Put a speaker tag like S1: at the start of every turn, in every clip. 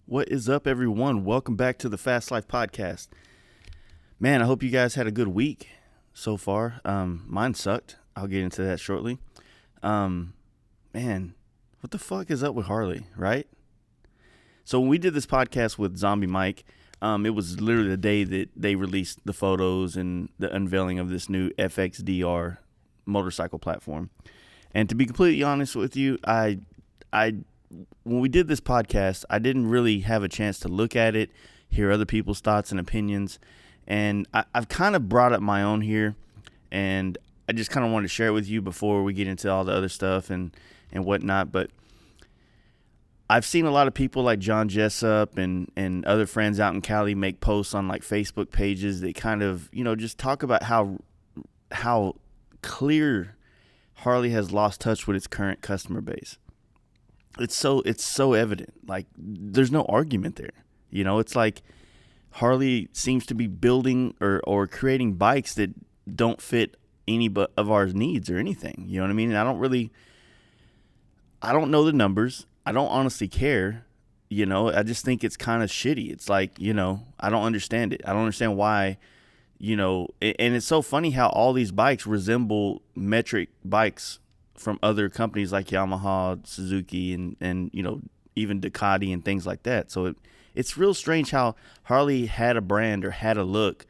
S1: What is up, everyone? Welcome back to the Fast Life Podcast. Man, I hope you guys had a good week so far. Mine sucked. I'll get into that shortly. Man, what the fuck is up with Harley, right? So when we did this podcast with Zombie Mike, it was literally the day that they released the photos and the unveiling of this new FXDR motorcycle platform. And to be completely honest with you, when we did this podcast, I didn't really have a chance to look at it, hear other people's thoughts and opinions, and I've kind of brought up my own here, and I just kind of wanted to share it with you before we get into all the other stuff and whatnot. But I've seen a lot of people like John Jessup and other friends out in Cali make posts on like Facebook pages that kind of, just talk about how clear Harley has lost touch with its current customer base. It's so evident. Like, there's no argument there. It's like Harley seems to be building or creating bikes that don't fit any of our needs or anything. You know what I mean? And I don't know the numbers. I don't honestly care. I just think it's kind of shitty. It's like, I don't understand it. I don't understand why, and it's so funny how all these bikes resemble metric bikes from other companies like Yamaha, Suzuki, and even Ducati and things like that. So it's real strange how Harley had a brand or had a look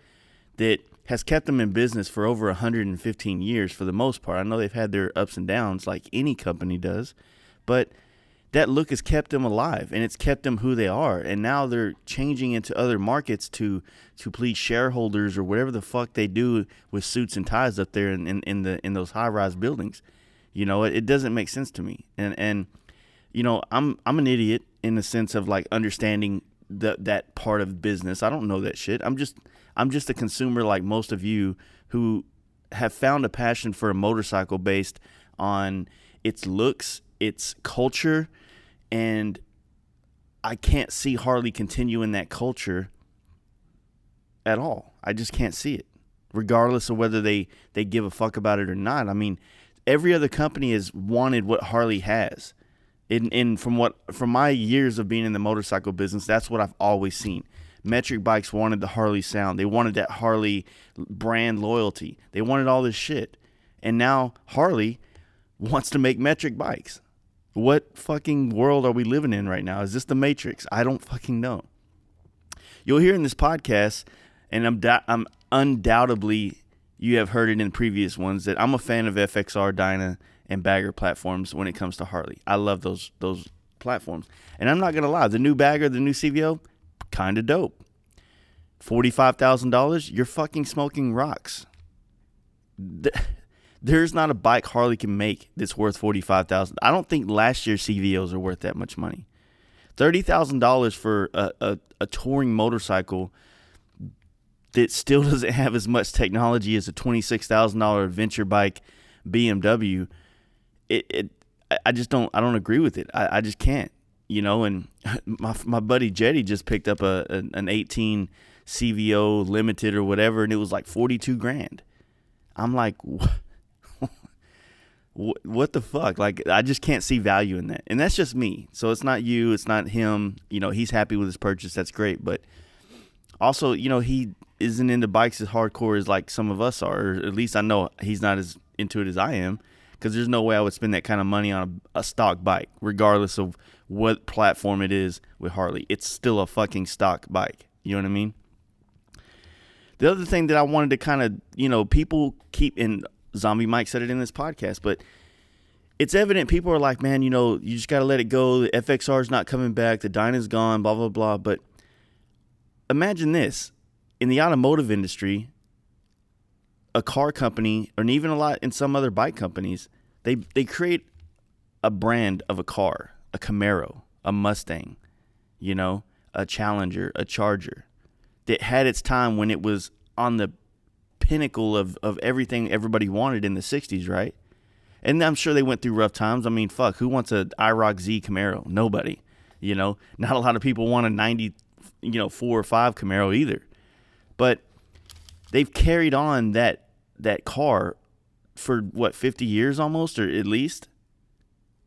S1: that has kept them in business for over 115 years for the most part. I know they've had their ups and downs like any company does, but that look has kept them alive and it's kept them who they are. And now they're changing into other markets to please shareholders or whatever the fuck they do with suits and ties up there in those high-rise buildings. It doesn't make sense to me. And I'm an idiot in the sense of like understanding that part of business. I don't know that shit. I'm just a consumer like most of you who have found a passion for a motorcycle based on its looks, its culture, and I can't see Harley continuing that culture at all. I just can't see it, regardless of whether they give a fuck about it or not. I mean, every other company has wanted what Harley has. From my years of being in the motorcycle business, that's what I've always seen. Metric bikes wanted the Harley sound. They wanted that Harley brand loyalty. They wanted all this shit. And now Harley wants to make metric bikes. What fucking world are we living in right now? Is this the Matrix? I don't fucking know. You'll hear in this podcast, and I'm undoubtedly, you have heard it in previous ones, that I'm a fan of FXR, Dyna, and Bagger platforms when it comes to Harley. I love those platforms. And I'm not going to lie, the new Bagger, the new CVO, kind of dope. $45,000, you're fucking smoking rocks. There's not a bike Harley can make that's worth $45,000. I don't think last year's CVOs are worth that much money. $30,000 for a touring motorcycle that still doesn't have as much technology as a $26,000 adventure bike BMW. I don't agree with it. I just can't, and my buddy Jetty just picked up an 18 CVO limited or whatever, and it was like $42,000. I'm like, what the fuck? Like, I just can't see value in that. And that's just me. So it's not you, it's not him. He's happy with his purchase. That's great. But also, he isn't into bikes as hardcore as like some of us are, or at least I know he's not as into it as I am, because there's no way I would spend that kind of money on a stock bike, regardless of what platform it is with Harley. It's still a fucking stock bike. You know what I mean? The other thing that I wanted to kind of, people keep, and Zombie Mike said it in this podcast, but it's evident people are like, man, you just got to let it go. The FXR is not coming back. The Dyna's gone, blah, blah, blah. But imagine this. In the automotive industry, a car company, or even a lot in some other bike companies, they create a brand of a car, a Camaro, a Mustang, a Challenger, a Charger, that had its time when it was on the pinnacle of everything everybody wanted in the 60s, right? And I'm sure they went through rough times. I mean, fuck, who wants a IROC Z Camaro? Nobody. Not a lot of people want a 90, 4 or 5 Camaro either. But they've carried on that car for 50 years almost, or at least.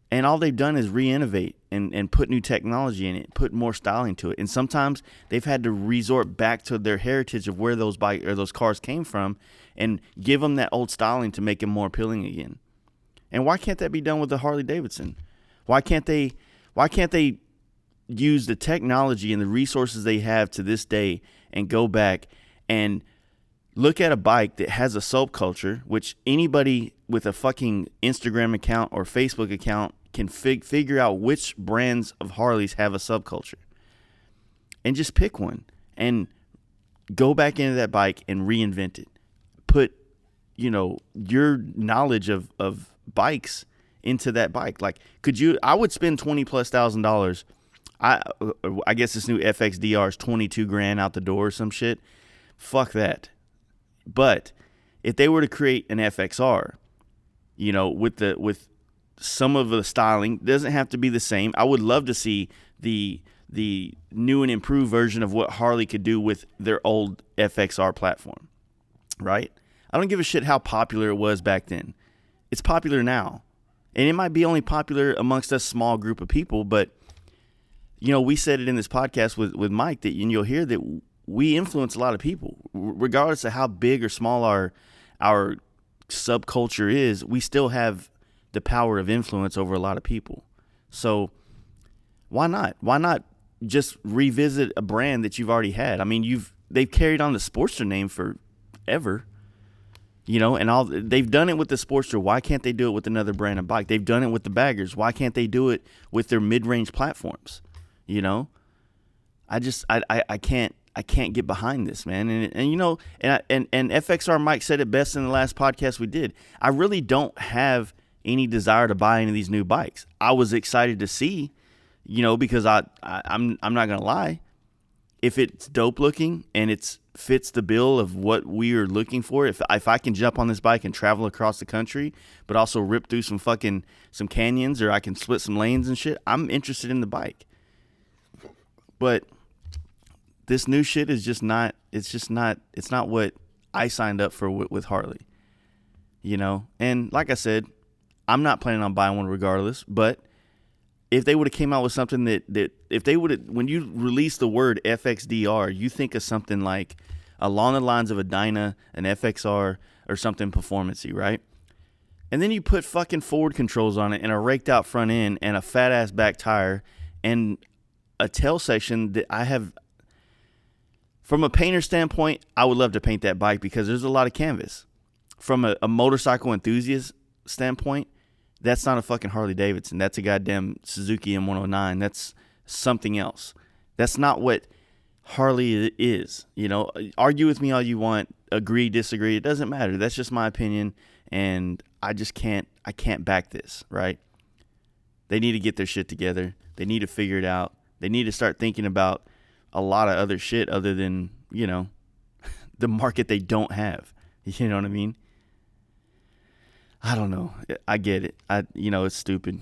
S1: And all they've done is re-innovate and put new technology in it, put more styling to it. And sometimes they've had to resort back to their heritage of where those those cars came from and give them that old styling to make them more appealing again. And why can't that be done with the Harley Davidson? Why can't they use the technology and the resources they have to this day and go back and look at a bike that has a subculture, which anybody with a fucking Instagram account or Facebook account can figure out which brands of Harleys have a subculture, and just pick one and go back into that bike and reinvent it. Put, your knowledge of bikes into that bike. Like, I would spend $20,000+. I guess this new FXDR is $22,000 out the door or some shit. Fuck that. But if they were to create an FXR, with some of the styling, doesn't have to be the same. I would love to see the new and improved version of what Harley could do with their old FXR platform, right? I don't give a shit how popular it was back then. It's popular now. And it might be only popular amongst a small group of people, but, we said it in this podcast with Mike, that you'll hear that we influence a lot of people. Regardless of how big or small our subculture is, we still have the power of influence over a lot of people. So why not? Why not just revisit a brand that you've already had? I mean, they've carried on the Sportster name forever, and they've done it with the Sportster. Why can't they do it with another brand of bike? They've done it with the Baggers. Why can't they do it with their mid-range platforms? I can't get behind this, man. And FXR Mike said it best in the last podcast we did. I really don't have any desire to buy any of these new bikes. I was excited to see, because I'm not gonna lie, if it's dope looking and it fits the bill of what we are looking for, if I can jump on this bike and travel across the country, but also rip through some canyons, or I can split some lanes and shit, I'm interested in the bike. But this new shit is it's not what I signed up for with Harley, and like I said, I'm not planning on buying one regardless, but if they would have came out with something that if they would have, when you release the word FXDR, you think of something like along the lines of a Dyna, an FXR, or something performance-y, right? And then you put fucking forward controls on it and a raked out front end and a fat ass back tire and a tail section that I have. From a painter standpoint, I would love to paint that bike because there's a lot of canvas. From a motorcycle enthusiast standpoint, that's not a fucking Harley Davidson. That's a goddamn Suzuki M109. That's something else. That's not what Harley is. Argue with me all you want. Agree, disagree. It doesn't matter. That's just my opinion, and I can't back this, right? They need to get their shit together. They need to figure it out. They need to start thinking about a lot of other shit other than, the market they don't have. You know what I mean? I don't know. I get it. It's stupid.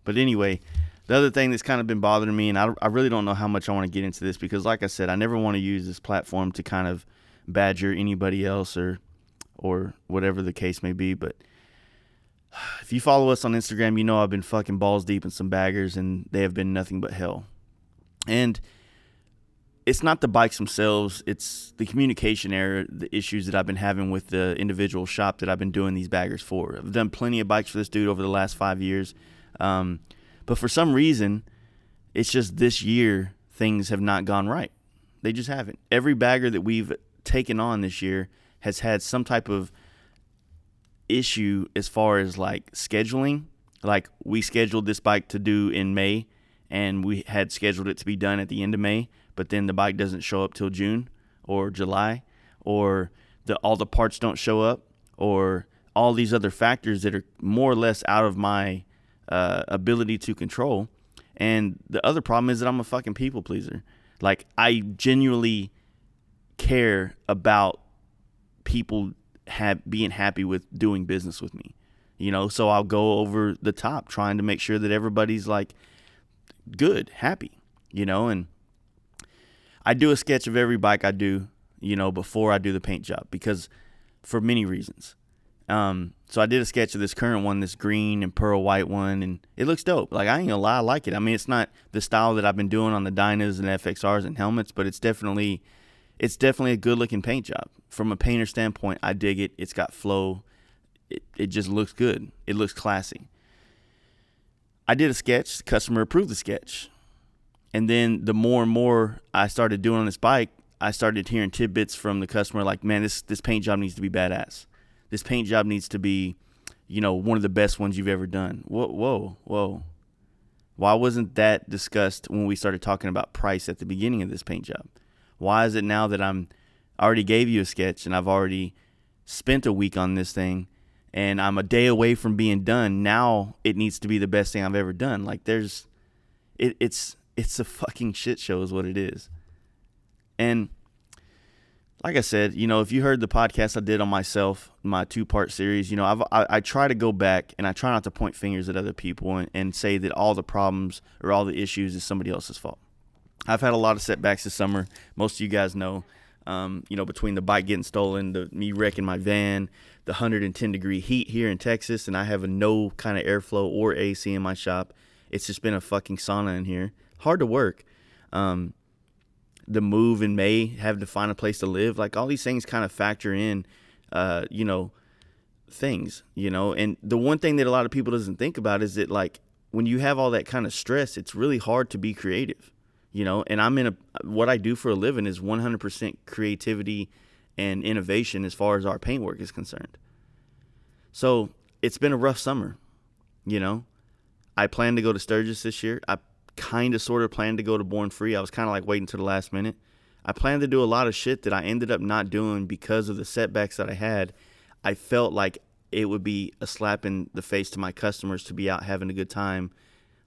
S1: But anyway, the other thing that's kind of been bothering me, and I really don't know how much I want to get into this because, like I said, I never want to use this platform to kind of badger anybody else or whatever the case may be. But if you follow us on Instagram, I've been fucking balls deep in some baggers, and they have been nothing but hell. And it's not the bikes themselves, it's the communication error, the issues that I've been having with the individual shop that I've been doing these baggers for. I've done plenty of bikes for this dude over the last 5 years. But for some reason, it's just this year, things have not gone right. They just haven't. Every bagger that we've taken on this year has had some type of issue as far as like scheduling. Like we scheduled this bike to do in May, and we had scheduled it to be done at the end of May, but then the bike doesn't show up till June or July, or all the parts don't show up, or all these other factors that are more or less out of my ability to control. And the other problem is that I'm a fucking people pleaser. Like, I genuinely care about people being happy with doing business with me, so I'll go over the top trying to make sure that everybody's like good, happy, and I do a sketch of every bike I do, before I do the paint job, because for many reasons. So I did a sketch of this current one, this green and pearl white one, and it looks dope. Like, I ain't gonna lie, I like it. I mean, it's not the style that I've been doing on the Dynas and FXRs and helmets, but it's definitely a good looking paint job. From a painter standpoint, I dig it. It's got flow. It just looks good. It looks classy. I did a sketch. The customer approved the sketch. And then the more and more I started doing on this bike, I started hearing tidbits from the customer like, man, this paint job needs to be badass. This paint job needs to be, one of the best ones you've ever done. Whoa. Why wasn't that discussed when we started talking about price at the beginning of this paint job? Why is it now that I already gave you a sketch and I've already spent a week on this thing and I'm a day away from being done? Now it needs to be the best thing I've ever done. Like, it's a fucking shit show is what it is. And like I said, if you heard the podcast I did on myself, my 2-part series, I try to go back and I try not to point fingers at other people and say that all the problems or all the issues is somebody else's fault. I've had a lot of setbacks this summer. Most of you guys know, between the bike getting stolen, me wrecking my van, the 110-degree heat here in Texas, and I have no kind of airflow or AC in my shop. It's just been a fucking sauna in here. Hard to work. The move in May, having to find a place to live, like all these things kind of factor in, things, and the one thing that a lot of people doesn't think about is that, like, when you have all that kind of stress, it's really hard to be creative, and what I do for a living is 100% creativity and innovation as far as our paintwork is concerned. So it's been a rough summer, I plan to go to Sturgis this year. I kind of sort of planned to go to Born Free. I was kind of like waiting to the last minute. I planned to do a lot of shit that I ended up not doing because of the setbacks that I had. I felt like it would be a slap in the face to my customers to be out having a good time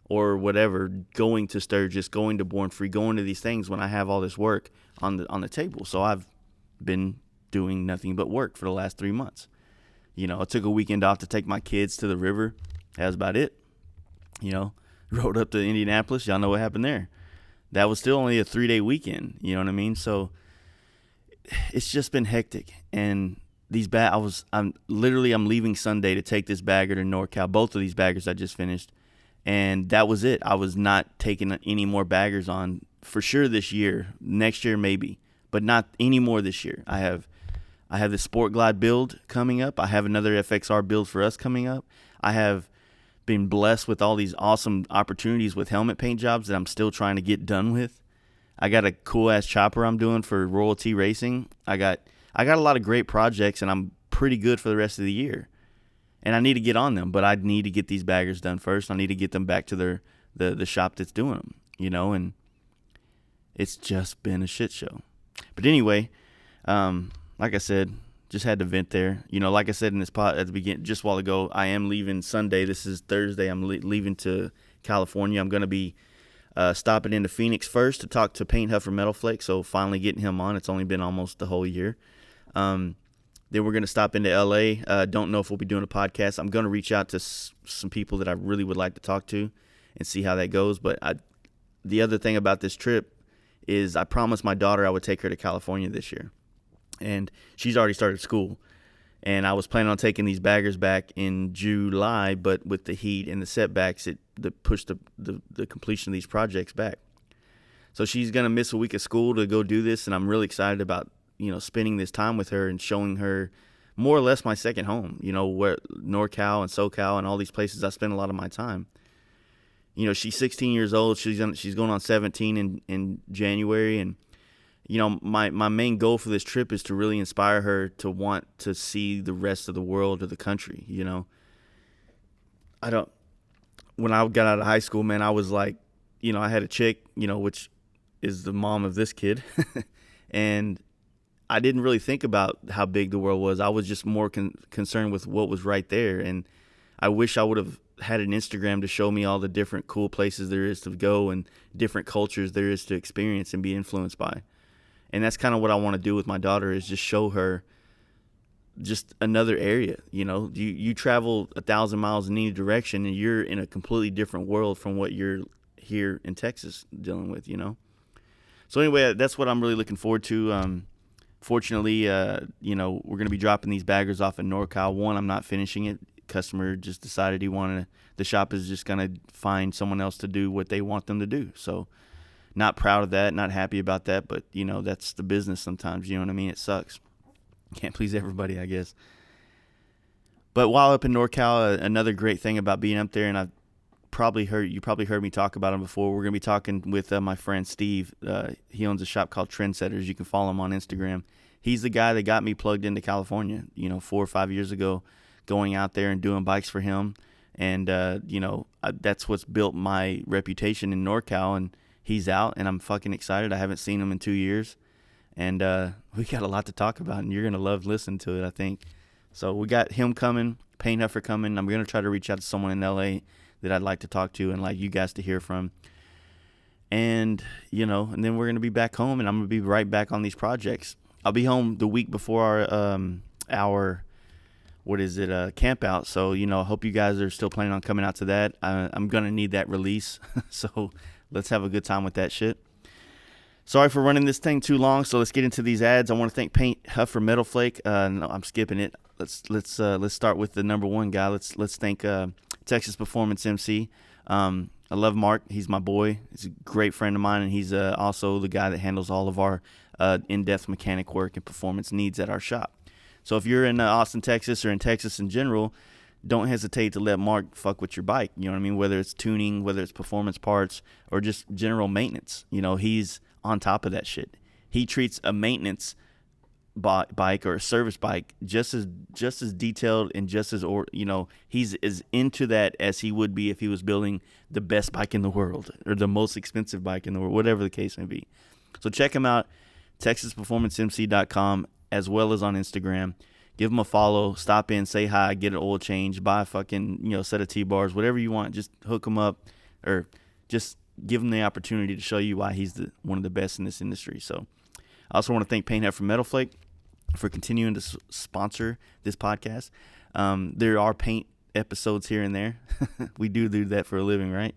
S1: or whatever, going to Sturgis, going to Born Free, going to these things when I have all this work on the table. So I've been doing nothing but work for the last 3 months. I took a weekend off to take my kids to the river. That was about it. Rode up to Indianapolis. Y'all know what happened there. That was still only a 3-day weekend. You know what I mean? So it's just been hectic. And I'm leaving Sunday to take this bagger to NorCal. Both of these baggers I just finished. And that was it. I was not taking any more baggers on for sure this year. Next year maybe, but not any more this year. I have the Sport Glide build coming up. I have another FXR build for us coming up. I have been blessed with all these awesome opportunities with helmet paint jobs that I'm still trying to get done with. I got a cool ass chopper I'm doing for Royalty Racing. I got a lot of great projects, and I'm pretty good for the rest of the year. And I need to get on them, but I need to get these baggers done first. I need to get them back to the shop that's doing them, and it's just been a shit show. But anyway, like I said, just had to vent there. Like I said in this pod at the beginning, just a while ago, I am leaving Sunday. This is Thursday. I'm leaving to California. I'm going to be stopping into Phoenix first to talk to Paint Huffer Metal Flake. So finally getting him on. It's only been almost the whole year. Then we're going to stop into LA. Don't know if we'll be doing a podcast. I'm going to reach out to some people that I really would like to talk to and see how that goes. But the other thing about this trip is I promised my daughter I would take her to California this year. And she's already started school. And I was planning on taking these baggers back in July, but with the heat and the setbacks, it pushed the completion of these projects back. So she's going to miss a week of school to go do this, and I'm really excited about, spending this time with her and showing her more or less my second home, where NorCal and SoCal and all these places I spend a lot of my time. She's 16 years old. She's going on 17 in January, and my main goal for this trip is to really inspire her to want to see the rest of the world or the country. When I got out of high school, man, I was like, I had a chick, which is the mom of this kid. And I didn't really think about how big the world was. I was just more concerned with what was right there. And I wish I would have had an Instagram to show me all the different cool places there is to go and different cultures there is to experience and be influenced by. And that's kind of what I want to do with my daughter, is just show her just another area. You travel 1,000 miles in any direction and you're in a completely different world from what you're here in Texas dealing with, So anyway, that's what I'm really looking forward to. Fortunately, we're going to be dropping these baggers off in NorCal. One, I'm not finishing it. Customer just decided the shop is just going to find someone else to do what they want them to do. So not proud of that, not happy about that, but that's the business sometimes, you know what I mean? It sucks. Can't please everybody, I guess. But while up in NorCal, another great thing about being up there, and you probably heard me talk about him before. We're going to be talking with my friend Steve. He owns a shop called Trendsetters. You can follow him on Instagram. He's the guy that got me plugged into California, 4 or 5 years ago, going out there and doing bikes for him. And, that's what's built my reputation in NorCal. And he's out, and I'm fucking excited. I haven't seen him in 2 years. And we got a lot to talk about, and you're going to love listening to it, I think. So we got him coming, Paint Huffer coming. I'm going to try to reach out to someone in L.A. that I'd like to talk to and like you guys to hear from. And, and then we're going to be back home, and I'm going to be right back on these projects. I'll be home the week before our camp out. So, I hope you guys are still planning on coming out to that. I'm going to need that release. So let's have a good time with that shit. Sorry for running this thing too long, so let's get into these ads. I want to thank Paint Huffer Metal Flake. No, I'm skipping it. Let's start with the number one guy. Let's thank Texas Performance MC. I love Mark. He's my boy. He's a great friend of mine, and he's also the guy that handles all of our in-depth mechanic work and performance needs at our shop. So if you're in Austin, Texas, or in Texas in general, don't hesitate to let Mark fuck with your bike. You know what I mean? Whether it's tuning, whether it's performance parts, or just general maintenance. He's on top of that shit. He treats a maintenance bike or a service bike just as detailed and just as he's as into that as he would be if he was building the best bike in the world or the most expensive bike in the world, whatever the case may be. So check him out, TexasPerformanceMC.com, as well as on Instagram. Give him a follow, stop in, say hi, get an oil change, buy a fucking set of T-bars, whatever you want. Just hook him up, or just give him the opportunity to show you why he's one of the best in this industry. So I also want to thank Paint Huffer Metal Flake for continuing to sponsor this podcast. There are paint episodes here and there. We do that for a living, right?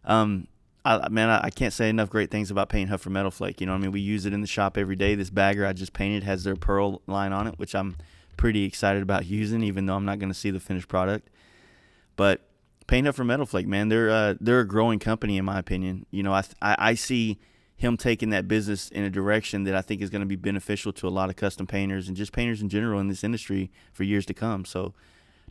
S1: I can't say enough great things about Paint Huffer Metal Flake. We use it in the shop every day. This bagger I just painted has their Pearl line on it, which I'm pretty excited about using, even though I'm not going to see the finished product. But Paint Huffer Metal Flake, man, they're a growing company in my opinion. I see him taking that business in a direction that I think is going to be beneficial to a lot of custom painters and just painters in general in this industry for years to come. So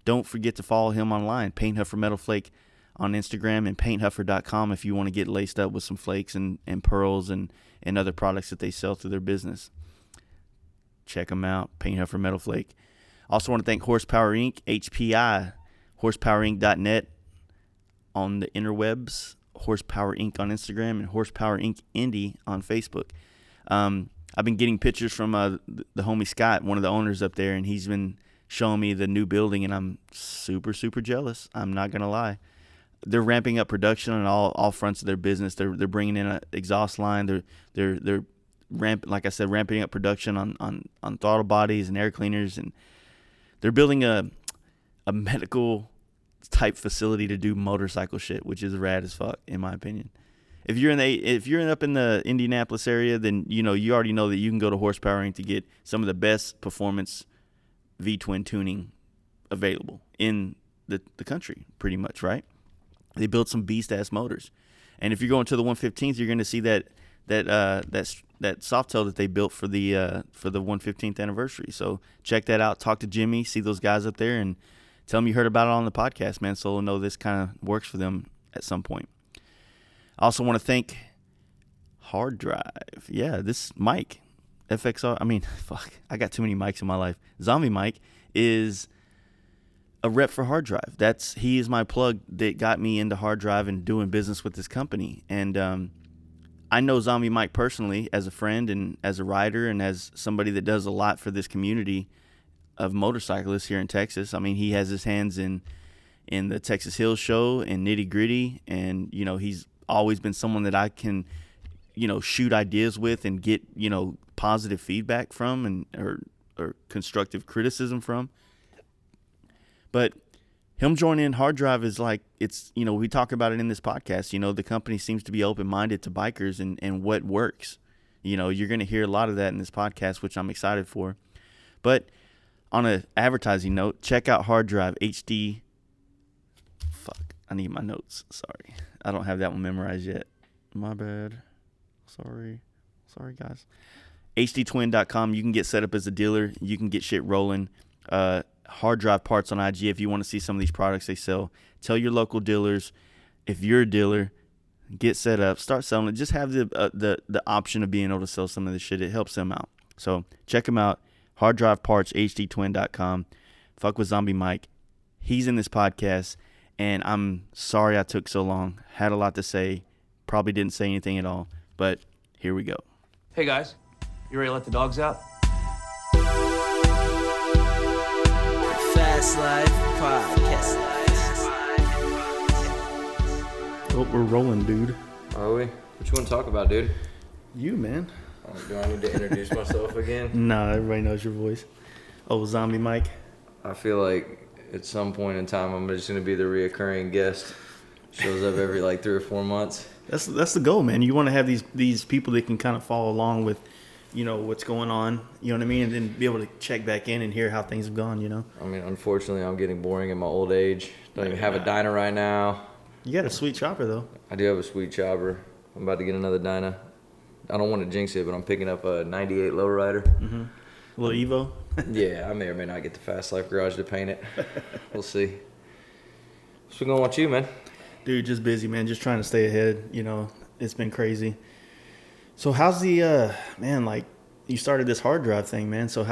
S1: don't forget to follow him online, Paint Huffer Metal Flake on Instagram, and painthuffer.com if you want to get laced up with some flakes and pearls and other products that they sell through their business. Check them out, Paint Huffer Metal Flake. Also want to thank Horsepower Inc., HPI, horsepowerinc.net on the interwebs, Horsepower Inc. on Instagram, and Horsepower Inc. Indy on Facebook. I've been getting pictures from the homie Scott, one of the owners up there, and he's been showing me the new building, and I'm super, super jealous. I'm not going to lie. They're ramping up production on all fronts of their business. They're bringing in an exhaust line. They're ramping up production on throttle bodies and air cleaners, and they're building a medical type facility to do motorcycle shit, which is rad as fuck in my opinion. If you're up in the Indianapolis area, then you already know that you can go to Horsepower Inc. to get some of the best performance V-twin tuning available in the country, pretty much, right? They build some beast ass motors, and if you're going to the 115th, you're going to see that soft tail that they built for the 115th anniversary. So check that out. Talk to Jimmy, see those guys up there, and tell them you heard about it on the podcast, man. So they'll know this kind of works for them at some point. I also want to thank HardDrive. Yeah, this mic, FXR. I got too many mics in my life. Zombie Mike is a rep for HardDrive. He is my plug that got me into HardDrive and doing business with this company. And I know Zombie Mike personally as a friend and as a rider and as somebody that does a lot for this community of motorcyclists here in Texas. He has his hands in the Texas Hills Show and Nitty Gritty, and he's always been someone that I can shoot ideas with and get positive feedback from or constructive criticism from. But him joining HardDrive is like, it's, we talk about it in this podcast. The company seems to be open-minded to bikers and what works. You're going to hear a lot of that in this podcast, which I'm excited for. But on an advertising note, check out HardDrive HD. Fuck, I need my notes. Sorry. I don't have that one memorized yet. My bad. Sorry, guys. HDTwin.com. You can get set up as a dealer. You can get shit rolling. HardDrive Parts on IG. If you want to see some of these products they sell, tell your local dealers. If you're a dealer, get set up, start selling it. Just have the option of being able to sell some of this shit. It helps them out. So check them out. HardDrive Parts, HDTwin.com. Fuck with Zombie Mike. He's in this podcast, and I'm sorry I took so long. Had a lot to say. Probably didn't say anything at all, but here we go.
S2: Hey guys, you ready to let the dogs out?
S3: Fast Life Podcast.
S1: Oh, we're rolling, dude.
S4: Are we? What you want to talk about, dude?
S1: You, man.
S4: Do I need to introduce myself again?
S1: Nah, everybody knows your voice. Oh, Zombie Mike.
S4: I feel like at some point in time I'm just going to be the reoccurring guest. Shows up every 3 or 4 months.
S1: That's the goal, man. You want to have these people that can kind of follow along with, what's going on. You know what I mean? And then be able to check back in and hear how things have gone.
S4: I mean, unfortunately, I'm getting boring in my old age. Don't even have a Dyna right now.
S1: You got a sweet chopper though.
S4: I do have a sweet chopper. I'm about to get another Dyna. I don't want to jinx it, but I'm picking up a 98 lowrider.
S1: Mm-hmm. A little Evo.
S4: Yeah, I may or may not get the Fast Life Garage to paint it. We'll see. What's going on with you, man?
S1: Dude, just busy, man. Just trying to stay ahead. It's been crazy. So how's the man? You started this hard drive thing, man. So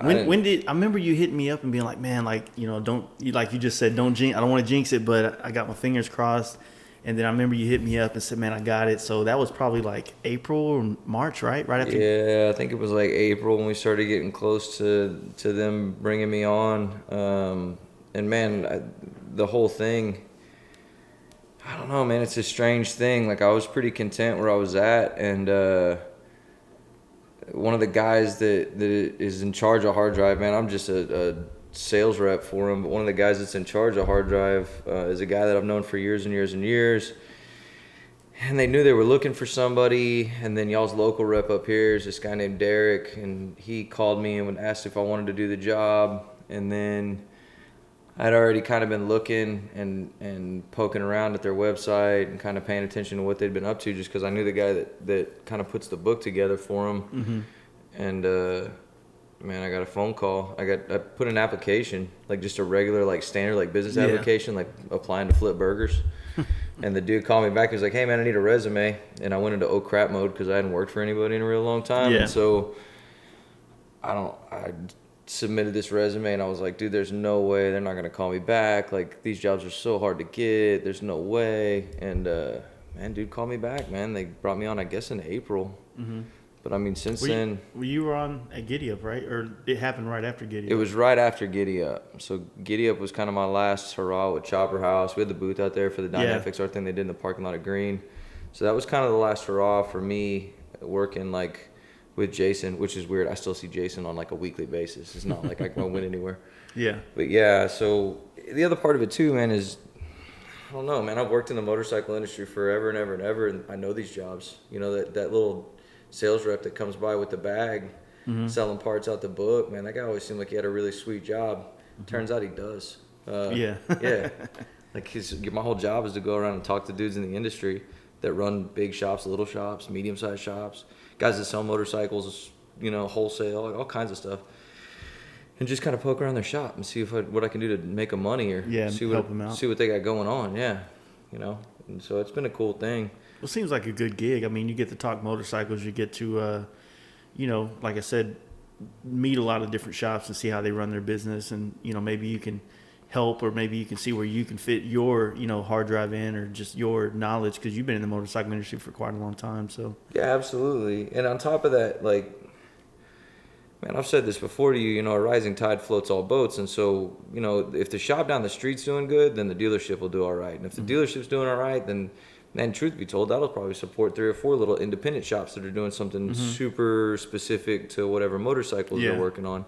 S1: when did I remember you hitting me up and being like, man, don't you just said don't jinx. I don't want to jinx it, but I got my fingers crossed. And then I remember you hit me up and said, man, I got it. So that was probably April or March, right? Right after.
S4: Yeah, I think it was April when we started getting close to them bringing me on. And man, the whole thing. I don't know, man. It's a strange thing. I was pretty content where I was at, and one of the guys that is in charge of HardDrive, man, I'm just a sales rep for him, but one of the guys that's in charge of HardDrive is a guy that I've known for years and years and years. And they knew they were looking for somebody, and then y'all's local rep up here is this guy named Derek, and he called me and asked if I wanted to do the job, and then I'd already kind of been looking and poking around at their website and kind of paying attention to what they'd been up to, just because I knew the guy that kind of puts the book together for them. Mm-hmm. And man, I got a phone call. I put an application, just a regular standard business application, applying to flip burgers. And the dude called me back. He was like, "Hey man, I need a resume." And I went into oh crap mode because I hadn't worked for anybody in a real long time.
S1: Yeah.
S4: And so I submitted this resume, and I was like, dude, there's no way they're not going to call me back. These jobs are so hard to get. There's no way. And man, dude called me back, man. They brought me on, I guess, in April. Mm-hmm. But I mean, since then.
S1: You were on at Giddy Up, right? Or it happened right after Giddy Up?
S4: It was right after Giddy Up. So Giddy Up was kind of my last hurrah with Chopper House. We had the booth out there for the Dynafix thing they did in the parking lot of Green. So that was kind of the last hurrah for me working with Jason, which is weird. I still see Jason on a weekly basis. It's not like I can win anywhere. Yeah. But yeah, so the other part of it too, man, is I don't know, man. I've worked in the motorcycle industry forever and ever and ever, and I know these jobs. That little sales rep that comes by with the bag, selling parts out the book, man, that guy always seemed like he had a really sweet job. Turns out he does. Yeah. My whole job is to go around and talk to dudes in the industry that run big shops, little shops, medium-sized shops, guys that sell motorcycles, wholesale, all kinds of stuff, and just kind of poke around their shop and see what I can do to make them money or help them out. See what they got going on. Yeah, And so it's been a cool thing.
S1: Well, it seems like a good gig. I mean, you get to talk motorcycles. You get to, like I said, meet a lot of different shops and see how they run their business, and maybe you can help, or maybe you can see where you can fit your hard drive in, or just your knowledge, because you've been in the motorcycle industry for quite a long time. So
S4: yeah, absolutely. And on top of that, man, I've said this before to you, a rising tide floats all boats. And so if the shop down the street's doing good, then the dealership will do all right. And if the dealership's doing all right, then truth be told, that'll probably support 3 or 4 little independent shops that are doing something super specific to whatever motorcycles they're working on.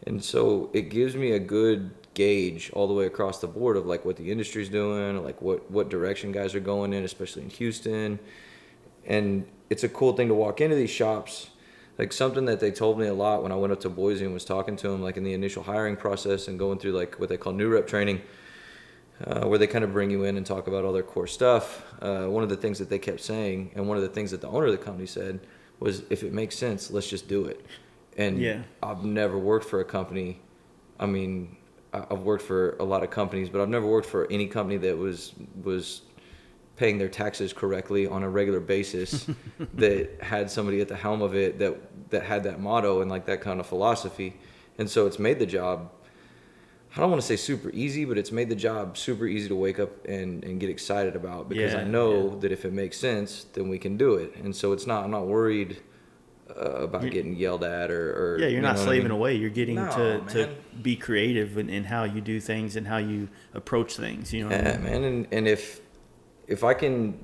S4: And so it gives me a good gauge all the way across the board of what the industry's doing, or what direction guys are going in, especially in Houston. And it's a cool thing to walk into these shops. Like something that they told me a lot when I went up to Boise and was talking to them, like in the initial hiring process and going through like what they call new rep training, where they kind of bring you in and talk about all their core stuff. One of the things that they kept saying, and one of the things that the owner of the company said, was, if it makes sense, let's just do it. And I've never worked for a company. I mean, I've worked for a lot of companies, but I've never worked for any company that was paying their taxes correctly on a regular basis, that had somebody at the helm of it that had that motto and like that kind of philosophy. And so it's made the job, I don't want to say super easy, but it's made the job super easy to wake up and get excited about, because I know that if it makes sense, then we can do it. And so I'm not worried about getting yelled at or
S1: you're not slaving away. You're getting to be creative in how you do things and how you approach things. You know what I mean?
S4: Man. And if I can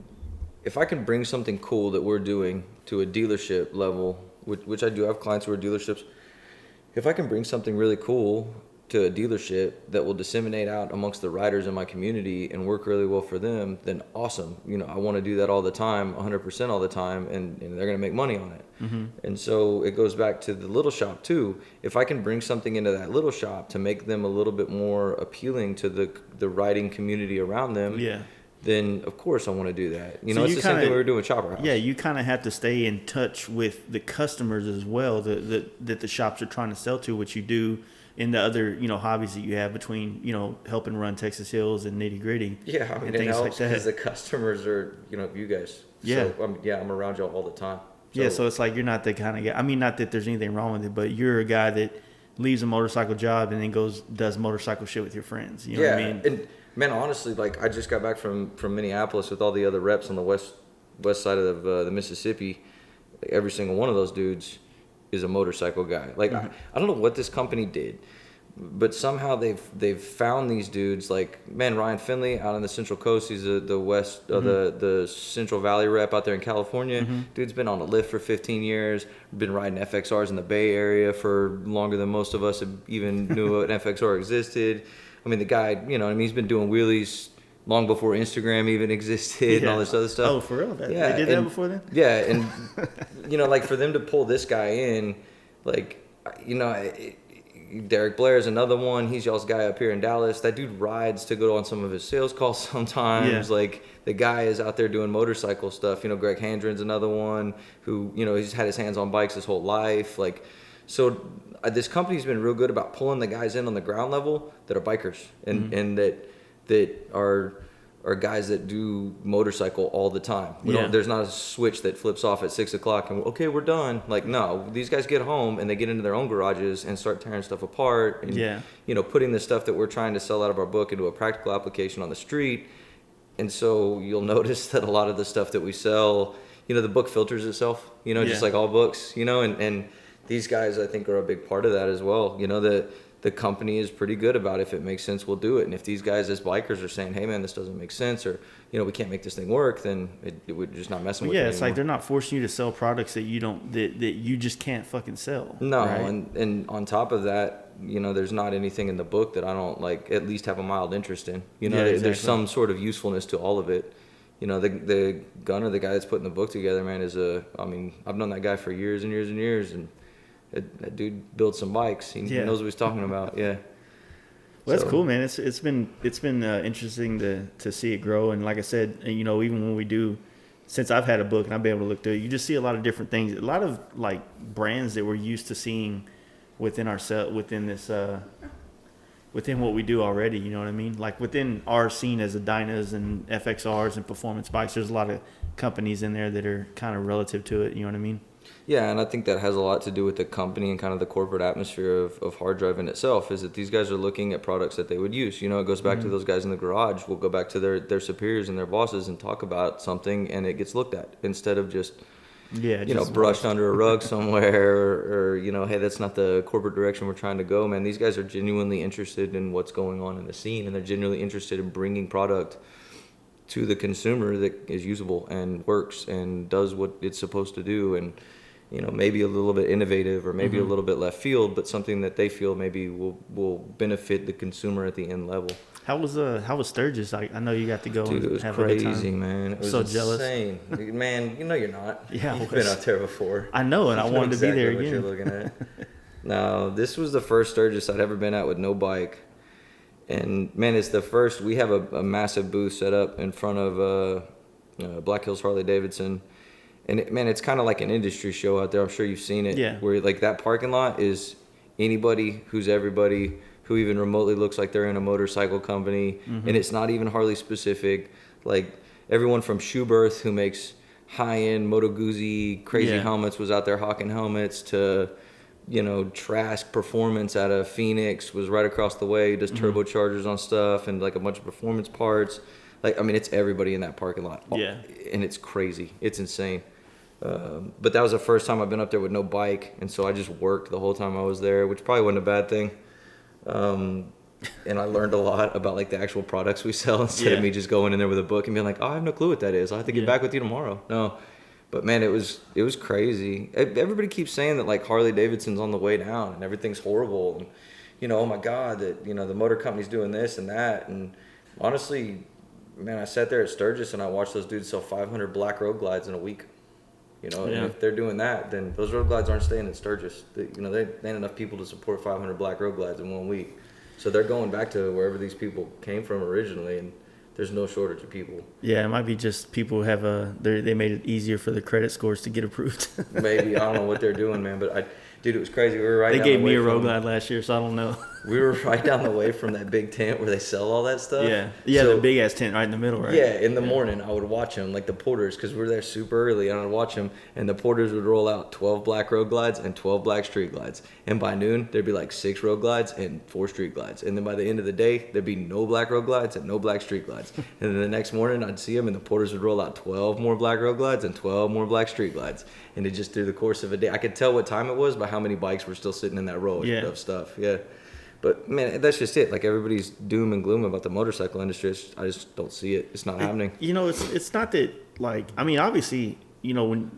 S4: bring something cool that we're doing to a dealership level, which I do have clients who are dealerships, if I can bring something really cool to a dealership that will disseminate out amongst the riders in my community and work really well for them, then awesome. You know, I want to do that all the time, 100% all the time, and they're going to make money on it. Mm-hmm. And so it goes back to the little shop too. If I can bring something into that little shop to make them a little bit more appealing to the riding community around them, then of course I want to do that. You know, it's the same thing we were doing with Chopper House.
S1: Yeah, you kind of have to stay in touch with the customers as well that the shops are trying to sell to, which you do in the other, you know, hobbies that you have between, you know, helping run Texas Hills and Nitty Gritty.
S4: Yeah, I mean,
S1: and
S4: it
S1: things
S4: helps
S1: like that.
S4: because the customers are, you know, you guys.
S1: Yeah.
S4: So, I'm around y'all all the time.
S1: So it's like you're not the kind of guy. I mean, not that there's anything wrong with it, but you're a guy that leaves a motorcycle job and then does motorcycle shit with your friends. You know what I mean?
S4: And man, honestly, like I just got back from Minneapolis with all the other reps on the west side of the Mississippi. Like, every single one of those dudes is a motorcycle guy. Like I don't know what this company did, but somehow they've found these dudes. Like, man, Ryan Finley out on the Central Coast, he's the west the Central Valley rep out there in California. Dude's been on a lift for 15 years, been riding FXRs in the Bay Area for longer than most of us even knew an FXR existed. I mean, the guy, you know, I mean, he's been doing wheelies long before Instagram even existed and all this other stuff.
S1: Oh, for real? They did that before then?
S4: Yeah, and, you know, like, for them to pull this guy in, like, you know, Derek Blair is another one. He's y'all's guy up here in Dallas. That dude rides to go on some of his sales calls sometimes.
S1: Yeah.
S4: Like, the guy is out there doing motorcycle stuff. You know, Greg Handren's another one who, you know, he's had his hands on bikes his whole life. Like, so this company's been real good about pulling the guys in on the ground level that are bikers and that are guys that do motorcycle all the time. There's not a switch that flips off at 6 o'clock and okay, we're done. Like, no, these guys get home and they get into their own garages and start tearing stuff apart and you know, putting the stuff that we're trying to sell out of our book into a practical application on the street. And so you'll notice that a lot of the stuff that we sell, you know, the book filters itself, you know, just like all books, you know, and these guys, I think, are a big part of that as well. You know, the company is pretty good about, if it makes sense, we'll do it. And if these guys as bikers are saying, hey, man, this doesn't make sense, or, you know, we can't make this thing work, then we're just not messing with it anymore.
S1: It's like they're not forcing you to sell products that you just can't fucking sell.
S4: No,
S1: right?
S4: and on top of that, you know, there's not anything in the book that I don't, like, at least have a mild interest in. You know, there's some sort of usefulness to all of it. You know, the gunner, the guy that's putting the book together, man, I mean, I've known that guy for years and years and years, and that dude builds some bikes. He knows what he's talking about. Yeah.
S1: Well, that's cool, man. It's been interesting to see it grow. And like I said, you know, even when we do, since I've had a book and I've been able to look through it, you just see a lot of different things, a lot of like brands that we're used to seeing within within what we do already. You know what I mean? Like within our scene as a Dynas and FXRs and performance bikes, there's a lot of companies in there that are kind of relative to it. You know what I mean?
S4: Yeah, and I think that has a lot to do with the company and kind of the corporate atmosphere of HardDrive in itself, is that these guys are looking at products that they would use. You know, it goes back to those guys in the garage. We'll go back to their superiors and their bosses and talk about something, and it gets looked at instead of just, brushed under a rug somewhere or, you know, hey, that's not the corporate direction we're trying to go. Man, these guys are genuinely interested in what's going on in the scene, and they're genuinely interested in bringing product to the consumer that is usable and works and does what it's supposed to do. And maybe a little bit innovative or maybe a little bit left field, but something that they feel maybe will benefit the consumer at the end level.
S1: How was Sturgis? I know you got to go.
S4: Dude,
S1: and
S4: it was
S1: have a good
S4: crazy,
S1: time.
S4: man. It was
S1: so
S4: insane.
S1: jealous.
S4: Man, you're not.
S1: Yeah,
S4: You've been out there before.
S1: I know, and I wanted to be there again.
S4: What you're looking at. Now, this was the first Sturgis I'd ever been at with no bike. And, man, it's the first. We have a massive booth set up in front of Black Hills Harley Davidson. And, it's kind of like an industry show out there. I'm sure you've seen it.
S1: Yeah.
S4: Where, like, that parking lot is anybody who's everybody who even remotely looks like they're in a motorcycle company. And it's not even Harley specific. Like, everyone from Schuberth, who makes high-end Moto Guzzi crazy helmets, was out there hawking helmets, to Trask Performance out of Phoenix was right across the way, does turbochargers on stuff and like a bunch of performance parts. Like, it's everybody in that parking lot.
S1: Yeah. And
S4: it's crazy. It's insane. But that was the first time I've been up there with no bike. And so I just worked the whole time I was there, which probably wasn't a bad thing. And I learned a lot about like the actual products we sell instead of me just going in there with a book and being like, oh, I have no clue what that is. I'll have to get back with you tomorrow. No. But man, it was crazy. Everybody keeps saying that like Harley Davidson's on the way down and everything's horrible, and oh my God, that the motor company's doing this and that. And honestly, man, I sat there at Sturgis and I watched those dudes sell 500 black road glides in a week. And if they're doing that, then those road glides aren't staying in Sturgis. They ain't enough people to support 500 black road glides in 1 week. So they're going back to wherever these people came from originally, and there's no shortage of people.
S1: Yeah, it might be just people have they made it easier for the credit scores to get approved.
S4: Maybe. I don't know what they're doing, man. But dude, it was crazy. We were right.
S1: They
S4: down
S1: gave
S4: the
S1: me
S4: way
S1: a road
S4: from,
S1: glide last year, so I don't know.
S4: We were right down the way from that big tent where they sell all that stuff.
S1: Yeah,
S4: So,
S1: the big ass tent right in the middle, right?
S4: Yeah, in the morning I would watch them, like the porters, because we were there super early, and I'd watch them, and the porters would roll out 12 black road glides and 12 black street glides. And by noon, there'd be like 6 road glides and 4 street glides. And then by the end of the day, there'd be no black road glides and no black street glides. And then the next morning, I'd see them, and the porters would roll out 12 more black road glides and 12 more black street glides. And it just through the course of a day, I could tell what time it was by how many bikes were still sitting in that row of stuff. Yeah. But, man, that's just it. Like, everybody's doom and gloom about the motorcycle industry. I just don't see it. It's not happening.
S1: It's not that, like, I mean, obviously, when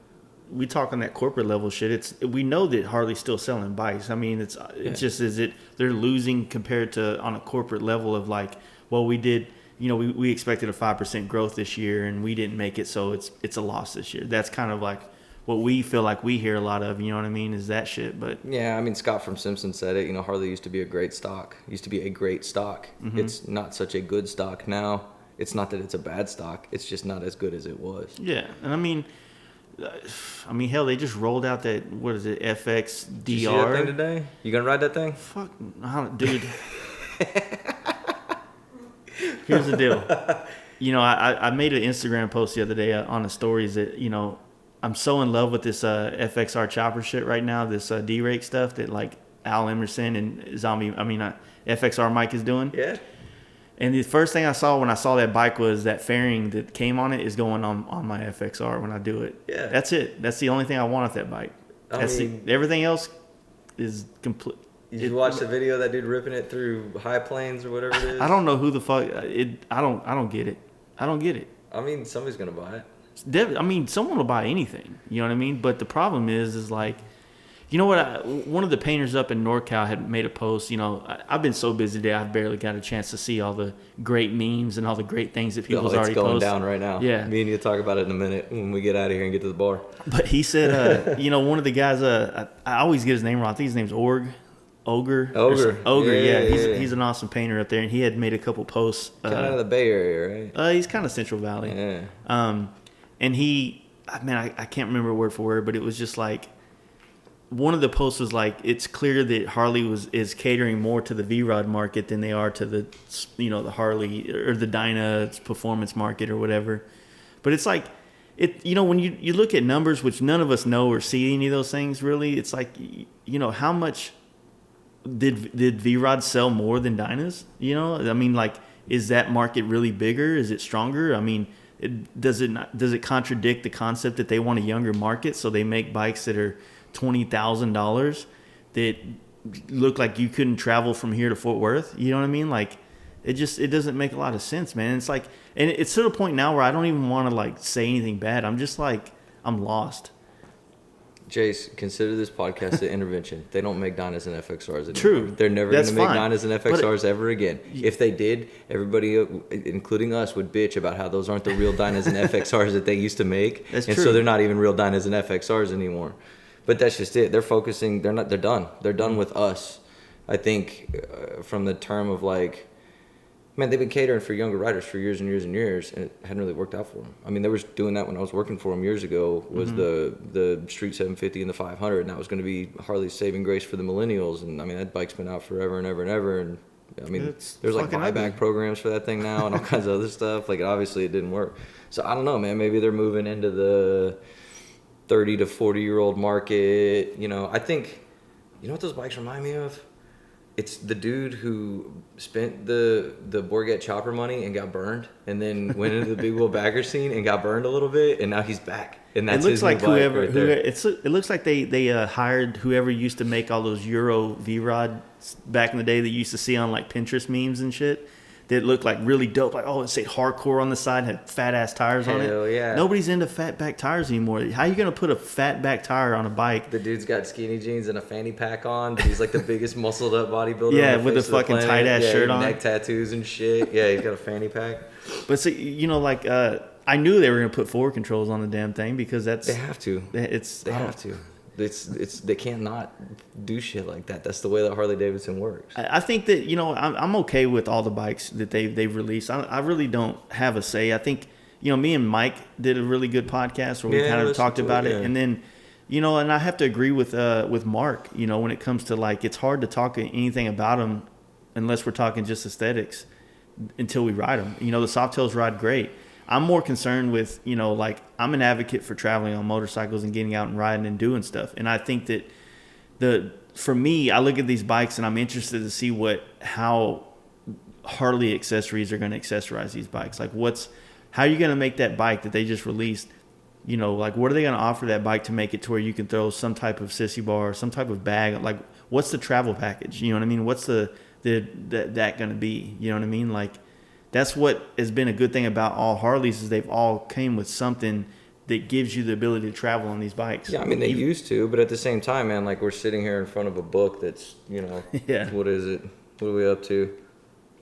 S1: we talk on that corporate level shit, we know that Harley's still selling bikes. I mean, it's just, they're losing compared to on a corporate level of, like, well, we did, we expected a 5% growth this year, and we didn't make it, so it's a loss this year. That's kind of like what we feel like we hear a lot of, you know what I mean, is that shit. But
S4: yeah, I mean, Scott from Simpson said it, Harley used to be a great stock. It's not such a good stock now. It's not that it's a bad stock. It's just not as good as it was.
S1: Yeah, and I mean, hell, they just rolled out that, what is it, FX DR.
S4: Did you see that thing today? You gonna ride that thing?
S1: Fuck, dude. Here's the deal. I made an Instagram post the other day on the stories that, I'm so in love with this FXR chopper shit right now, this D-Rake stuff that like Al Emerson and FXR Mike is doing.
S4: Yeah.
S1: And the first thing I saw when I saw that bike was that fairing that came on it is going on my FXR when I do it.
S4: Yeah.
S1: That's it. That's the only thing I want with that bike. Everything else is complete.
S4: Did you watch the video of that dude ripping it through high plains or whatever it is?
S1: I don't know who the fuck I don't get it. I don't get it.
S4: I mean, somebody's gonna buy it.
S1: Someone will buy anything. You know what I mean? But the problem is like, you know what? One of the painters up in NorCal had made a post. I've been so busy today, I've barely got a chance to see all the great memes and all the great things that people's already posted.
S4: It's going down right now.
S1: Yeah.
S4: Me and you talk about it in a minute when we get out of here and get to the bar.
S1: But he said, one of the guys, I always get his name wrong. I think his name's Ogre. Yeah. He's an awesome painter up there, and he had made a couple posts.
S4: Kind of out of the Bay Area, right?
S1: He's kind of Central Valley.
S4: Yeah.
S1: And I can't remember word for word, but it was just like, one of the posts was like, it's clear that Harley is catering more to the V-Rod market than they are to the, the Harley or the Dyna performance market or whatever. But it's like, when you look at numbers, which none of us know or see any of those things really, it's like, how much did V-Rod sell more than Dynas? Is that market really bigger? Is it stronger? Does it contradict the concept that they want a younger market, so they make bikes that are $20,000 that look like you couldn't travel from here to Fort Worth? You know what I mean? Like, it doesn't make a lot of sense, man. It's like, and it's to the point now where I don't even want to like say anything bad. I'm just like, I'm lost.
S4: Jace, consider this podcast an intervention. They don't make Dynas and FXRs anymore.
S1: True.
S4: They're never going to make
S1: fine.
S4: Dynas and FXRs ever again. If they did, everybody, including us, would bitch about how those aren't the real Dynas and FXRs that they used to make.
S1: That's
S4: and
S1: true.
S4: so they're not even real Dynas and FXRs anymore. But that's just it. They're focusing. They're done. They're done with us. I think from the term of like, man, they've been catering for younger riders for years and years and years, and it hadn't really worked out for them. I mean, they were doing that when I was working for them years ago, was the Street 750 and the 500, and that was going to be Harley's saving grace for the millennials. And I mean, that bike's been out forever and ever and ever. And I mean, there's like buyback programs for that thing now and all kinds of other stuff. Like, obviously it didn't work. So I don't know, man. Maybe they're moving into the 30 to 40-year-old market. You know, I think, you know what those bikes remind me of? It's the dude who spent the Bourget chopper money and got burned, and then went into the big wheel bagger scene and got burned a little bit, and now he's back. And that's his new bike right there.
S1: It looks like they hired whoever used to make all those Euro V-Rods back in the day that you used to see on like Pinterest memes and shit. That looked like really dope. Like, oh, it said hardcore on the side, had fat ass tires on it.
S4: Hell yeah.
S1: Nobody's into fat back tires anymore. How are you gonna put a fat back tire on a bike?
S4: The dude's got skinny jeans and a fanny pack on, but he's like the biggest muscled up bodybuilder.
S1: Yeah,
S4: on the
S1: with the
S4: face of the
S1: fucking
S4: planet.
S1: tight ass shirt on.
S4: Neck tattoos and shit. Yeah, he's got a fanny pack.
S1: But see, you know, like I knew they were gonna put forward controls on the damn thing because
S4: They have to. They
S1: have
S4: to. They can't not do shit like that. That's the way that Harley Davidson works.
S1: I think that, you know, I'm okay with all the bikes that they've released. I really don't have a say. I think, you know, me and Mike did a really good podcast where we kind of talked about it. And then, you know, and I have to agree with Mark, you know, when it comes to like, it's hard to talk anything about them unless we're talking just aesthetics until we ride them. You know, the Softails ride great. I'm more concerned with, you know, like I'm an advocate for traveling on motorcycles and getting out and riding and doing stuff. And I think that for me, I look at these bikes and I'm interested to see how Harley accessories are going to accessorize these bikes. Like how are you going to make that bike that they just released, you know, like what are they going to offer that bike to make it to where you can throw some type of sissy bar or some type of bag? Like what's the travel package? You know what I mean? What's that going to be? You know what I mean? Like, that's what has been a good thing about all Harleys is they've all came with something that gives you the ability to travel on these bikes.
S4: Yeah, I mean, they used to, but at the same time, man, like we're sitting here in front of a book that's, you know, what is it? What are we up to?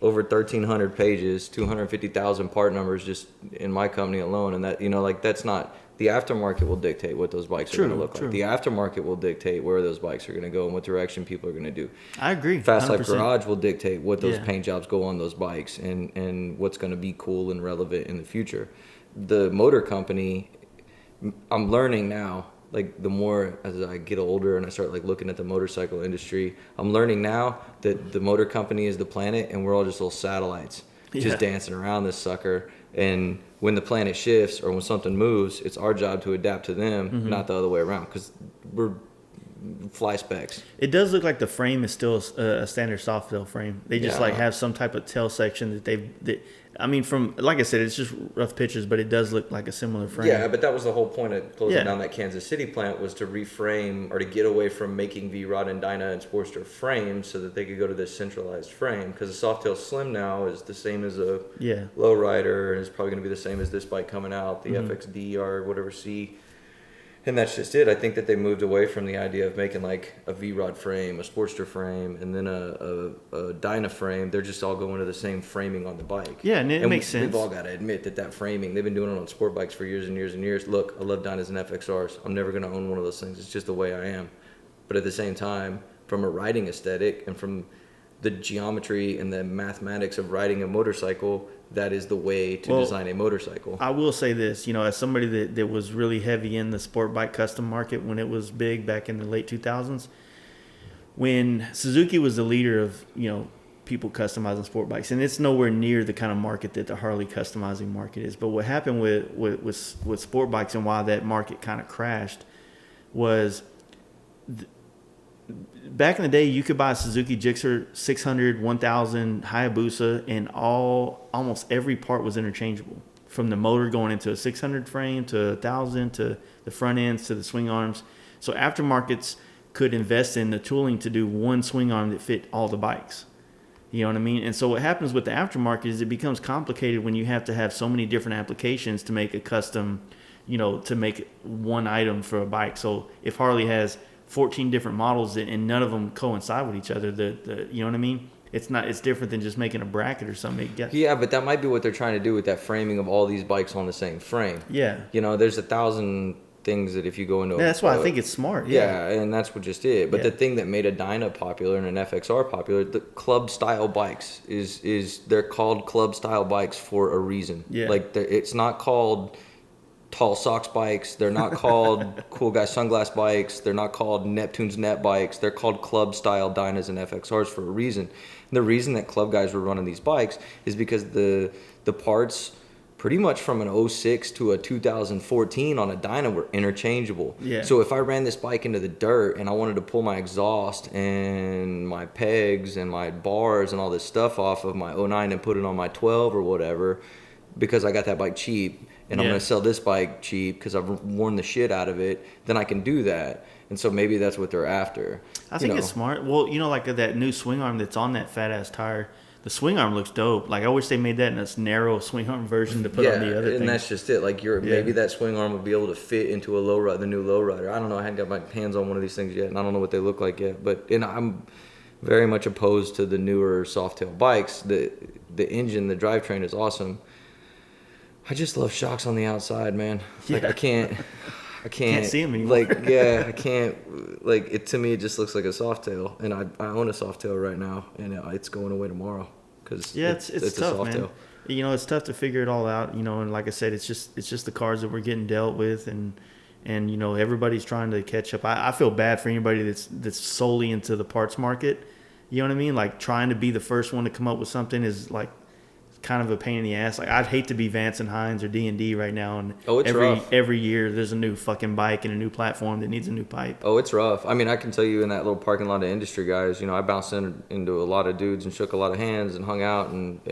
S4: Over 1,300 pages, 250,000 part numbers just in my company alone. And that, you know, like that's not, the aftermarket will dictate what those bikes are going to look like. The aftermarket will dictate where those bikes are going to go and what direction people are going to do.
S1: I agree.
S4: Fast Life Garage will dictate what those paint jobs go on those bikes and what's going to be cool and relevant in the future. The motor company, I'm learning now, like the more as I get older and I start like looking at the motorcycle industry, I'm learning now that the motor company is the planet and we're all just little satellites just dancing around this sucker. And when the planet shifts or when something moves, it's our job to adapt to them, not the other way around, because we're fly specs.
S1: It does look like the frame is still a standard Softail frame. They just like have some type of tail section that I mean, from like I said, it's just rough pictures, but it does look like a similar frame.
S4: Yeah, but that was the whole point of closing down that Kansas City plant, was to reframe or to get away from making V-Rod and Dyna and Sportster frames so that they could go to this centralized frame. Because the Softail Slim now is the same as a lowrider, and it's probably going to be the same as this bike coming out, the FXD or whatever C. And that's just it. I think that they moved away from the idea of making like a V-Rod frame, a Sportster frame, and then a Dyna frame. They're just all going to the same framing on the bike.
S1: Yeah, and it makes sense.
S4: We've all got to admit that framing, they've been doing it on sport bikes for years and years and years. Look, I love Dynas and FXRs. I'm never going to own one of those things. It's just the way I am. But at the same time, from a riding aesthetic and from the geometry and the mathematics of riding a motorcycle, that is the way to design a motorcycle.
S1: I will say this, you know, as somebody that was really heavy in the sport bike custom market when it was big back in the late 2000s, when Suzuki was the leader of, you know, people customizing sport bikes, and it's nowhere near the kind of market that the Harley customizing market is. But what happened with sport bikes and why that market kind of crashed was back in the day, you could buy a Suzuki Gixxer 600, 1000, Hayabusa, and almost every part was interchangeable. From the motor going into a 600 frame to 1000 to the front ends to the swing arms. So aftermarkets could invest in the tooling to do one swing arm that fit all the bikes. You know what I mean? And so what happens with the aftermarket is it becomes complicated when you have to have so many different applications to make a custom to make one item for a bike. So if Harley has 14 different models and none of them coincide with each other, you know what I mean? It's different than just making a bracket or something.
S4: Yeah, but that might be what they're trying to do with that framing of all these bikes on the same frame.
S1: Yeah.
S4: There's 1,000 things that if you go into
S1: that's why I think it's smart.
S4: Yeah, and that's what just it. But
S1: Yeah.
S4: the thing that made a Dyna popular and an FXR popular, the club style bikes is they're called club style bikes for a reason.
S1: Yeah.
S4: Like it's not called tall socks bikes. They're not called cool guy sunglass bikes. They're not called Neptune's net bikes. They're called club style Dynas and FXRs for a reason. And the reason that club guys were running these bikes is because the parts pretty much from an 06 to a 2014 on a Dyna were interchangeable.
S1: Yeah.
S4: So if I ran this bike into the dirt and I wanted to pull my exhaust and my pegs and my bars and all this stuff off of my 09 and put it on my 12 or whatever, because I got that bike cheap, and I'm going to sell this bike cheap because I've worn the shit out of it, then I can do that. And so maybe that's what they're after.
S1: I think it's smart. Well, like that new swing arm that's on that fat ass tire, the swing arm looks dope. Like I wish they made that in this narrow swing arm version to put on the other thing.
S4: And that's just it. Like maybe that swing arm would be able to fit into the new lowrider. I don't know. I hadn't got my hands on one of these things yet, and I don't know what they look like yet. But I'm very much opposed to the newer Softail bikes. The engine, the drivetrain is awesome. I just love shocks on the outside, man. Like I can't
S1: see them anymore.
S4: Like I can't. Like it to me, it just looks like a Softail, and I own a Softail right now, and it's going away tomorrow because
S1: it's tough,
S4: a Softail.
S1: Man. It's tough to figure it all out. And like I said, it's just the cars that we're getting dealt with, and everybody's trying to catch up. I feel bad for anybody that's solely into the parts market. You know what I mean? Like trying to be the first one to come up with something is like kind of a pain in the ass. Like I'd hate to be Vance and Hines or D&D right now, and every year there's a new fucking bike and a new platform that needs a new pipe.
S4: Oh, it's rough. I mean, I can tell you in that little parking lot of industry guys, I bounced into a lot of dudes and shook a lot of hands and hung out and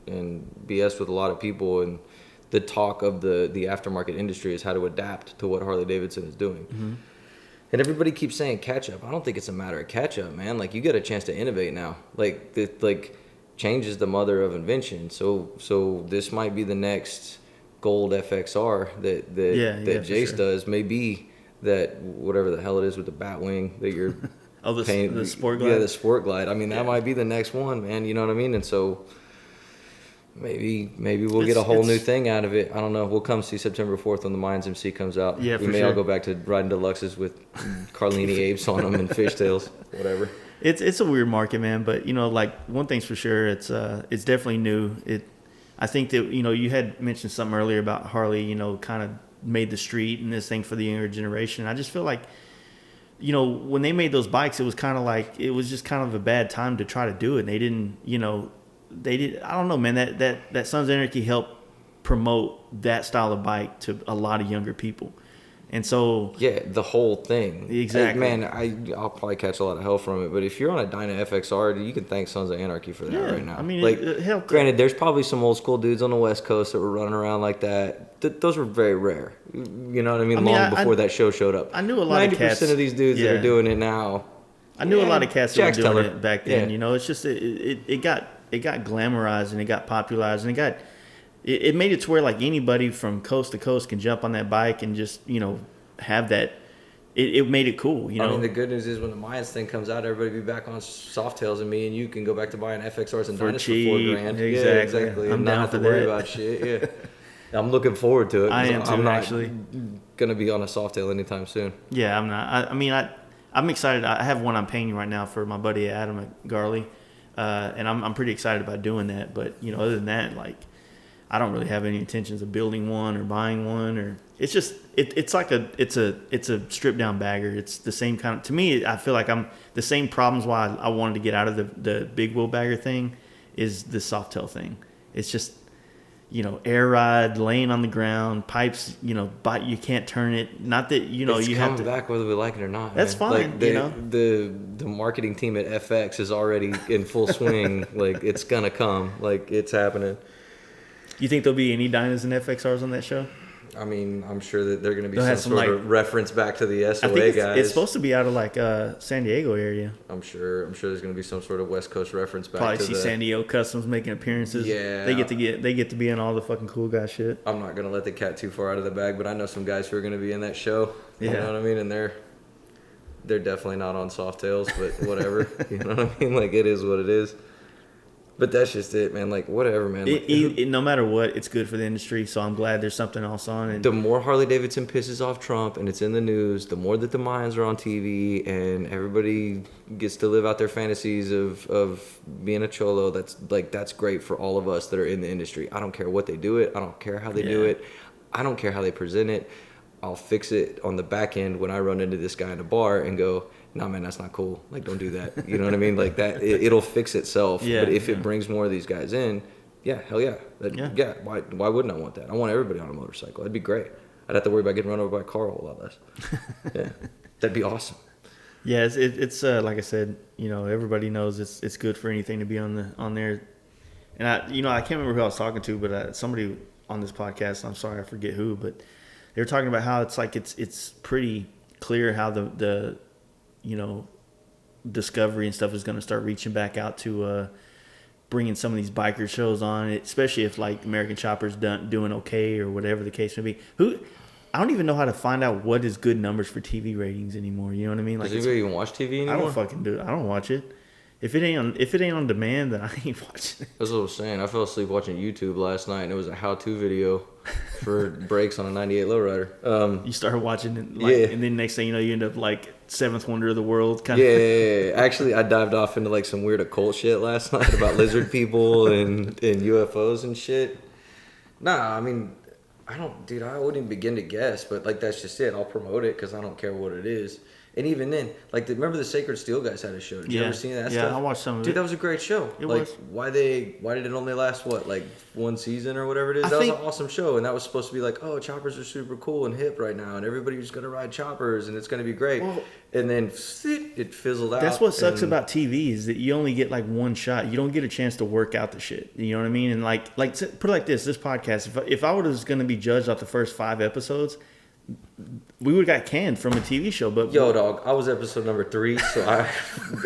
S4: BS with a lot of people, and the talk of the aftermarket industry is how to adapt to what Harley Davidson is doing.
S1: Mm-hmm.
S4: And everybody keeps saying catch up. I don't think it's a matter of catch up, man. Like you get a chance to innovate now. Like change is the mother of invention. So this might be the next gold FXR that Jace
S1: sure.
S4: does. Maybe that whatever the hell it is with the Batwing that you're
S1: the Sport Glide.
S4: Yeah, the Sport Glide. I mean, that might be the next one, man. You know what I mean? And so maybe we'll get a whole new thing out of it. I don't know. We'll come see September 4th when the Mayans MC comes out.
S1: Yeah,
S4: we may all go back to riding deluxes with Carlini apes on them and fishtails, whatever.
S1: It's a weird market, man. But like one thing's for sure, it's definitely new. I think that you had mentioned something earlier about Harley, kind of made the street and this thing for the younger generation. I just feel like, when they made those bikes, it was kind of like it was just kind of a bad time to try to do it. And they didn't, I don't know, man. That Sons of Anarchy helped promote that style of bike to a lot of younger people. And so
S4: the whole thing.
S1: Exactly.
S4: Man, I'll probably catch a lot of hell from it, but if you're on a Dyna FXR, you can thank Sons of Anarchy for that right now.
S1: I mean,
S4: granted, there's probably some old school dudes on the West Coast that were running around like that. Those were very rare. You know what I mean? Long before that show showed up.
S1: I knew a lot of cats.
S4: 90% of these dudes that are doing it now.
S1: I knew a lot of cats that were doing
S4: Teller.
S1: it back then. It's just it got glamorized and it got popularized and it made it to where like anybody from coast to coast can jump on that bike and just have that. It made it cool. I
S4: mean, the good news is when the Mayans thing comes out, everybody will be back on Softails, and me and you can go back to buying FXRs and Dynas for $4,000.
S1: Exactly.
S4: Yeah, exactly.
S1: I'm
S4: and
S1: down
S4: not have
S1: for
S4: to worry
S1: that.
S4: about shit. Yeah. I'm looking forward to it.
S1: I am too,
S4: I'm not
S1: actually.
S4: Gonna be on a Softail anytime soon.
S1: Yeah, I'm not. I'm excited. I have one I'm painting right now for my buddy Adam at Garley, and I'm pretty excited about doing that. But other than that, like, I don't really have any intentions of building one or buying one, or it's just it's a stripped down bagger. It's the same kind of, to me. I feel like I'm the same problems why I wanted to get out of the big wheel bagger thing is the Softail thing. It's just air ride, laying on the ground, pipes, but you can't turn it. Not that
S4: it's
S1: you
S4: coming
S1: have to
S4: back whether we like it or not.
S1: That's
S4: man.
S1: fine.
S4: Like the marketing team at FX is already in full swing. Like it's gonna come. Like it's happening.
S1: You think there'll be any Dynas and FXRs on that show?
S4: I mean, I'm sure that they're going to be
S1: They'll have
S4: some sort of reference back to the SOA
S1: I think
S4: guys.
S1: it's supposed to be out of like San Diego area.
S4: I'm sure there's going to be some sort of West Coast reference back
S1: Probably
S4: to
S1: see San Diego Customs making appearances.
S4: Yeah.
S1: They get to be in all the fucking cool guy shit.
S4: I'm not going to let the cat too far out of the bag, but I know some guys who are going to be in that show. You
S1: Yeah.
S4: know what I mean? And they're definitely not on Softails, but whatever. You know what I mean? Like, it is what it is. But that's just it, man. Like, whatever, man. Like,
S1: No matter what, it's good for the industry. So I'm glad there's something else on. And
S4: the more Harley Davidson pisses off Trump and it's in the news, the more that the Mayans are on TV and everybody gets to live out their fantasies of being a cholo. That's great for all of us that are in the industry. I don't care what they do it. I don't care how they do it. I don't care how they present it. I'll fix it on the back end when I run into this guy in a bar and go, nah, man, that's not cool. Like, don't do that. You know what I mean? Like, that, it'll fix itself.
S1: Yeah,
S4: but if it brings more of these guys in, yeah, hell yeah. Why wouldn't I want that? I want everybody on a motorcycle. That'd be great. I'd have to worry about getting run over by a car a whole lot less. Yeah, that'd be awesome.
S1: Yeah, it's like I said, everybody knows it's good for anything to be on there. And I can't remember who I was talking to, but somebody on this podcast, I'm sorry, I forget who, but they were talking about how it's like it's pretty clear how the Discovery and stuff is going to start reaching back out to bringing some of these biker shows on, especially if like American Chopper's doing okay or whatever the case may be. I don't even know how to find out what is good numbers for TV ratings anymore. You know what I mean? Like,
S4: does anybody even watch TV anymore?
S1: I don't fucking do it. I don't watch it. If it ain't on demand, then I ain't watching it.
S4: That's what I was saying. I fell asleep watching YouTube last night, and it was a how-to video for brakes on a 98 lowrider.
S1: You start watching it, and then next thing you know, you end up like seventh wonder of the world kind of.
S4: Yeah. Actually, I dived off into like some weird occult shit last night about lizard people and UFOs and shit. Nah, I mean, I wouldn't even begin to guess, but like that's just it. I'll promote it because I don't care what it is. And even then, like, remember the Sacred Steel guys had a show? Did you ever see that stuff?
S1: Yeah, I watched some of it.
S4: Dude, that was a great show.
S1: It
S4: like,
S1: was.
S4: Why did it only last, like one season or whatever it is? That was an awesome show. And that was supposed to be like, oh, choppers are super cool and hip right now. And everybody's going to ride choppers and it's going to be great. Well, and then it fizzled out.
S1: That's what sucks about TV is that you only get like one shot. You don't get a chance to work out the shit. You know what I mean? And like put it like this podcast, if I was going to be judged off the first 5 episodes, we would have got canned from a TV show. But
S4: dog, I was episode number 3, so I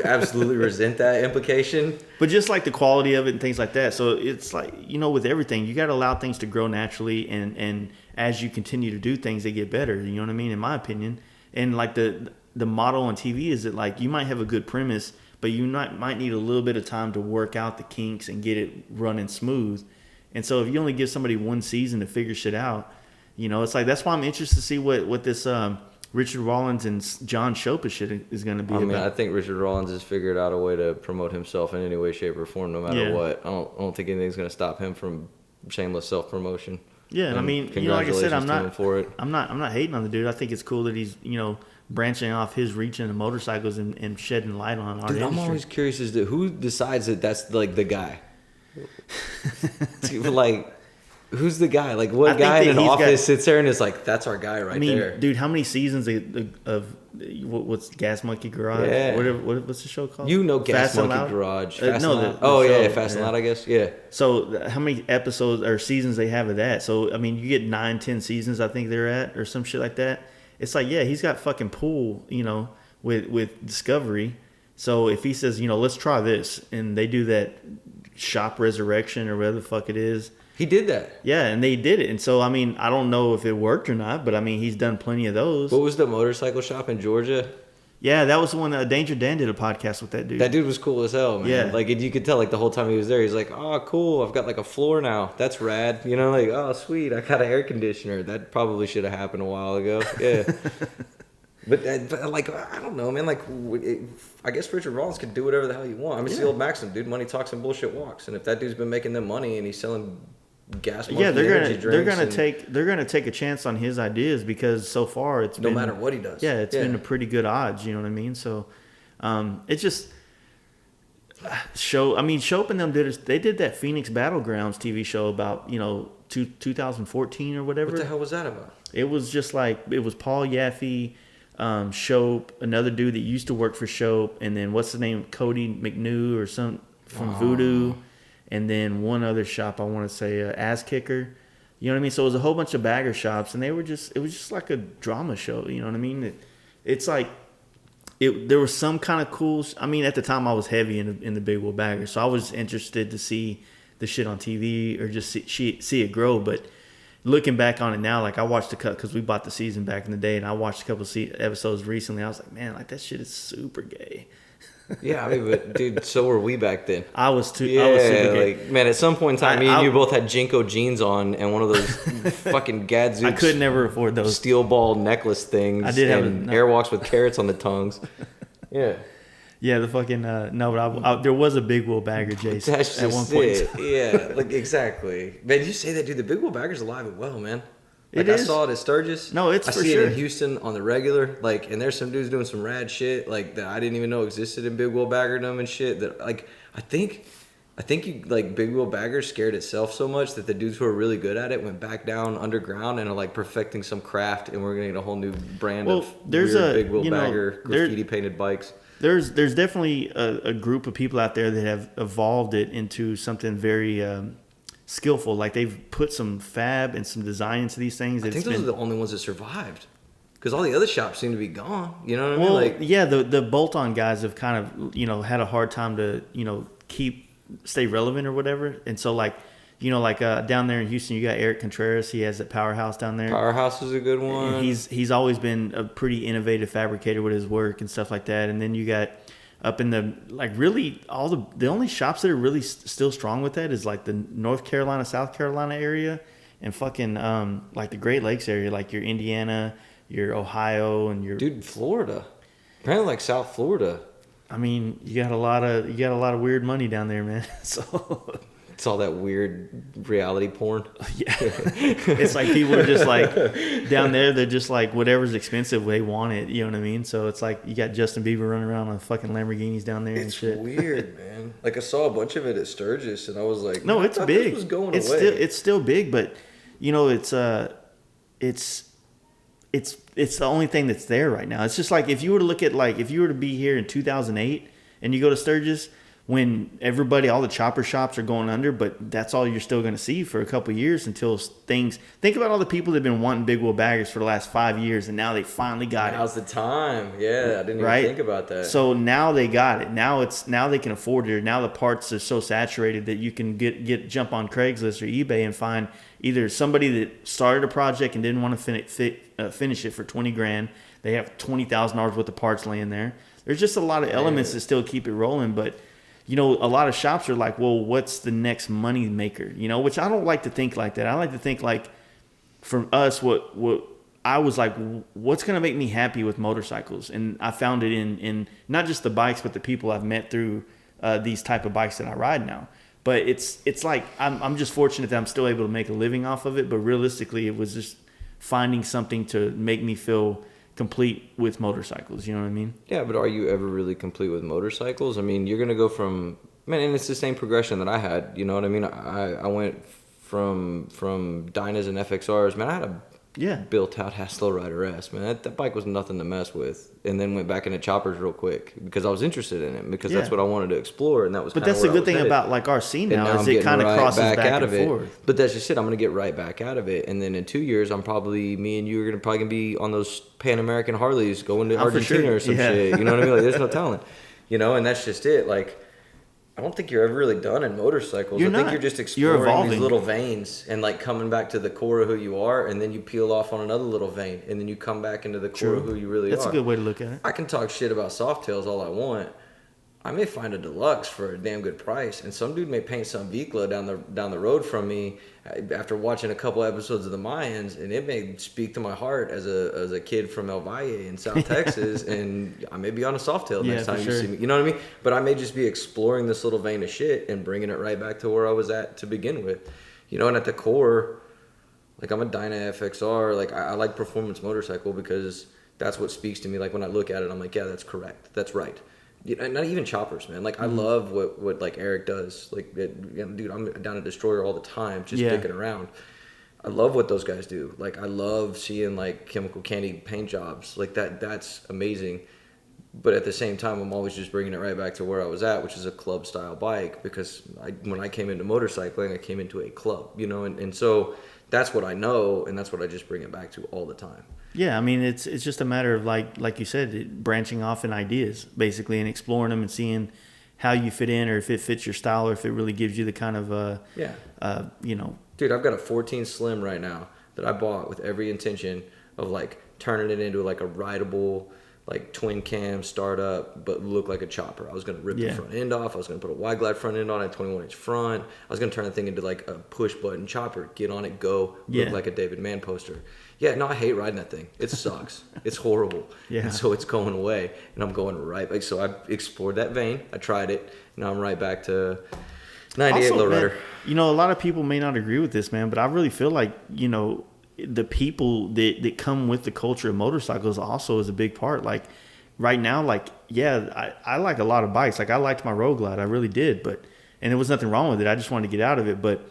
S4: absolutely resent that implication.
S1: But just like the quality of it and things like that. So it's like, with everything, you got to allow things to grow naturally. And as you continue to do things, they get better. You know what I mean? In my opinion. And like the model on TV is that like you might have a good premise, but you might need a little bit of time to work out the kinks and get it running smooth. And so if you only give somebody one season to figure shit out, it's like that's why I'm interested to see what this Richard Rollins and John Chopa shit is going to be about.
S4: I think Richard Rollins has figured out a way to promote himself in any way, shape, or form, no matter what. I don't think anything's going to stop him from shameless self-promotion.
S1: Yeah, and I mean, like I said, I'm not hating on the dude. I think it's cool that he's branching off his reach into motorcycles and shedding light on our industry.
S4: I'm always curious as to who decides that that's like the guy. Like. Who's the guy? Like, what guy in an office sits there and is like, that's our guy right there?
S1: Dude, how many seasons of what's Gas Monkey Garage?
S4: Yeah.
S1: What's the show called?
S4: Gas Monkey Garage. Fast and Loud, I guess. Yeah.
S1: So how many episodes or seasons they have of that? So, I mean, you get 9-10 seasons, I think they're at, or some shit like that. It's like, yeah, he's got fucking pull, with Discovery. So if he says, let's try this, and they do that Shop Resurrection or whatever the fuck it is.
S4: He did that.
S1: Yeah, and they did it. And so, I mean, I don't know if it worked or not, but I mean, he's done plenty of those.
S4: What was the motorcycle shop in Georgia?
S1: Yeah, that was the one that Danger Dan did a podcast with that dude.
S4: That dude was cool as hell, man.
S1: Yeah.
S4: Like, you could tell, like, the whole time he was there, he's like, oh, cool, I've got, like, a floor now. That's rad. Like, oh, sweet, I got an air conditioner. That probably should have happened a while ago. Yeah. But, like, I don't know, man. Like, I guess Richard Rollins could do whatever the hell you want. I mean, it's the old maxim, dude. Money talks and bullshit walks. And if that dude's been making them money and he's selling Gas Monkey
S1: they're gonna take a chance on his ideas because so far it's been,
S4: no matter what he does.
S1: Yeah, it's been a pretty good odds. You know what I mean? So, it's just Shope and them did that Phoenix Battlegrounds TV show about 2014 or whatever.
S4: What the hell was that about?
S1: It was just like it was Paul Yaffe, Shope, another dude that used to work for Shope, and then what's the name, Cody McNew or some from Voodoo. And then one other shop, I want to say Ass Kicker, You know what I mean? So it was a whole bunch of bagger shops, and it was just like a drama show. You know what I mean? It's like there was some kind of cool. I mean, at the time I was heavy in the big wheel bagger, so I was interested to see the shit on TV or just see it grow. But looking back on it now, like I watched the cut because we bought the season back in the day, and I watched a couple of episodes recently. I was like, man, like that shit is super gay.
S4: Yeah, I mean, but dude, so were we back then.
S1: I was super
S4: Yeah,
S1: gay.
S4: like, man, at some point in time, me and you both had Jinko jeans on and one of those fucking Gadzooks.
S1: I could never afford those
S4: steel ball necklace things.
S1: I did have
S4: airwalks with carrots on the tongues. Yeah.
S1: Yeah, the fucking no, but there was a big wheel bagger, Jason.
S4: That's
S1: at
S4: just
S1: one point.
S4: it. Yeah, like exactly. Man, you say that, dude. The big wheel bagger's alive and well, man. Like
S1: It
S4: I
S1: is.
S4: saw it at Sturgis.
S1: No, it's
S4: I
S1: for
S4: see
S1: sure.
S4: it in Houston on the regular. Like, and there's some dudes doing some rad shit like that I didn't even know existed in big wheel baggerdom and shit. That like I think you like big wheel baggers scared itself so much that the dudes who are really good at it went back down underground and are like perfecting some craft, and we're gonna get a whole new brand of
S1: there's
S4: weird
S1: a
S4: big wheel bagger graffiti painted bikes.
S1: There's definitely a group of people out there that have evolved it into something very skillful. Like they've put some fab and some design into these things.
S4: I think those are the only ones that survived, because all the other shops seem to be gone. You know what I mean?
S1: Well,
S4: Like,
S1: yeah, the bolt-on guys have kind of had a hard time to stay relevant or whatever. And so like down there in Houston, you got Eric Contreras. He has that Powerhouse down there.
S4: Powerhouse is a good one.
S1: And he's always been a pretty innovative fabricator with his work and stuff like that. And then you got up in the really all the only shops that are really still strong with that is like the North Carolina, South Carolina area, and fucking like the Great Lakes area, like your Indiana, your Ohio, and your
S4: Florida. Apparently, like South Florida.
S1: I mean, you got a lot of weird money down there, man. So
S4: it's all that weird reality porn.
S1: Yeah, it's like people are just like down there. They're just like whatever's expensive, they want it. You know what I mean? So it's like you got Justin Bieber running around on fucking Lamborghinis down there and shit.
S4: It's weird, man. Like I saw a bunch of it at Sturgis, and I was like,
S1: no, it's big.
S4: This was going away.
S1: It's still big, but it's the only thing that's there right now. It's just like if you were to be here in 2008 and you go to Sturgis when all the chopper shops are going under, but that's all you're still going to see for a couple of years until things. Think about all the people that have been wanting big wheel baggers for the last 5 years, and now they finally got it.
S4: Now's the time. Yeah, I didn't even think about that.
S1: So now they got it. Now they can afford it. Now the parts are so saturated that you can jump on Craigslist or eBay and find either somebody that started a project and didn't want to finish it for $20,000. They have $20,000 worth of parts laying there. There's just a lot of elements that still keep it rolling, but a lot of shops are like, well, what's the next money maker? Which I don't like to think like that. I like to think like, for us, what I was like, what's going to make me happy with motorcycles? And I found it in not just the bikes, but the people I've met through these type of bikes that I ride now. But it's like, I'm just fortunate that I'm still able to make a living off of it. But realistically, it was just finding something to make me feel complete with motorcycles. You know what I mean?
S4: Yeah, but are you ever really complete with motorcycles? I mean, you're going to go from, man, and it's the same progression that I had. You know what I mean? I went from Dynas and FXRs. Man, I had a built out Haslow Rider S, man. That bike was nothing to mess with. And then went back into choppers real quick because I was interested in it, because that's what I wanted to explore, and that was. But
S1: that's the good thing about like our scene now is it kind of crosses back and forth.
S4: But that's just it. I'm gonna get right back out of it, and then in 2 years, me and you are gonna be on those Pan American Harleys going to Argentina or some shit. You know what I mean? Like, there's no talent, and that's just it. Like, I don't think you're ever really done in motorcycles. I think you're just exploring these little veins and like coming back to the core of who you are, and then you peel off on another little vein, and then you come back into the core of who you really are.
S1: That's a good way to look at it.
S4: I can talk shit about Softails all I want. I may find a deluxe for a damn good price, and some dude may paint some Vikla down the road from me after watching a couple episodes of the Mayans, and it may speak to my heart as a kid from El Valle in South Texas, and I may be on a Softail next time you see me. You know what I mean? But I may just be exploring this little vein of shit and bringing it right back to where I was at to begin with. And at the core, like, I'm a Dyna FXR. Like, I like performance motorcycle because that's what speaks to me. Like, when I look at it, I'm like, yeah, that's correct. That's right. Not even choppers, man. Like, I love what like Eric does. Like, dude, I'm down at Destroyer all the time, just dicking around. I love what those guys do. Like, I love seeing like chemical candy paint jobs. Like that's amazing. But at the same time, I'm always just bringing it right back to where I was at, which is a club style bike. Because when I came into motorcycling, I came into a club, and so that's what I know, and that's what I just bring it back to all the time.
S1: Yeah, I mean, it's just a matter of like you said, branching off in ideas basically and exploring them and seeing how you fit in, or if it fits your style, or if it really gives you the kind of
S4: Dude, I've got a 14 Slim right now that I bought with every intention of like turning it into like a rideable, like twin cam startup, but look like a chopper. I was gonna rip the front end off. I was gonna put a wide glide front end on it, 21-inch front. I was gonna turn the thing into like a push button chopper. Get on it, go. Look like a David Mann poster. Yeah, no, I hate riding that thing. It sucks. It's horrible. Yeah. And so it's going away, and I'm going right back. So I explored that vein. I tried it. Now I'm right back to 98
S1: also,
S4: lowrider.
S1: Man, you know, a lot of people may not agree with this, man, but I really feel like, you know, the people that come with the culture of motorcycles also is a big part. Like right now, like, yeah, I like a lot of bikes. Like I liked my Road Glide. I really did. And there was nothing wrong with it. I just wanted to get out of it. But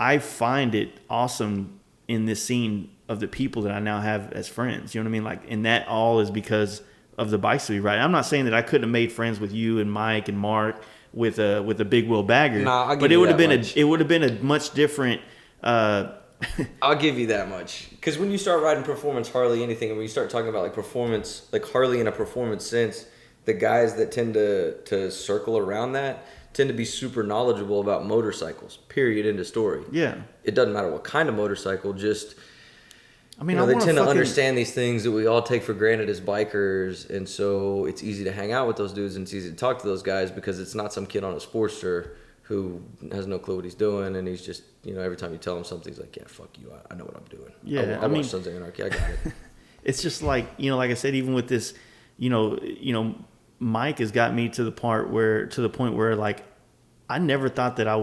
S1: I find it awesome in this scene of the people that I now have as friends. You know what I mean? Like, and that all is because of the bikes that we ride. I'm not saying that I couldn't have made friends with you and Mike and Mark with a big wheel bagger.
S4: Nah,
S1: but it would have been a much different
S4: I'll give you that much. Because when you start riding performance Harley, anything, and when you start talking about like performance, like Harley in a performance sense, the guys that tend to circle around that tend to be super knowledgeable about motorcycles, period, end of story.
S1: Yeah.
S4: It doesn't matter what kind of motorcycle, just,
S1: I mean,
S4: they tend to understand these things that we all take for granted as bikers, and so it's easy to hang out with those dudes and it's easy to talk to those guys because it's not some kid on a Sportster who has no clue what he's doing, and he's just, you know, every time you tell him something, he's like, yeah, fuck you, I know what I'm doing.
S1: Yeah,
S4: I watch Sons of Anarchy, I got it.
S1: It's just like, you know, like I said, even with this, you know, Mike has got me to the point where like, I never thought that I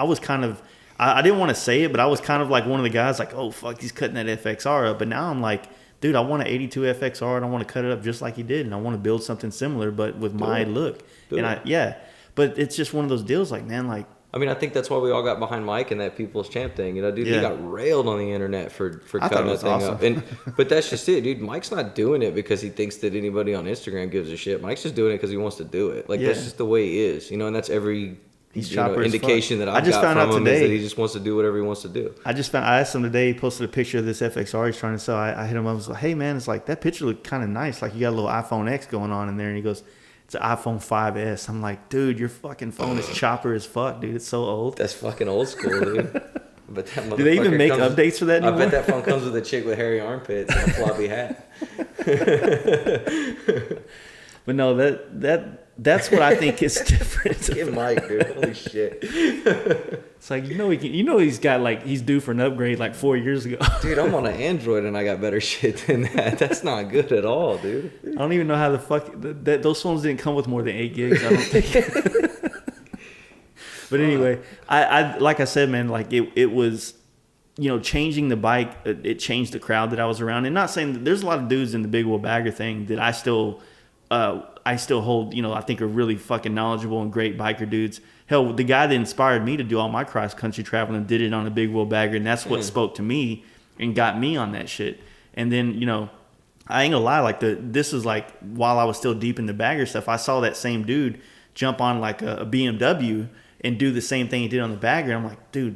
S1: was kind of, I didn't want to say it, but I was kind of like one of the guys like, oh, fuck, he's cutting that FXR up. But now I'm like, dude, I want an 82 FXR and I want to cut it up just like he did. And I want to build something similar, but with my look. But it's just one of those deals like, man, like.
S4: I mean, I think that's why we all got behind Mike and that People's Champ thing. You know, dude, he got railed on the internet for cutting that thing up. But that's just it, dude. Mike's not doing it because he thinks that anybody on Instagram gives a shit. Mike's just doing it because he wants to do it. Like, that's just the way he is. You know, and that's every indication that I've got from him is that he just wants to do whatever he wants to do.
S1: I asked him today, he posted a picture of this FXR he's trying to sell. I hit him up, I was like, hey, man, it's like, that picture looked kind of nice. Like, you got a little iPhone X going on in there. And he goes, it's an iPhone 5S. I'm like, dude, your fucking phone is chopper as fuck, dude. It's so old.
S4: That's fucking old school, dude. But that
S1: do they even make updates for that anymore?
S4: I bet that phone comes with a chick with hairy armpits and a floppy hat.
S1: But no, that's what I think is different.
S4: Get Mike, dude. Holy shit.
S1: It's like, he's got like, he's due for an upgrade like 4 years ago.
S4: Dude, I'm on an Android and I got better shit than that. That's not good at all, dude.
S1: I don't even know how the fuck those phones didn't come with more than 8 gigs. I don't think. But anyway, I like I said, man, like it was, you know, changing the bike. It changed the crowd that I was around. And not saying that there's a lot of dudes in the big wheel bagger thing that I still hold, you know, I think are really fucking knowledgeable and great biker dudes. Hell, the guy that inspired me to do all my cross country traveling did it on a big wheel bagger, and that's what spoke to me and got me on that shit. And then, you know, I ain't gonna lie, like this is like while I was still deep in the bagger stuff, I saw that same dude jump on like a BMW and do the same thing he did on the bagger. I'm like, dude,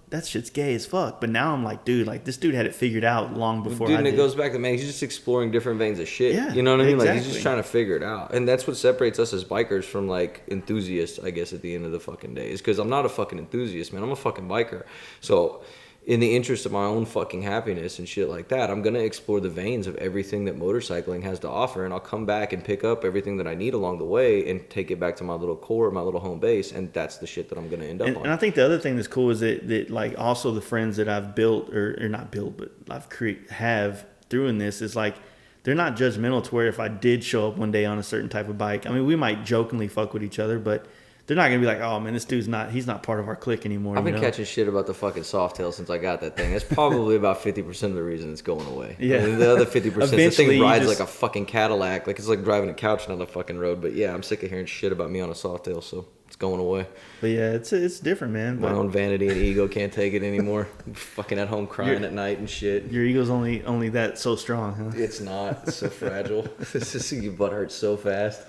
S1: that shit's gay as fuck. But now I'm like, dude, like this dude had it figured out long before I did.
S4: Dude, and it goes back to, man, he's just exploring different veins of shit. Yeah, you know what I mean? Exactly. Like he's just trying to figure it out. And that's what separates us as bikers from like enthusiasts, I guess, at the end of the fucking day. Is because I'm not a fucking enthusiast, man. I'm a fucking biker. So in the interest of my own fucking happiness and shit like that, I'm going to explore the veins of everything that motorcycling has to offer, and I'll come back and pick up everything that I need along the way and take it back to my little core, my little home base, and that's the shit that I'm going to end up on.
S1: And I think the other thing that's cool is that like also the friends that I've built, or not built, but I've have through this is like, they're not judgmental to where if I did show up one day on a certain type of bike, I mean, we might jokingly fuck with each other, but they're not going to be like, oh, man, this dude's he's not part of our clique anymore.
S4: I've been catching shit about the fucking Softail since I got that thing. That's probably about 50% of the reason it's going away.
S1: Yeah.
S4: And the other 50%, the thing rides like a fucking Cadillac. Like it's like driving a couch on the fucking road. But yeah, I'm sick of hearing shit about me on a Softail, so it's going away.
S1: But yeah, it's different, man.
S4: My own vanity and ego can't take it anymore. I'm fucking at home crying at night and shit.
S1: Your ego's only that so strong, huh?
S4: It's not. It's so fragile. It's just, your butt hurts so fast.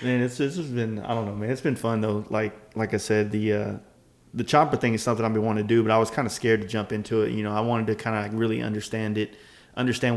S1: Man, it's been, I don't know, man. It's been fun though. Like I said, the the chopper thing is something I've been wanting to do, but I was kind of scared to jump into it. I wanted to kind of like really understand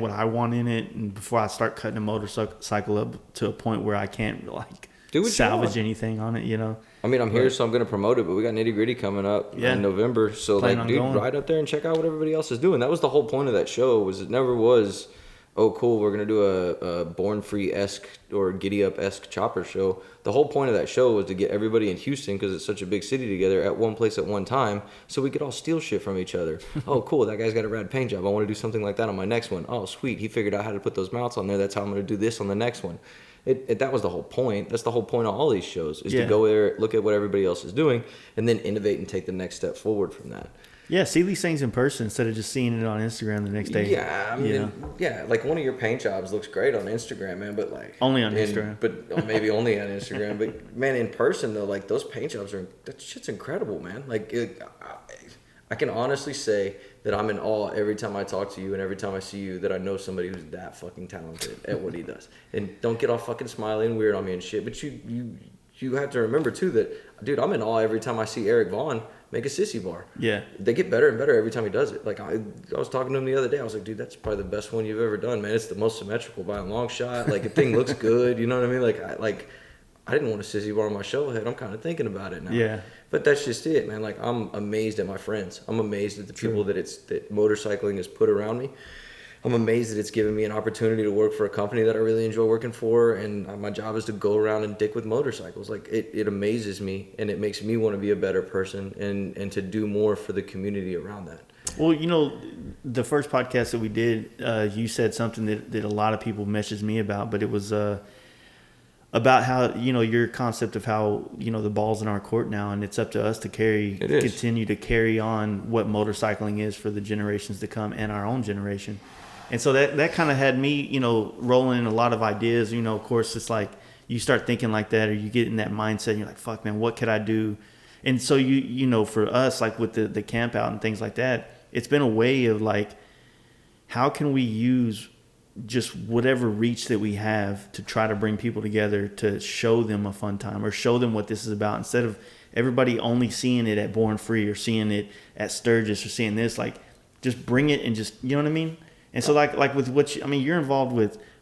S1: what I want in it, and before I start cutting a motorcycle up to a point where I can't like salvage anything on it.
S4: I mean, I'm here, so I'm going to promote it, but we got Nitty Gritty coming up in November. So, dude, ride up there and check out what everybody else is doing. That was the whole point of that show, was it never was, oh, cool, we're going to do a Born Free-esque or Giddy Up-esque chopper show. The whole point of that show was to get everybody in Houston, because it's such a big city, together at one place at one time, so we could all steal shit from each other. Oh, cool, that guy's got a rad paint job. I want to do something like that on my next one. Oh, sweet, he figured out how to put those mounts on there. That's how I'm going to do this on the next one. That was the whole point. That's the whole point of all these shows, is to go there, look at what everybody else is doing, and then innovate and take the next step forward from that.
S1: Yeah, see these things in person instead of just seeing it on Instagram the next day.
S4: Yeah, I mean, like one of your paint jobs looks great on Instagram, man, but like...
S1: Only on Instagram.
S4: But maybe only on Instagram. But, man, in person, though, like those paint jobs that shit's incredible, man. Like, I can honestly say that I'm in awe every time I talk to you and every time I see you, that I know somebody who's that fucking talented at what he does. And don't get all fucking smiley and weird on me and shit, but you have to remember, too, that, dude, I'm in awe every time I see Eric Vaughn make a sissy bar.
S1: Yeah.
S4: They get better and better every time he does it. Like, I was talking to him the other day. I was like, dude, that's probably the best one you've ever done, man. It's the most symmetrical by a long shot. Like, the thing looks good. You know what I mean? I didn't want a sissy bar on my show head. I'm kind of thinking about it now.
S1: Yeah.
S4: But that's just it, man. Like, I'm amazed at my friends. I'm amazed at the people that motorcycling has put around me. I'm amazed that it's given me an opportunity to work for a company that I really enjoy working for, and my job is to go around and dick with motorcycles. Like, it amazes me, and it makes me want to be a better person and to do more for the community around that.
S1: Well, the first podcast that we did, you said something that a lot of people messaged me about, but it was about how, your concept of how, the ball's in our court now, and it's up to us to continue to carry on what motorcycling is for the generations to come and our own generation. And so that kind of had me, rolling in a lot of ideas. Of course, it's like you start thinking like that, or you get in that mindset and you're like, fuck, man, what could I do? And so, for us, like with the camp out and things like that, it's been a way of like, how can we use just whatever reach that we have to try to bring people together to show them a fun time or show them what this is about, instead of everybody only seeing it at Born Free or seeing it at Sturgis or seeing this. Like, just bring it and just, you know what I mean? And so like with what you're involved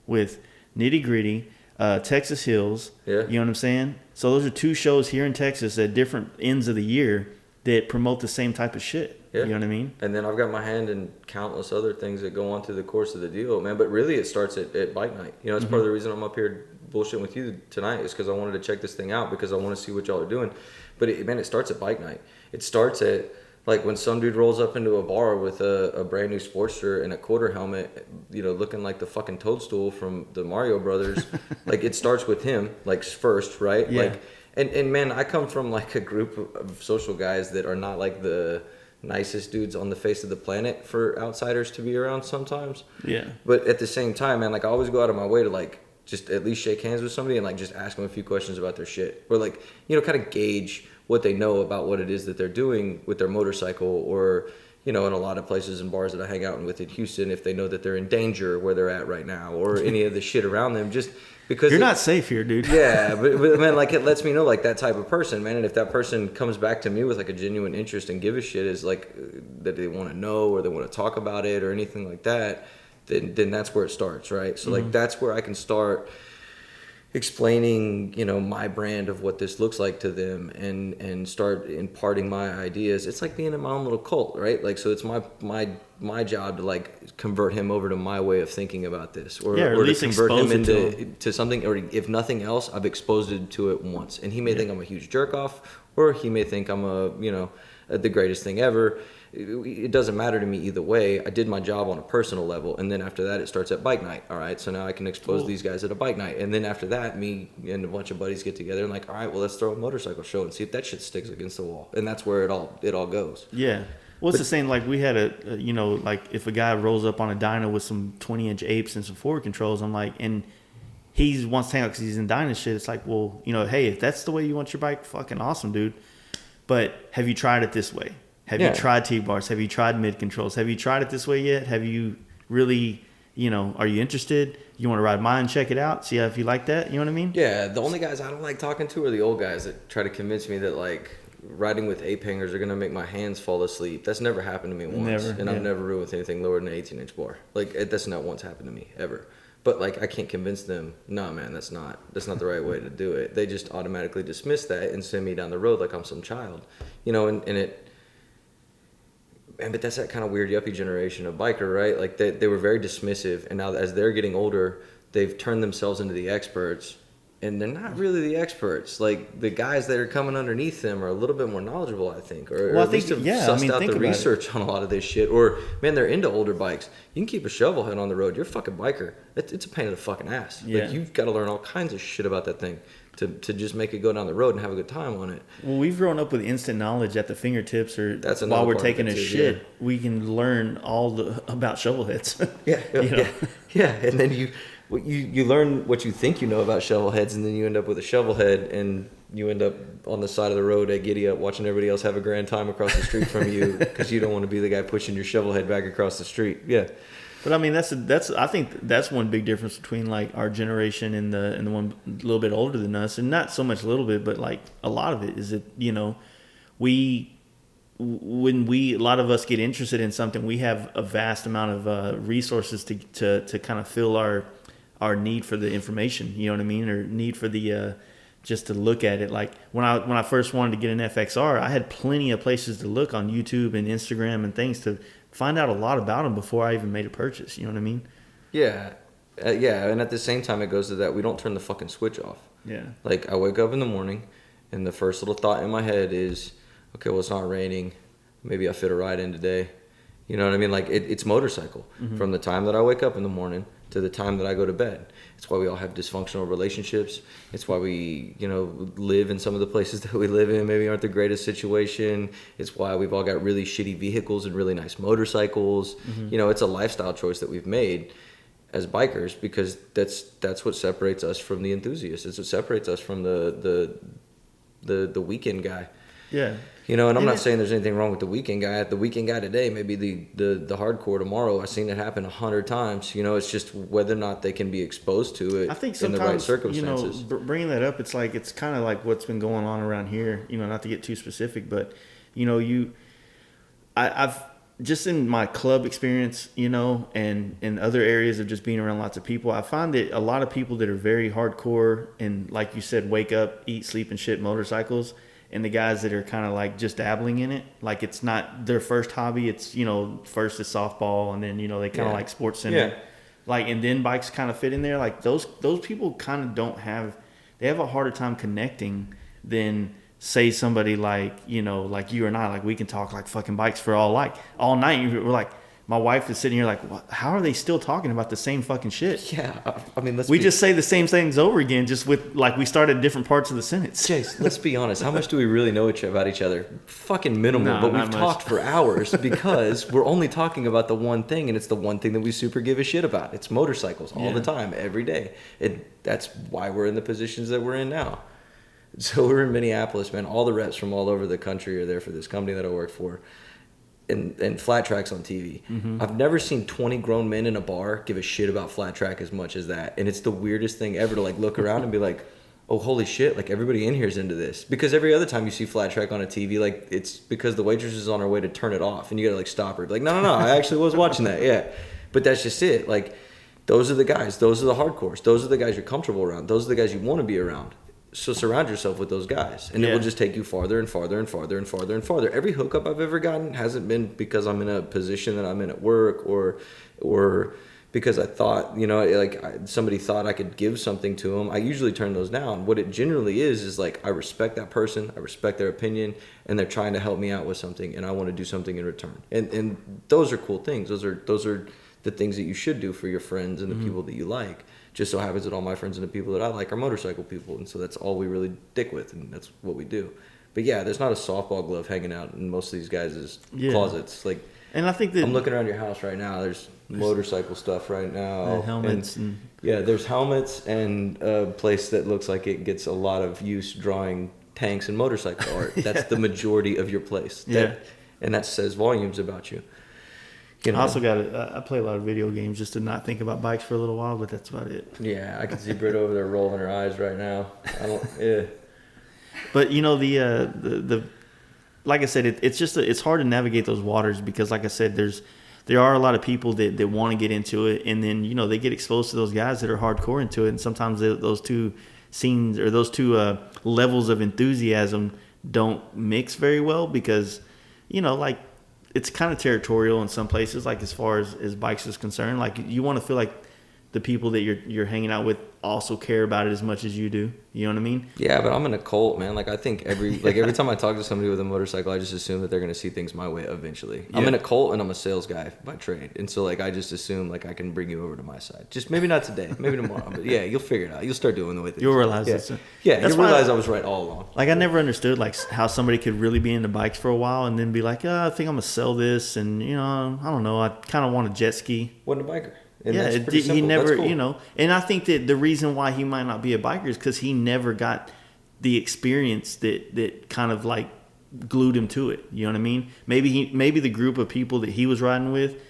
S1: with Nitty Gritty, Texas Hills.
S4: Yeah.
S1: You know what I'm saying? So those are two shows here in Texas at different ends of the year that promote the same type of shit. Yeah. You know what I mean?
S4: And then I've got my hand in countless other things that go on through the course of the deal, man. But really, it starts at bike night. That's part of the reason I'm up here bullshitting with you tonight, is because I wanted to check this thing out, because I want to see what y'all are doing. But it starts at bike night. It starts at, like, when some dude rolls up into a bar with a brand new Sportster and a quarter helmet, looking like the fucking Toadstool from the Mario Brothers. Like, it starts with him, like, first, right?
S1: Yeah.
S4: Like, and man, I come from like a group of social guys that are not like the nicest dudes on the face of the planet for outsiders to be around sometimes.
S1: Yeah.
S4: But at the same time, man, like, I always go out of my way to like just at least shake hands with somebody and like just ask them a few questions about their shit, or like, kind of gauge what they know about what it is that they're doing with their motorcycle, or in a lot of places and bars that I hang out with in Houston, if they know that they're in danger where they're at right now, or any of the shit around them, just because
S1: you're not safe here, dude.
S4: Yeah, but man, like, it lets me know, like, that type of person, man. And if that person comes back to me with like a genuine interest and give a shit, is like that they want to know or they want to talk about it or anything like that, then that's where it starts, right? So like, that's where I can start explaining, my brand of what this looks like to them, and start imparting my ideas. It's like being in my own little cult, right? Like, so it's my job to like convert him over to my way of thinking about this, or
S1: at least
S4: to convert him
S1: into
S4: to something, or if nothing else, I've exposed it to it once, and he may think I'm a huge jerk off, or he may think I'm the greatest thing ever. It doesn't matter to me either way. I did my job on a personal level, and then after that, it starts at bike night. All right, so now I can expose these guys at a bike night, and then after that, me and a bunch of buddies get together and like, all right, well, let's throw a motorcycle show and see if that shit sticks against the wall, and that's where it all goes.
S1: Yeah. Well, it's the same. Like, we had like, if a guy rolls up on a dyno with some 20-inch apes and some forward controls, I'm like, and he wants to hang out because he's in dyno shit. It's like, well, hey, if that's the way you want your bike, fucking awesome, dude. But have you tried it this way? Have you tried T-bars? Have you tried mid controls? Have you tried it this way yet? Have you really, are you interested? You want to ride mine, check it out, see if you like that? You know what I mean?
S4: Yeah, the only guys I don't like talking to are the old guys that try to convince me that, like, riding with ape hangers are gonna make my hands fall asleep. That's never happened to me once,
S1: Never,
S4: and
S1: yeah.
S4: I've never ridden with anything lower than an 18-inch bar. Like that's not once happened to me ever. But like I can't convince them. No, man, that's not the right way to do it. They just automatically dismiss that and send me down the road like I'm some child, you know. And it. Man, but that's that kind of weird yuppie generation of biker, right? Like they were very dismissive, and now as they're getting older, they've turned themselves into the experts, and they're not really the experts. Like the guys that are coming underneath them are a little bit more knowledgeable, I think, or at least have sussed out the research on a lot of this shit. Or man, they're into older bikes. You can keep a shovel head on the road. You're a fucking biker. It's a pain in the fucking ass.
S1: Yeah.
S4: Like you've got to learn all kinds of shit about that thing to just make it go down the road and have a good time on it.
S1: Well, we've grown up with instant knowledge at the fingertips, or
S4: That's
S1: while we're
S4: part of
S1: taking
S4: it
S1: a
S4: too,
S1: shit,
S4: yeah.
S1: we can learn all about shovel heads.
S4: Yeah,
S1: You know?
S4: yeah. And then you learn what you think you know about shovel heads, and then you end up with a shovel head, and you end up on the side of the road at Giddy Up watching everybody else have a grand time across the street from you because you don't want to be the guy pushing your shovel head back across the street. Yeah.
S1: But I mean, I think that's one big difference between like our generation and the one a little bit older than us, and not so much a little bit, but like a lot of it is that, you know, when a lot of us get interested in something, we have a vast amount of resources to kind of fill our need for the information, you know what I mean, or need for the just to look at it. Like when I first wanted to get an FXR, I had plenty of places to look on YouTube and Instagram and things to find out a lot about them before I even made a purchase. You know what I mean?
S4: Yeah. Yeah. And at the same time, it goes to that we don't turn the fucking switch off.
S1: Yeah.
S4: Like I wake up in the morning and the first little thought in my head is, okay, well, it's not raining. Maybe I'll fit a ride in today. You know what I mean? Like it's motorcycle from the time that I wake up in the morning to the time that I go to bed. It's why we all have dysfunctional relationships. It's why we, you know, live in some of the places that we live in maybe aren't the greatest situation. It's why we've all got really shitty vehicles and really nice motorcycles. You know, it's a lifestyle choice that we've made as bikers because that's what separates us from the enthusiasts. It's what separates us from the weekend guy.
S1: Yeah.
S4: You know, and I'm not saying there's anything wrong with the weekend guy. The weekend guy today, maybe the hardcore tomorrow. I've seen it happen 100 times. You know, it's just whether or not they can be exposed to it
S1: I think
S4: in the right
S1: sometimes,
S4: circumstances.
S1: you know, bringing that up, it's kind of like what's been going on around here. You know, not to get too specific, but you know, I've just in my club experience, you know, and in other areas of just being around lots of people, I find that a lot of people that are very hardcore and, like you said, wake up, eat, sleep, and shit motorcycles. And the guys that are kind of like just dabbling in it, like it's not their first hobby. It's, you know, first is softball, and then, you know, they kind of like Sports Center.
S4: Yeah.
S1: Like, and then bikes kind of fit in there. Like those people kind of they have a harder time connecting than say somebody like, you know, like you and I, like we can talk like fucking bikes for all night. We're like, my wife is sitting here like, how are they still talking about the same fucking shit?
S4: Yeah, I mean,
S1: we just say the same things over again, just with like we started different parts of the sentence.
S4: Chase, let's be honest. How much do we really know about each other? Fucking minimal.
S1: No,
S4: but
S1: not
S4: we've
S1: much.
S4: talked for hours because we're only talking about the one thing, and it's the one thing that we super give a shit about. It's motorcycles all the time, every day. That's why we're in the positions that we're in now. So we're in Minneapolis, man. All the reps from all over the country are there for this company that I work for. And flat tracks on TV. I've never seen 20 grown men in a bar give a shit about flat track as much as that. And it's the weirdest thing ever to like look around and be like, oh, holy shit, like everybody in here is into this. Because every other time you see flat track on a TV, like it's because the waitress is on her way to turn it off and you gotta like stop her. Like, no, I actually was watching that. Yeah. But that's just it. Like, those are the guys. Those are the hardcores. Those are the guys you're comfortable around. Those are the guys you want to be around. So surround yourself with those guys, and it will just take you farther and farther and farther and farther and farther. Every hookup I've ever gotten hasn't been because I'm in a position that I'm in at work, or because I thought, you know, like somebody thought I could give something to them. I usually turn those down. What it generally is like I respect that person, I respect their opinion, and they're trying to help me out with something, and I want to do something in return. And those are cool things. Those are the things that you should do for your friends and the people that you like. Just so happens that all my friends and the people that I like are motorcycle people, and so that's all we really dick with, and that's what we do. But yeah, there's not a softball glove hanging out in most of these guys' closets. Like,
S1: and I think that
S4: I'm looking around your house right now. There's motorcycle stuff right now.
S1: Helmets and
S4: yeah, there's helmets and a place that looks like it gets a lot of use drawing tanks and motorcycle art. That's the majority of your place. And that says volumes about you. You know?
S1: I also I play a lot of video games just to not think about bikes for a little while, but that's about it.
S4: Yeah, I can see Britt over there rolling her eyes right now. But
S1: you know, the like I said, it's just it's hard to navigate those waters because, like I said, there are a lot of people that want to get into it, and then they get exposed to those guys that are hardcore into it, and sometimes those two scenes or those two levels of enthusiasm don't mix very well because like it's kind of territorial in some places, like as far as bikes is concerned. Like you want to feel like the people that you're hanging out with also care about it as much as you do. You know what I mean?
S4: Yeah, but I'm in a cult, man. Like I think every time I talk to somebody with a motorcycle, I just assume that they're gonna see things my way eventually. Yeah. I'm in a cult and I'm a sales guy by trade, and so like I just assume like I can bring you over to my side. Just maybe not today, maybe tomorrow, but yeah, you'll figure it out. You'll start doing the way things.
S1: You'll realize
S4: yeah.
S1: it's
S4: you'll realize I was right all along.
S1: Like I never understood like how somebody could really be into bikes for a while and then be like, I think I'm gonna sell this, and I don't know, I kind of want a jet ski.
S4: Wasn't a biker. And
S1: yeah, he never, cool. And I think that the reason why he might not be a biker is because he never got the experience that kind of like glued him to it. You know what I mean? Maybe the group of people that he was riding with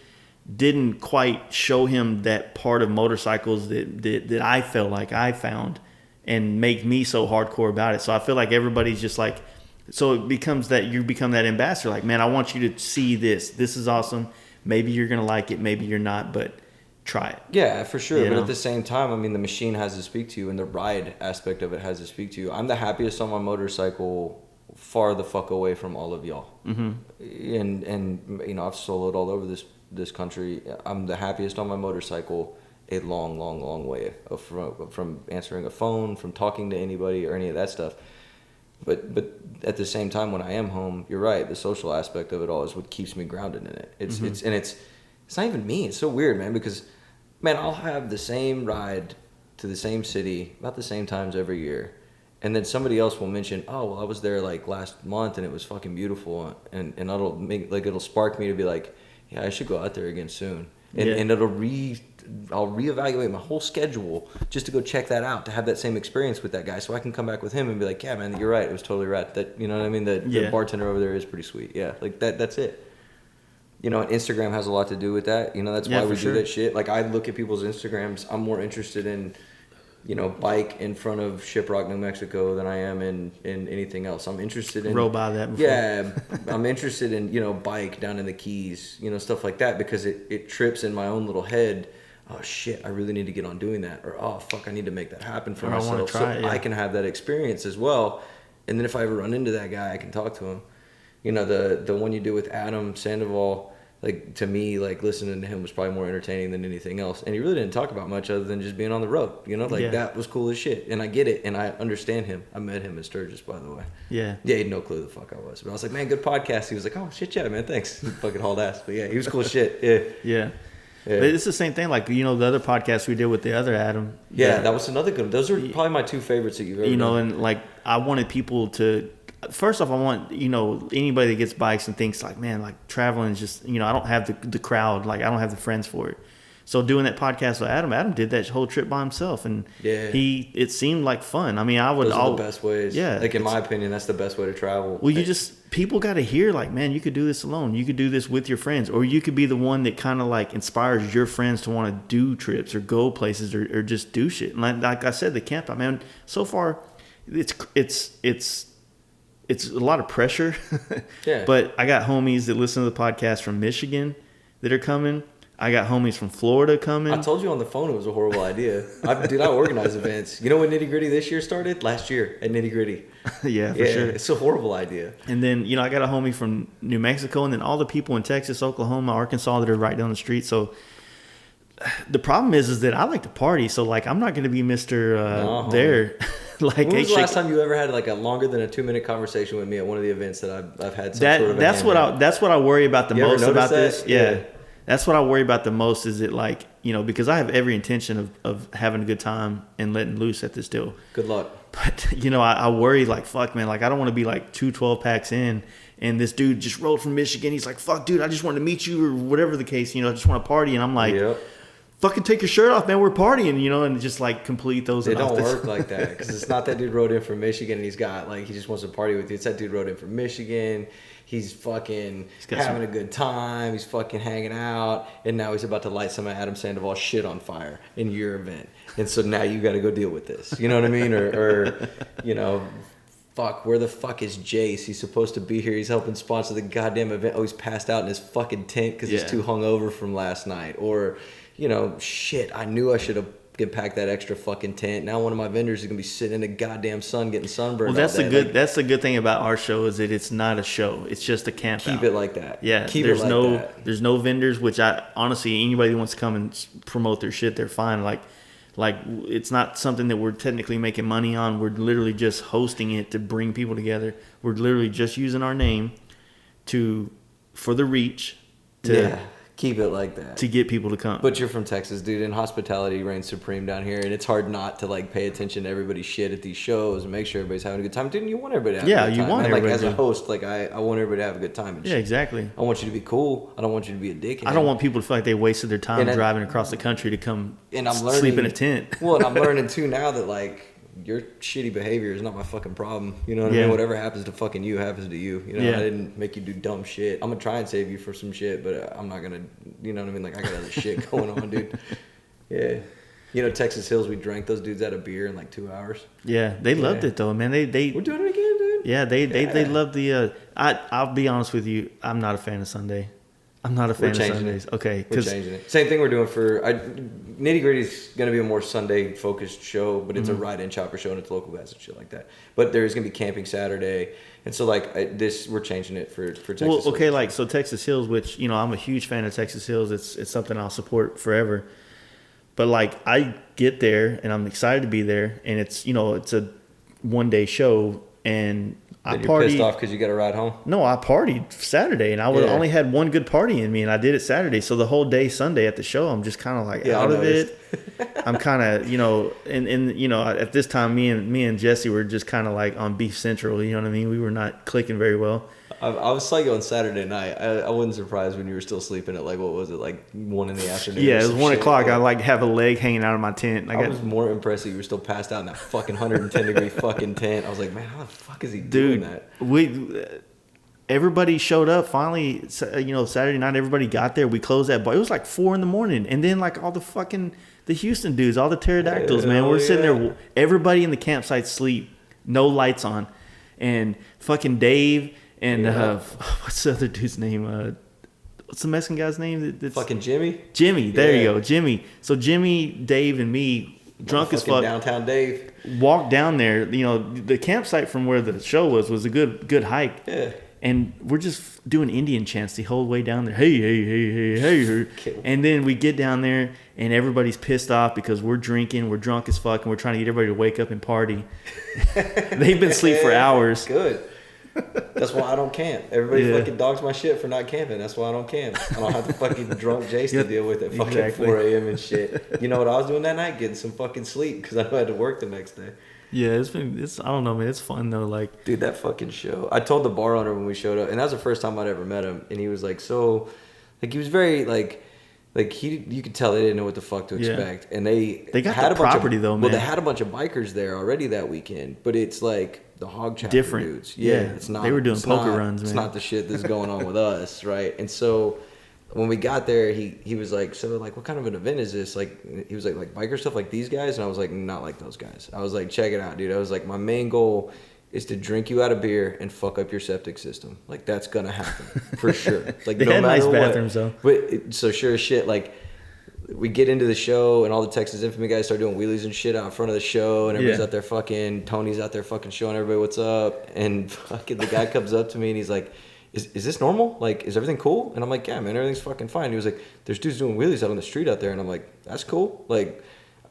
S1: didn't quite show him that part of motorcycles that I felt like I found and make me so hardcore about it. So I feel like everybody's just like, so it becomes that you become that ambassador. Like, man, I want you to see this. This is awesome. Maybe you're gonna like it. Maybe you're not, but try it.
S4: Yeah, for sure. But at the same time, I mean, the machine has to speak to you, and the ride aspect of it has to speak to you. I'm the happiest on my motorcycle, far the fuck away from all of y'all. Mm-hmm. And I've soloed all over this country. I'm the happiest on my motorcycle a long way from answering a phone, from talking to anybody or any of that stuff. But at the same time, when I am home, you're right. The social aspect of it all is what keeps me grounded in it. It's not even me. It's so weird, man, because, man, I'll have the same ride to the same city about the same times every year. And then somebody else will mention, oh, well, I was there like last month and it was fucking beautiful. And it'll spark me to be like, yeah, I should go out there again soon. And I'll reevaluate my whole schedule just to go check that out, to have that same experience with that guy, so I can come back with him and be like, yeah, man, you're right. It was totally right. That, you know what I mean? The bartender over there is pretty sweet. Yeah, like that's it. And Instagram has a lot to do with that. That's why we do that shit. Like, I look at people's Instagrams. I'm more interested in, bike in front of Shiprock, New Mexico than I am in anything else. I'm interested in...
S1: Roll by that before.
S4: Yeah. I'm interested in, bike down in the Keys, stuff like that, because it trips in my own little head. Oh, shit, I really need to get on doing that. Or, oh, fuck, I need to make that happen for myself. I want to try it, yeah. I can have that experience as well. And then if I ever run into that guy, I can talk to him. The one you did with Adam Sandoval, like, to me, like, listening to him was probably more entertaining than anything else. And he really didn't talk about much other than just being on the road. That was cool as shit. And I get it, and I understand him. I met him in Sturgis, by the way.
S1: Yeah.
S4: Yeah, he had no clue who the fuck I was. But I was like, man, good podcast. He was like, oh, shit, yeah, man, thanks. He fucking hauled ass. But yeah, he was cool as shit. Yeah.
S1: Yeah. But it's the same thing, like, the other podcast we did with the other Adam.
S4: Yeah, that was another good one. Those are probably my two favorites that you've ever done.
S1: And, like, I wanted people to... First off, I want, anybody that gets bikes and thinks like, man, like traveling is just, I don't have the crowd, like I don't have the friends for it. So doing that podcast with Adam did that whole trip by himself, and it seemed like fun. I mean,
S4: those are the best ways.
S1: Yeah.
S4: Like, in my opinion, that's the best way to travel.
S1: Well, people got to hear like, man, you could do this alone. You could do this with your friends, or you could be the one that kind of like inspires your friends to want to do trips or go places or just do shit. And like I said, the camp, man, so far it's a lot of pressure. Yeah. But I got homies that listen to the podcast from Michigan that are coming. I got homies from Florida coming.
S4: I told you on the phone it was a horrible idea. I organize events. You know when Nitty Gritty this year started? Last year at Nitty Gritty.
S1: Yeah, for sure.
S4: It's a horrible idea.
S1: And then, I got a homie from New Mexico, and then all the people in Texas, Oklahoma, Arkansas that are right down the street. So the problem is that I like to party. So, like, I'm not going to be Mr. There. Like,
S4: when was the last time you ever had like a longer than a 2-minute conversation with me at one of the events that I've had?
S1: That's what I worry about the most about this. Yeah. That's what I worry about the most, is it like, because I have every intention of having a good time and letting loose at this deal.
S4: Good luck.
S1: But, I worry like, fuck, man, like I don't want to be like 2 12-packs in and this dude just rolled from Michigan. He's like, fuck, dude, I just wanted to meet you, or whatever the case, I just want to party. And I'm like, yep. Fucking take your shirt off, man. We're partying, and just like complete those.
S4: It don't work like that, because it's not that dude rode in from Michigan and he just wants to party with you. It's that dude rode in from Michigan. He's fucking having a good time. He's fucking hanging out, and now he's about to light some of Adam Sandoval's shit on fire in your event. And so now you got to go deal with this. You know what I mean? Or fuck, where the fuck is Jace? He's supposed to be here. He's helping sponsor the goddamn event. Oh, he's passed out in his fucking tent because he's too hungover from last night. Or, you know, shit, I knew I should have packed that extra fucking tent. Now one of my vendors is gonna be sitting in the goddamn sun getting sunburned.
S1: Well, that's the good thing about our show is that it's not a show. It's just a camp out.
S4: Keep it like that.
S1: Yeah, there's no vendors. Which I honestly, anybody who wants to come and promote their shit, they're fine. Like it's not something that we're technically making money on. We're literally just hosting it to bring people together. We're literally just using our name for the reach.
S4: Keep it like that.
S1: To get people to come.
S4: But you're from Texas, dude, and hospitality reigns supreme down here, and it's hard not to like pay attention to everybody's shit at these shows and make sure everybody's having a good time. Dude, you want everybody to have a good time.
S1: You want
S4: everybody.
S1: Like
S4: as a host, like I want everybody to have a good time and shit.
S1: Yeah, exactly.
S4: I want you to be cool. I don't want you to be a dickhead.
S1: I don't want people to feel like they wasted their time driving across the country to come sleep in a tent.
S4: Well, and I'm learning too now that like your shitty behavior is not my fucking problem. You know what I mean? Whatever happens to fucking you happens to you. You know, I didn't make you do dumb shit. I'm gonna try and save you for some shit, but I'm not gonna. You know what I mean? Like I got other shit going on, dude. Yeah. You know, Texas Hills, we drank those dudes out of beer in like 2 hours.
S1: Yeah, they loved it though, man. We're
S4: doing it again, dude.
S1: Yeah, they loved the. I'll be honest with you, I'm not a fan of Sunday. I'm not a fan of Sundays. Okay,
S4: we're changing it. Same thing we're doing for Nitty Gritty is going to be a more Sunday focused show, but it's a ride-in chopper show and it's local guys and shit like that. But there's going to be camping Saturday, and so like we're changing it for Texas.
S1: Well, okay, Hills. Like so Texas Hills, which you know I'm a huge fan of Texas Hills. It's something I'll support forever. But like I get there and I'm excited to be there, and it's a one-day show and.
S4: You're pissed off because you got to ride home?
S1: No, I partied Saturday, and I only had one good party in me, and I did it Saturday. So the whole day Sunday at the show, I'm just kind of like out of it. I'm kind of, and at this time, me and Jesse were just kind of like on Beef Central. You know what I mean? We were not clicking very well.
S4: I was psycho on Saturday night. I wasn't surprised when you were still sleeping at like, what was it, like 1 in the afternoon?
S1: Yeah, it was 1 o'clock. I like have a leg hanging out of my tent.
S4: I was more impressed that you were still passed out in that fucking 110 degree fucking tent. I was like, man, how the fuck is he doing that?
S1: Everybody showed up finally. Saturday night, everybody got there. We closed that bar. It was like 4 a.m, and then like all the Houston dudes, all the pterodactyls, man. We're sitting there. Everybody in the campsite sleep, no lights on, and fucking Dave. And what's the other dude's name? What's the Mexican guy's name?
S4: Fucking Jimmy?
S1: Jimmy. There you go. Jimmy. So Jimmy, Dave, and me, drunk as fuck.
S4: Downtown Dave.
S1: Walked down there. The campsite from where the show was a good hike. Yeah. And we're just doing Indian chants the whole way down there. Hey, hey, hey, hey, hey. And then we get down there, and everybody's pissed off because we're drinking. We're drunk as fuck, and we're trying to get everybody to wake up and party. They've been asleep for hours.
S4: Good. That's why I don't camp. Everybody fucking dogs my shit for not camping. That's why I don't camp. I don't have to fucking drunk Jace to deal with it. Fucking 4 a.m. and shit. You know what I was doing that night? Getting some fucking sleep because I had to work the next day.
S1: Yeah, it's I don't know, man. It's fun though. Like,
S4: dude, that fucking show. I told the bar owner when we showed up, and that was the first time I'd ever met him, and he was like, he was very like you could tell they didn't know what the fuck to expect, and they
S1: got had the property though, man.
S4: Well, they had a bunch of bikers there already that weekend, but it's like the hog chapter
S1: different
S4: dudes. Yeah, it's not.
S1: They were doing poker runs, man.
S4: It's not the shit that's going on with us, right? And so when we got there, he was like, so like, what kind of an event is this? Like, he was like biker stuff like these guys, and I was like, not like those guys. I was like, check it out, dude. I was like, my main goal is to drink you out of beer and fuck up your septic system. Like, that's gonna happen for sure. Like,
S1: they had nice bathrooms though.
S4: But so sure as shit, like, we get into the show and all the Texas Infamy guys start doing wheelies and shit out in front of the show, and everybody's out there fucking, Tony's out there fucking showing everybody what's up, and fucking the guy comes up to me and he's like, is this normal? Like, is everything cool? And I'm like, yeah, man, everything's fucking fine. He was like, there's dudes doing wheelies out on the street out there, and I'm like, that's cool. Like,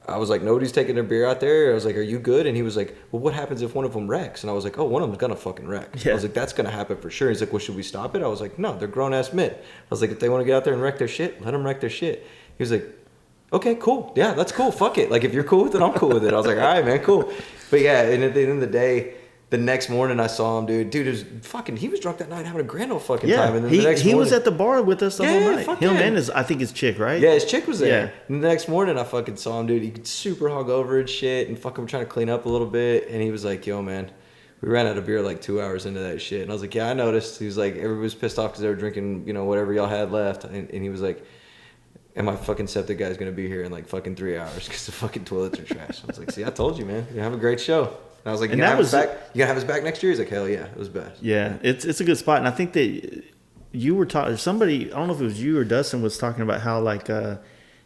S4: I was like, nobody's taking their beer out there. I was like, are you good? And he was like, well, what happens if one of them wrecks? And I was like, oh, one of them's gonna fucking wreck. I was like, that's gonna happen for sure. He's like, well, should we stop it? I was like, no, they're grown ass men. I was like, if they want to get out there and wreck their shit, let them wreck their shit. He was like, okay, cool. Yeah, that's cool. Fuck it. Like, if you're cool with it, I'm cool with it. I was like, all right, man, cool. But yeah, and at the end of the day, the next morning I saw him, dude. Dude, it was fucking, he was drunk that night having a grand old fucking time. And then the next morning,
S1: he was at the bar with us the whole night. Him and I think his chick, right?
S4: Yeah, his chick was there. Yeah. And the next morning I fucking saw him, dude. He super hungover and shit, and fucking trying to clean up a little bit. And he was like, yo, man, we ran out of beer like 2 hours into that shit. And I was like, yeah, I noticed. He was like, everybody was pissed off because they were drinking, whatever y'all had left. And he was like, and my fucking septic guy's gonna be here in like fucking 3 hours because the fucking toilets are trash. I was like, see, I told you, man. You have a great show. And I was like, you gonna have us back next year? He's like, hell yeah, it was best.
S1: Yeah, it's a good spot, and I think that you were talking. Somebody, I don't know if it was you or Dustin, was talking about how like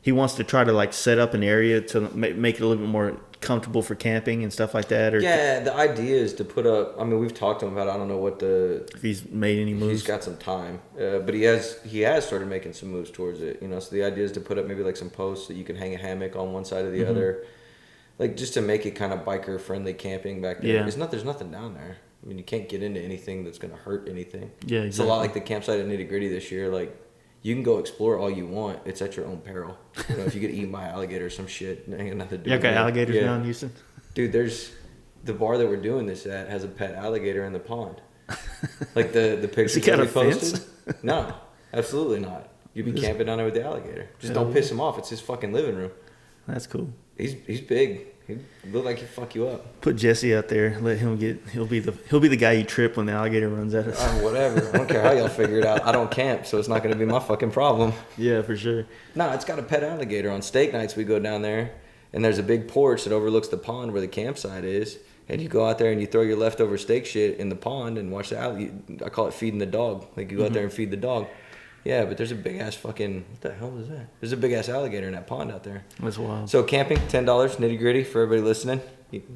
S1: he wants to try to like set up an area to make it a little bit more comfortable for camping and stuff like that. Or
S4: yeah, the idea is to put up. I mean, we've talked to him about it. I don't know what
S1: if he's made any moves.
S4: He's got some time, but he has started making some moves towards it. You know, so the idea is to put up maybe like some posts that you can hang a hammock on one side or the other, like just to make it kind of biker friendly camping back there.
S1: Yeah.
S4: There's nothing down there. I mean, you can't get into anything that's going to hurt anything.
S1: Yeah, exactly.
S4: It's a lot like the campsite at Nitty Gritty this year. Like, you can go explore all you want. It's at your own peril. You know, if you get eaten by an alligator or some shit, it ain't nothing to do with it.
S1: Okay, alligators now in Houston?
S4: Dude, there's the bar that we're doing this at has a pet alligator in the pond. Like the pictures
S1: Has he got
S4: that we
S1: a fence?
S4: posted. No, absolutely not. You'd be camping down there with the alligator. Just don't piss him off. It's his fucking living room.
S1: That's cool.
S4: He's big. He look like he'd fuck you up.
S1: Put Jesse out there. Let him he'll be the guy you trip when the alligator runs at us.
S4: Whatever. I don't care how y'all figure it out. I don't camp, so it's not going to be my fucking problem.
S1: Yeah, for sure.
S4: No, it's got a pet alligator. On steak nights, we go down there, and there's a big porch that overlooks the pond where the campsite is. And you go out there and you throw your leftover steak shit in the pond and watch the alligator. I call it feeding the dog. Like, you go out there and feed the dog. Yeah, but there's a big ass fucking, what the hell is that? There's a big ass alligator in that pond out there.
S1: That's wild.
S4: So camping, $10, Nitty Gritty for everybody listening.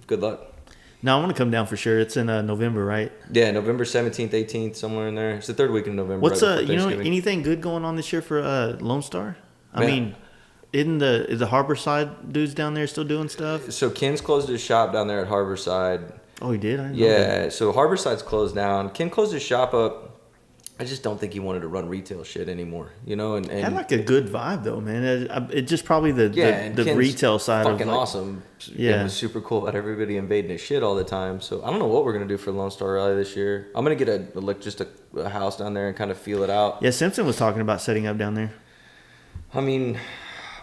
S4: Good luck.
S1: No, I want to come down for sure. It's in November, right?
S4: Yeah, November 17th, 18th, somewhere in there. It's the third week in November.
S1: What's anything good going on this year for Lone Star? I mean, is the Harborside dudes down there still doing stuff?
S4: So Ken's closed his shop down there at Harborside.
S1: Oh, he did? I didn't know
S4: Yeah,
S1: that.
S4: so Harborside's closed down. Ken closed his shop up. I just don't think he wanted to run retail shit anymore, you know. And
S1: had like a good vibe though, man. It just probably the retail side
S4: fucking
S1: of like,
S4: awesome.
S1: Yeah,
S4: it was super cool about everybody invading his shit all the time. So I don't know what we're gonna do for Lone Star Rally this year. I'm gonna get a house down there and kind of feel it out.
S1: Yeah, Simpson was talking about setting up down there.
S4: I mean,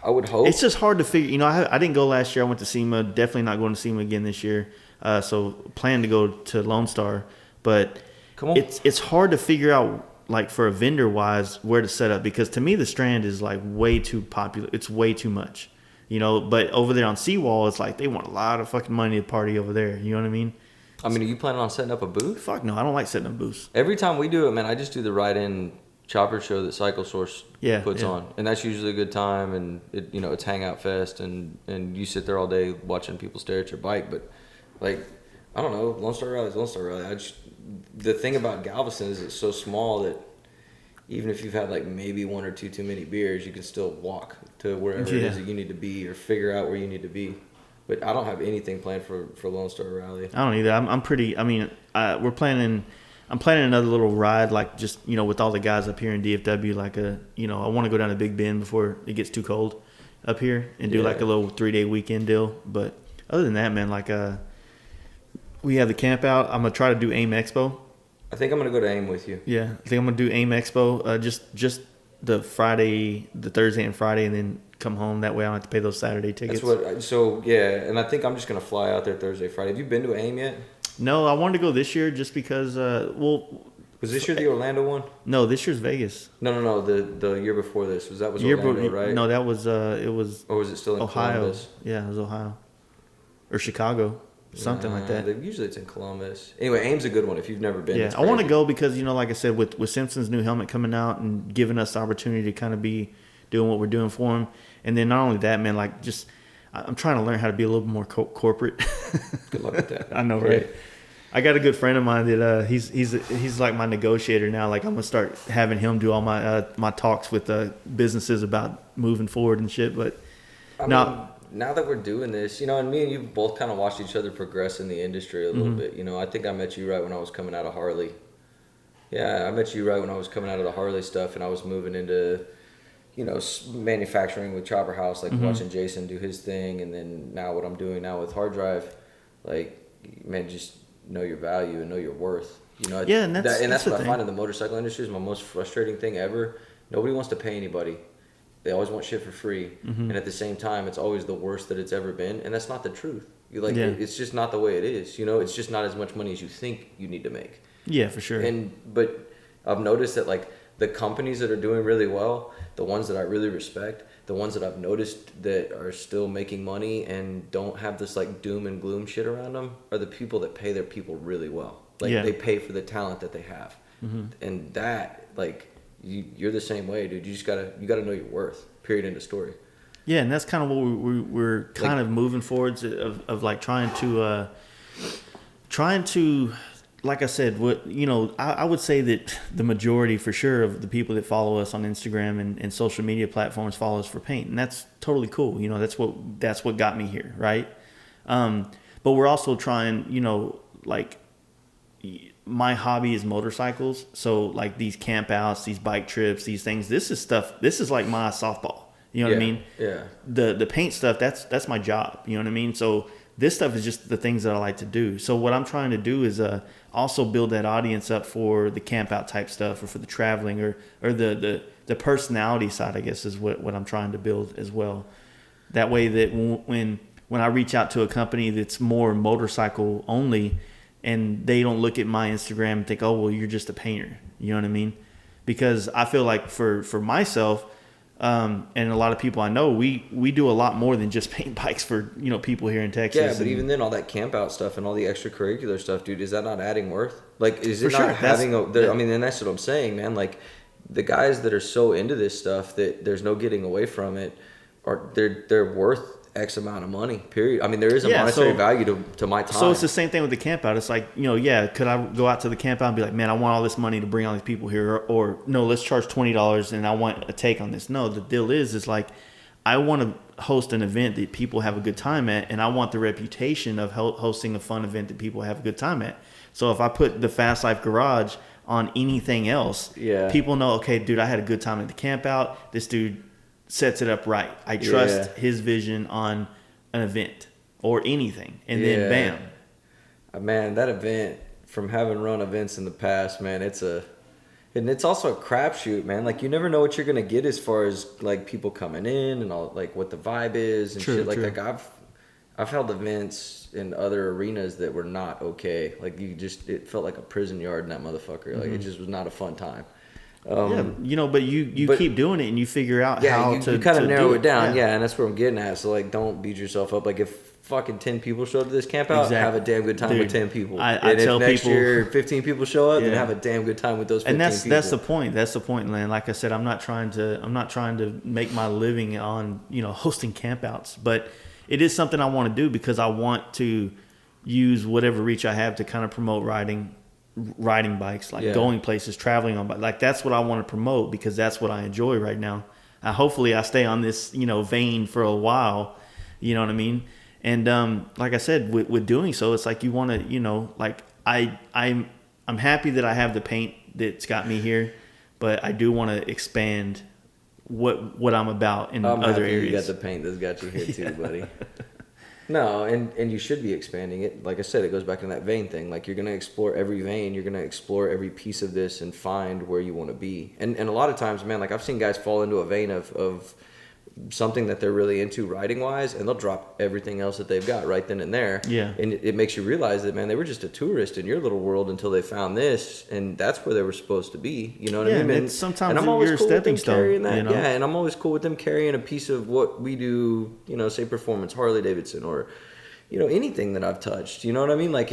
S4: I would hope.
S1: It's just hard to figure. You know, I didn't go last year. I went to SEMA. Definitely not going to SEMA again this year. So plan to go to Lone Star, but it's hard to figure out, like, for a vendor wise, where to set up, because to me the Strand is like way too popular. It's way too much, you know. But over there on Seawall, it's like they want a lot of fucking money to party over there. You know what I mean?
S4: I mean, are you planning on setting up a booth?
S1: Fuck no, I don't like setting up booths.
S4: Every time we do it, man, I just do the ride-in chopper show that Cycle Source puts on, and that's usually a good time. And it's Hangout Fest, and you sit there all day watching people stare at your bike. But like, I don't know, Lone Star Rally is Lone Star Rally. The thing about Galveston is it's so small that even if you've had like maybe one or two too many beers, you can still walk to wherever it is that you need to be, or figure out where you need to be. But I don't have anything planned for Lone Star Rally.
S1: I don't either. I'm pretty. I mean, I'm planning another little ride, like just with all the guys up here in DFW. Like I want to go down to Big Bend before it gets too cold up here and do like a little 3-day weekend deal. But other than that, man, like we have the camp out. I'm gonna try to do AIM Expo.
S4: I think I'm gonna go to AIM with you.
S1: Yeah, I think I'm gonna do AIM Expo. Just the Thursday and Friday, and then come home. That way I don't have to pay those Saturday tickets.
S4: And I think I'm just gonna fly out there Thursday, Friday. Have you been to AIM yet?
S1: No, I wanted to go this year just because.
S4: Was this year the Orlando one?
S1: No, this year's Vegas.
S4: No. The year before this was Orlando, right?
S1: No, that was it was.
S4: Or was it still in
S1: Ohio?
S4: Columbus?
S1: Yeah, it was Ohio, or Chicago. Something like that.
S4: Usually it's in Columbus. Anyway, AIM's a good one if you've never been.
S1: Yeah, I want to go because, like I said, with Simpson's new helmet coming out and giving us the opportunity to kind of be doing what we're doing for him. And then not only that, man, like just I'm trying to learn how to be a little more corporate.
S4: Good luck with that.
S1: I know, right? I got a good friend of mine that he's like my negotiator now. Like I'm gonna start having him do all my my talks with businesses about moving forward and shit. But
S4: now that we're doing this, and me and you both kind of watched each other progress in the industry a little bit. I think I met you right when I was coming out of Harley. Yeah, I met you right when I was coming out of the Harley stuff, and I was moving into, manufacturing with Chopper House, like watching Jason do his thing, and then now what I'm doing now with HardDrive, like, man, just know your value and know your worth.
S1: And that's
S4: what I find in the motorcycle industry is my most frustrating thing ever. Nobody wants to pay anybody. They always want shit for free, and at the same time, it's always the worst that it's ever been, and that's not the truth. It's just not the way it is. It's just not as much money as you think you need to make.
S1: Yeah, for sure.
S4: But I've noticed that like the companies that are doing really well, the ones that I really respect, the ones that I've noticed that are still making money and don't have this like doom and gloom shit around them are the people that pay their people really well. Like they pay for the talent that they have. And that, like, you're the same way, dude. You gotta know your worth. Period. End of story.
S1: Yeah, and that's kind of what we're kind of moving forwards of like trying to, like I said, I would say that the majority for sure of the people that follow us on Instagram and social media platforms follow us for paint, and that's totally cool. That's what got me here, right? But we're also trying, like, my hobby is motorcycles, so like these camp outs, these bike trips, these things. This is like my softball. You know what I mean?
S4: Yeah.
S1: The paint stuff, that's my job. You know what I mean? So this stuff is just the things that I like to do. So what I'm trying to do is also build that audience up for the camp out type stuff, or for the traveling, or the personality side, I guess, is what I'm trying to build as well. That way that when I reach out to a company that's more motorcycle only, and they don't look at my Instagram and think, oh, well, you're just a painter. You know what I mean? Because I feel like for myself, and a lot of people I know, we do a lot more than just paint bikes for people here in Texas.
S4: Yeah, but even then, all that camp out stuff and all the extracurricular stuff, dude, is that not adding worth? Like, is it not having I mean, and that's what I'm saying, man. Like, the guys that are so into this stuff that there's no getting away from it, they're worth X amount of money, period. I mean, there is a monetary value to my time.
S1: So it's the same thing with the camp out. It's like, could I go out to the camp out and be like, man, I want all this money to bring all these people here, or no, let's charge $20 and I want a take on this. No, the deal is like, I want to host an event that people have a good time at, and I want the reputation of hosting a fun event that people have a good time at. So if I put the Fast Life Garage on anything else, people know, okay, dude, I had a good time at the camp out. This dude sets it up right. I trust his vision on an event or anything, and then bam.
S4: Man, that event, from having run events in the past, man, it's also a crapshoot, man. Like, you never know what you're gonna get as far as like people coming in and all, like what the vibe is and shit. Like I've held events in other arenas that were not okay. Like, it felt like a prison yard in that motherfucker. Like, it just was not a fun time.
S1: But you keep doing it and you figure out how to.
S4: You kind of narrow it down, and that's where I'm getting at. So, like, don't beat yourself up. Like, if fucking 10 people show up to this camp out, have a damn good time with 10 people.
S1: I tell
S4: if next
S1: people,
S4: year 15 people show up, then have a damn good time with those 15 people.
S1: And that's the point. That's the point, Lan. Like I said, I'm not trying to make my living on hosting campouts, but it is something I want to do because I want to use whatever reach I have to kind of promote riding bikes, like going places, traveling on bike. Like, that's what I want to promote because that's what I enjoy right now. Hopefully I stay on this, vein for a while, you know what I mean? And, like I said, with doing so, it's like you want to, like I'm happy that I have the paint that's got me here, but I do want to expand what I'm about in other areas.
S4: You got the paint that's got you here too, buddy. No, and you should be expanding it. Like I said, it goes back to that vein thing. Like, you're going to explore every vein. You're going to explore every piece of this and find where you want to be. And a lot of times, man, like, I've seen guys fall into a vein of something that they're really into riding-wise, and they'll drop everything else that they've got right then and there.
S1: Yeah.
S4: And it makes you realize that, man, they were just a tourist in your little world until they found this, and that's where they were supposed to be. You know what I mean?
S1: And sometimes you're a stepping stone.
S4: Yeah, and I'm always cool with them carrying a piece of what we do, say Performance, Harley Davidson, or, anything that I've touched. You know what I mean? Like,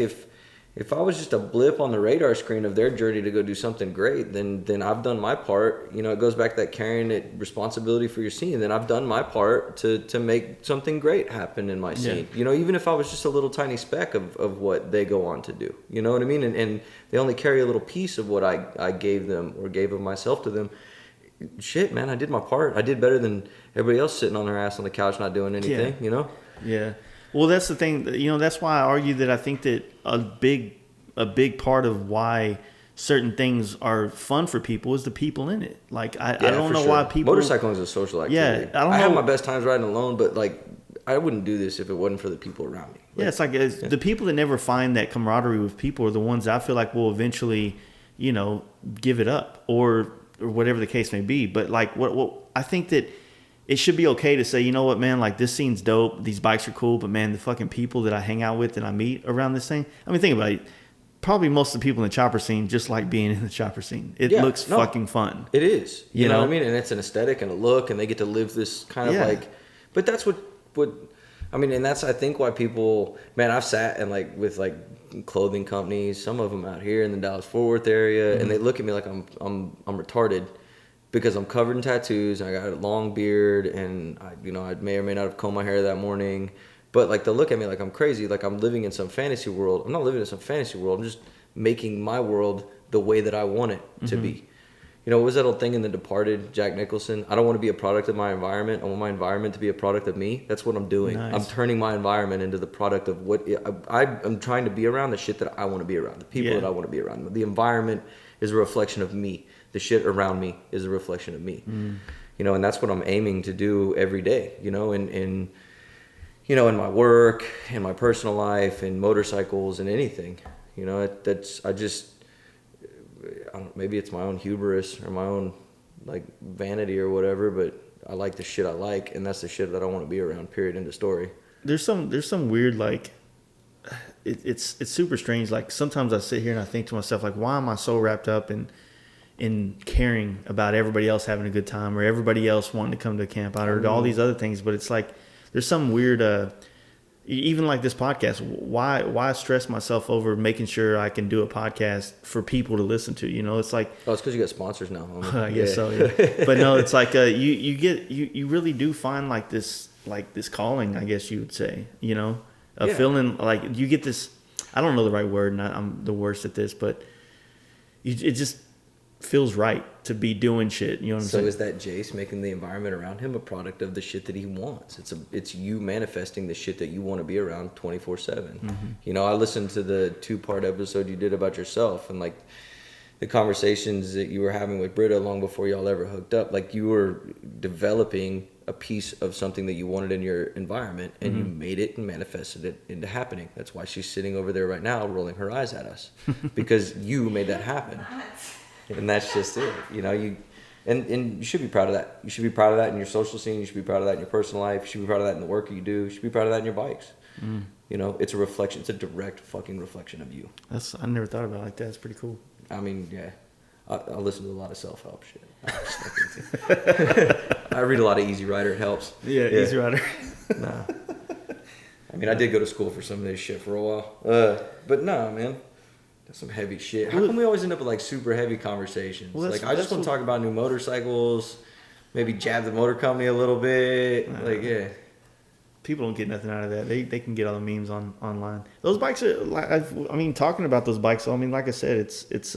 S4: if I was just a blip on the radar screen of their journey to go do something great, then I've done my part. It goes back to that carrying it responsibility for your scene. Then I've done my part to make something great happen in my scene. Even if I was just a little tiny speck of what they go on to do. You know what I mean? And they only carry a little piece of what I gave them or gave of myself to them. Shit, man, I did my part. I did better than everybody else sitting on their ass on the couch not doing anything,
S1: Yeah. Well, that's the thing. That's why I argue that I think that a big part of why certain things are fun for people is the people in it. Like, I don't know why people.
S4: Motorcycling is a social activity.
S1: Yeah,
S4: I have my best times riding alone, but like, I wouldn't do this if it wasn't for the people around me. Like,
S1: it's like the people that never find that camaraderie with people are the ones that I feel like will eventually, give it up or whatever the case may be. But like, what I think that it should be okay to say, you know what, man, like, this scene's dope. These bikes are cool, but man, the fucking people that I hang out with and I meet around this thing. I mean, think about it. probably most of the people in the chopper scene just like being in the chopper scene. It looks fucking fun.
S4: It is. You know what I
S1: mean?
S4: mean? And it's an aesthetic and a look, and they get to live this kind of like, but that's what, I mean, and that's, I think, why people, man, I've sat and like with like clothing companies, some of them out here in the Dallas-Fort Worth area, and they look at me like I'm retarded because I'm covered in tattoos, and I got a long beard, and I may or may not have combed my hair that morning, but like they'll look at me like I'm crazy, like I'm living in some fantasy world. I'm not living in some fantasy world. I'm just making my world the way that I want it to be. You know, what was that old thing in The Departed, Jack Nicholson? I don't want to be a product of my environment. I want my environment to be a product of me. That's what I'm doing.
S1: Nice.
S4: I'm turning my environment into the product of what I'm trying to be around, the shit that I want to be around, the people that I want to be around. The environment is a reflection of me. The shit around me is a reflection of me. You know, and that's what I'm aiming to do every day, you know, in my work, in my personal life, in motorcycles, and anything. You know, I don't, maybe it's my own hubris or my own like vanity or whatever, but I like the shit I like, and that's the shit that I want to be around. Period. End of story.
S1: There's some weird like, it's super strange. Like sometimes I sit here and I think to myself like, why am I so wrapped up in caring about everybody else having a good time or everybody else wanting to come to a camp out or all these other things? But it's like there's some weird. Even like this podcast, why stress myself over making sure I can do a podcast for people to listen to? You know, it's like,
S4: it's because you got sponsors now, homie.
S1: I guess so. Yeah. But no, it's like you really do find like this calling, I guess you would say. You know, a feeling like you get this. I don't know the right word, and I'm the worst at this, but it just feels right to be doing shit. You know what I'm saying?
S4: So is that Jace making the environment around him a product of the shit that he wants? It's you manifesting the shit that you want to be around 24/7. You know, I listened to the 2-part episode you did about yourself, and like the conversations that you were having with Britta long before y'all ever hooked up. Like you were developing a piece of something that you wanted in your environment, and you made it and manifested it into happening. That's why she's sitting over there right now rolling her eyes at us, because you made that happen. And that's just it, you know. And you should be proud of that. You should be proud of that in your social scene. You should be proud of that in your personal life. You should be proud of that in the work you do. You should be proud of that in your bikes. You know, it's a reflection. It's a direct fucking reflection of you.
S1: I never thought about it like that. It's pretty cool.
S4: I mean, yeah. I listen to a lot of self-help shit. I read a lot of Easy Rider. It helps.
S1: Yeah. Easy Rider.
S4: Nah. I mean, I did go to school for some of this shit for a while. But nah, man. That's some heavy shit. How come we always end up with like super heavy conversations?
S1: Well,
S4: like I just want to talk about new motorcycles, maybe jab the motor company a little bit.
S1: People don't get nothing out of that. They can get all the memes online. Those bikes are like, talking about those bikes. I mean, like I said, it's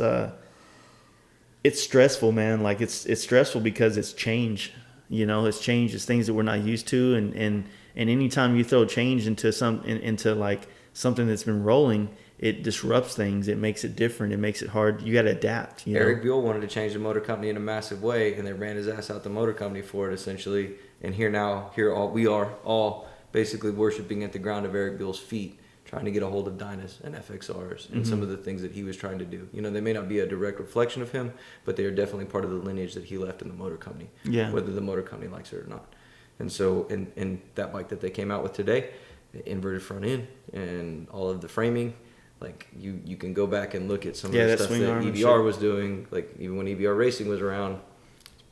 S1: stressful, man. Like it's stressful because it's change. You know, it's change. It's things that we're not used to, and anytime you throw change into like something that's been rolling, it disrupts things. It makes it different. It makes it hard. You got to adapt.
S4: Eric Buell wanted to change the motor company in a massive way, and they ran his ass out the motor company for it, essentially. And we are all basically worshiping at the ground of Eric Buell's feet, trying to get a hold of Dynas and FXRs and some of the things that he was trying to do. You know, they may not be a direct reflection of him, but they are definitely part of the lineage that he left in the motor company, whether the motor company likes it or not. And so, in that bike that they came out with today, the inverted front end and all of the framing, like you can go back and look at some of the stuff that EBR was doing. Like even when EBR Racing was around, it's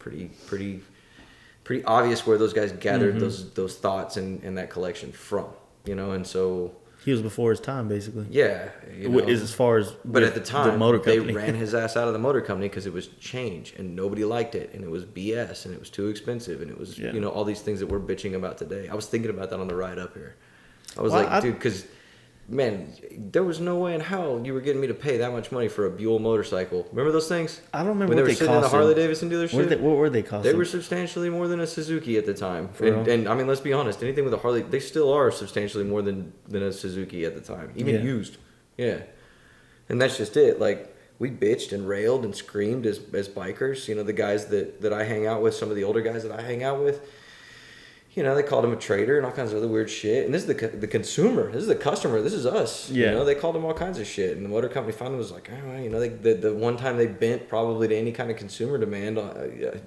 S4: pretty obvious where those guys gathered those thoughts and that collection from. You know, and so
S1: he was before his time, basically.
S4: Yeah, you know,
S1: as far as
S4: but at the time
S1: the motor company.
S4: They ran his ass out of the motor company because it was change and nobody liked it and it was BS and it was too expensive and it was you know all these things that we're bitching about today. I was thinking about that on the ride up here. I was dude, because man, there was no way in hell you were getting me to pay that much money for a Buell motorcycle. Remember those things?
S1: I don't remember
S4: when
S1: what
S4: they were sitting in the Harley Davidson dealership.
S1: What were they costing?
S4: They were substantially more than a Suzuki at the time. And I mean, let's be honest. Anything with a Harley, they still are substantially more than a Suzuki at the time, even used. Yeah, and that's just it. Like we bitched and railed and screamed as bikers. You know, the guys that I hang out with, some of the older guys that I hang out with. You know, they called him a traitor and all kinds of other weird shit. And this is the consumer. This is the customer. This is us.
S1: Yeah.
S4: You know, they called him all kinds of shit. And the motor company finally was like, oh, you know, the one time they bent probably to any kind of consumer demand,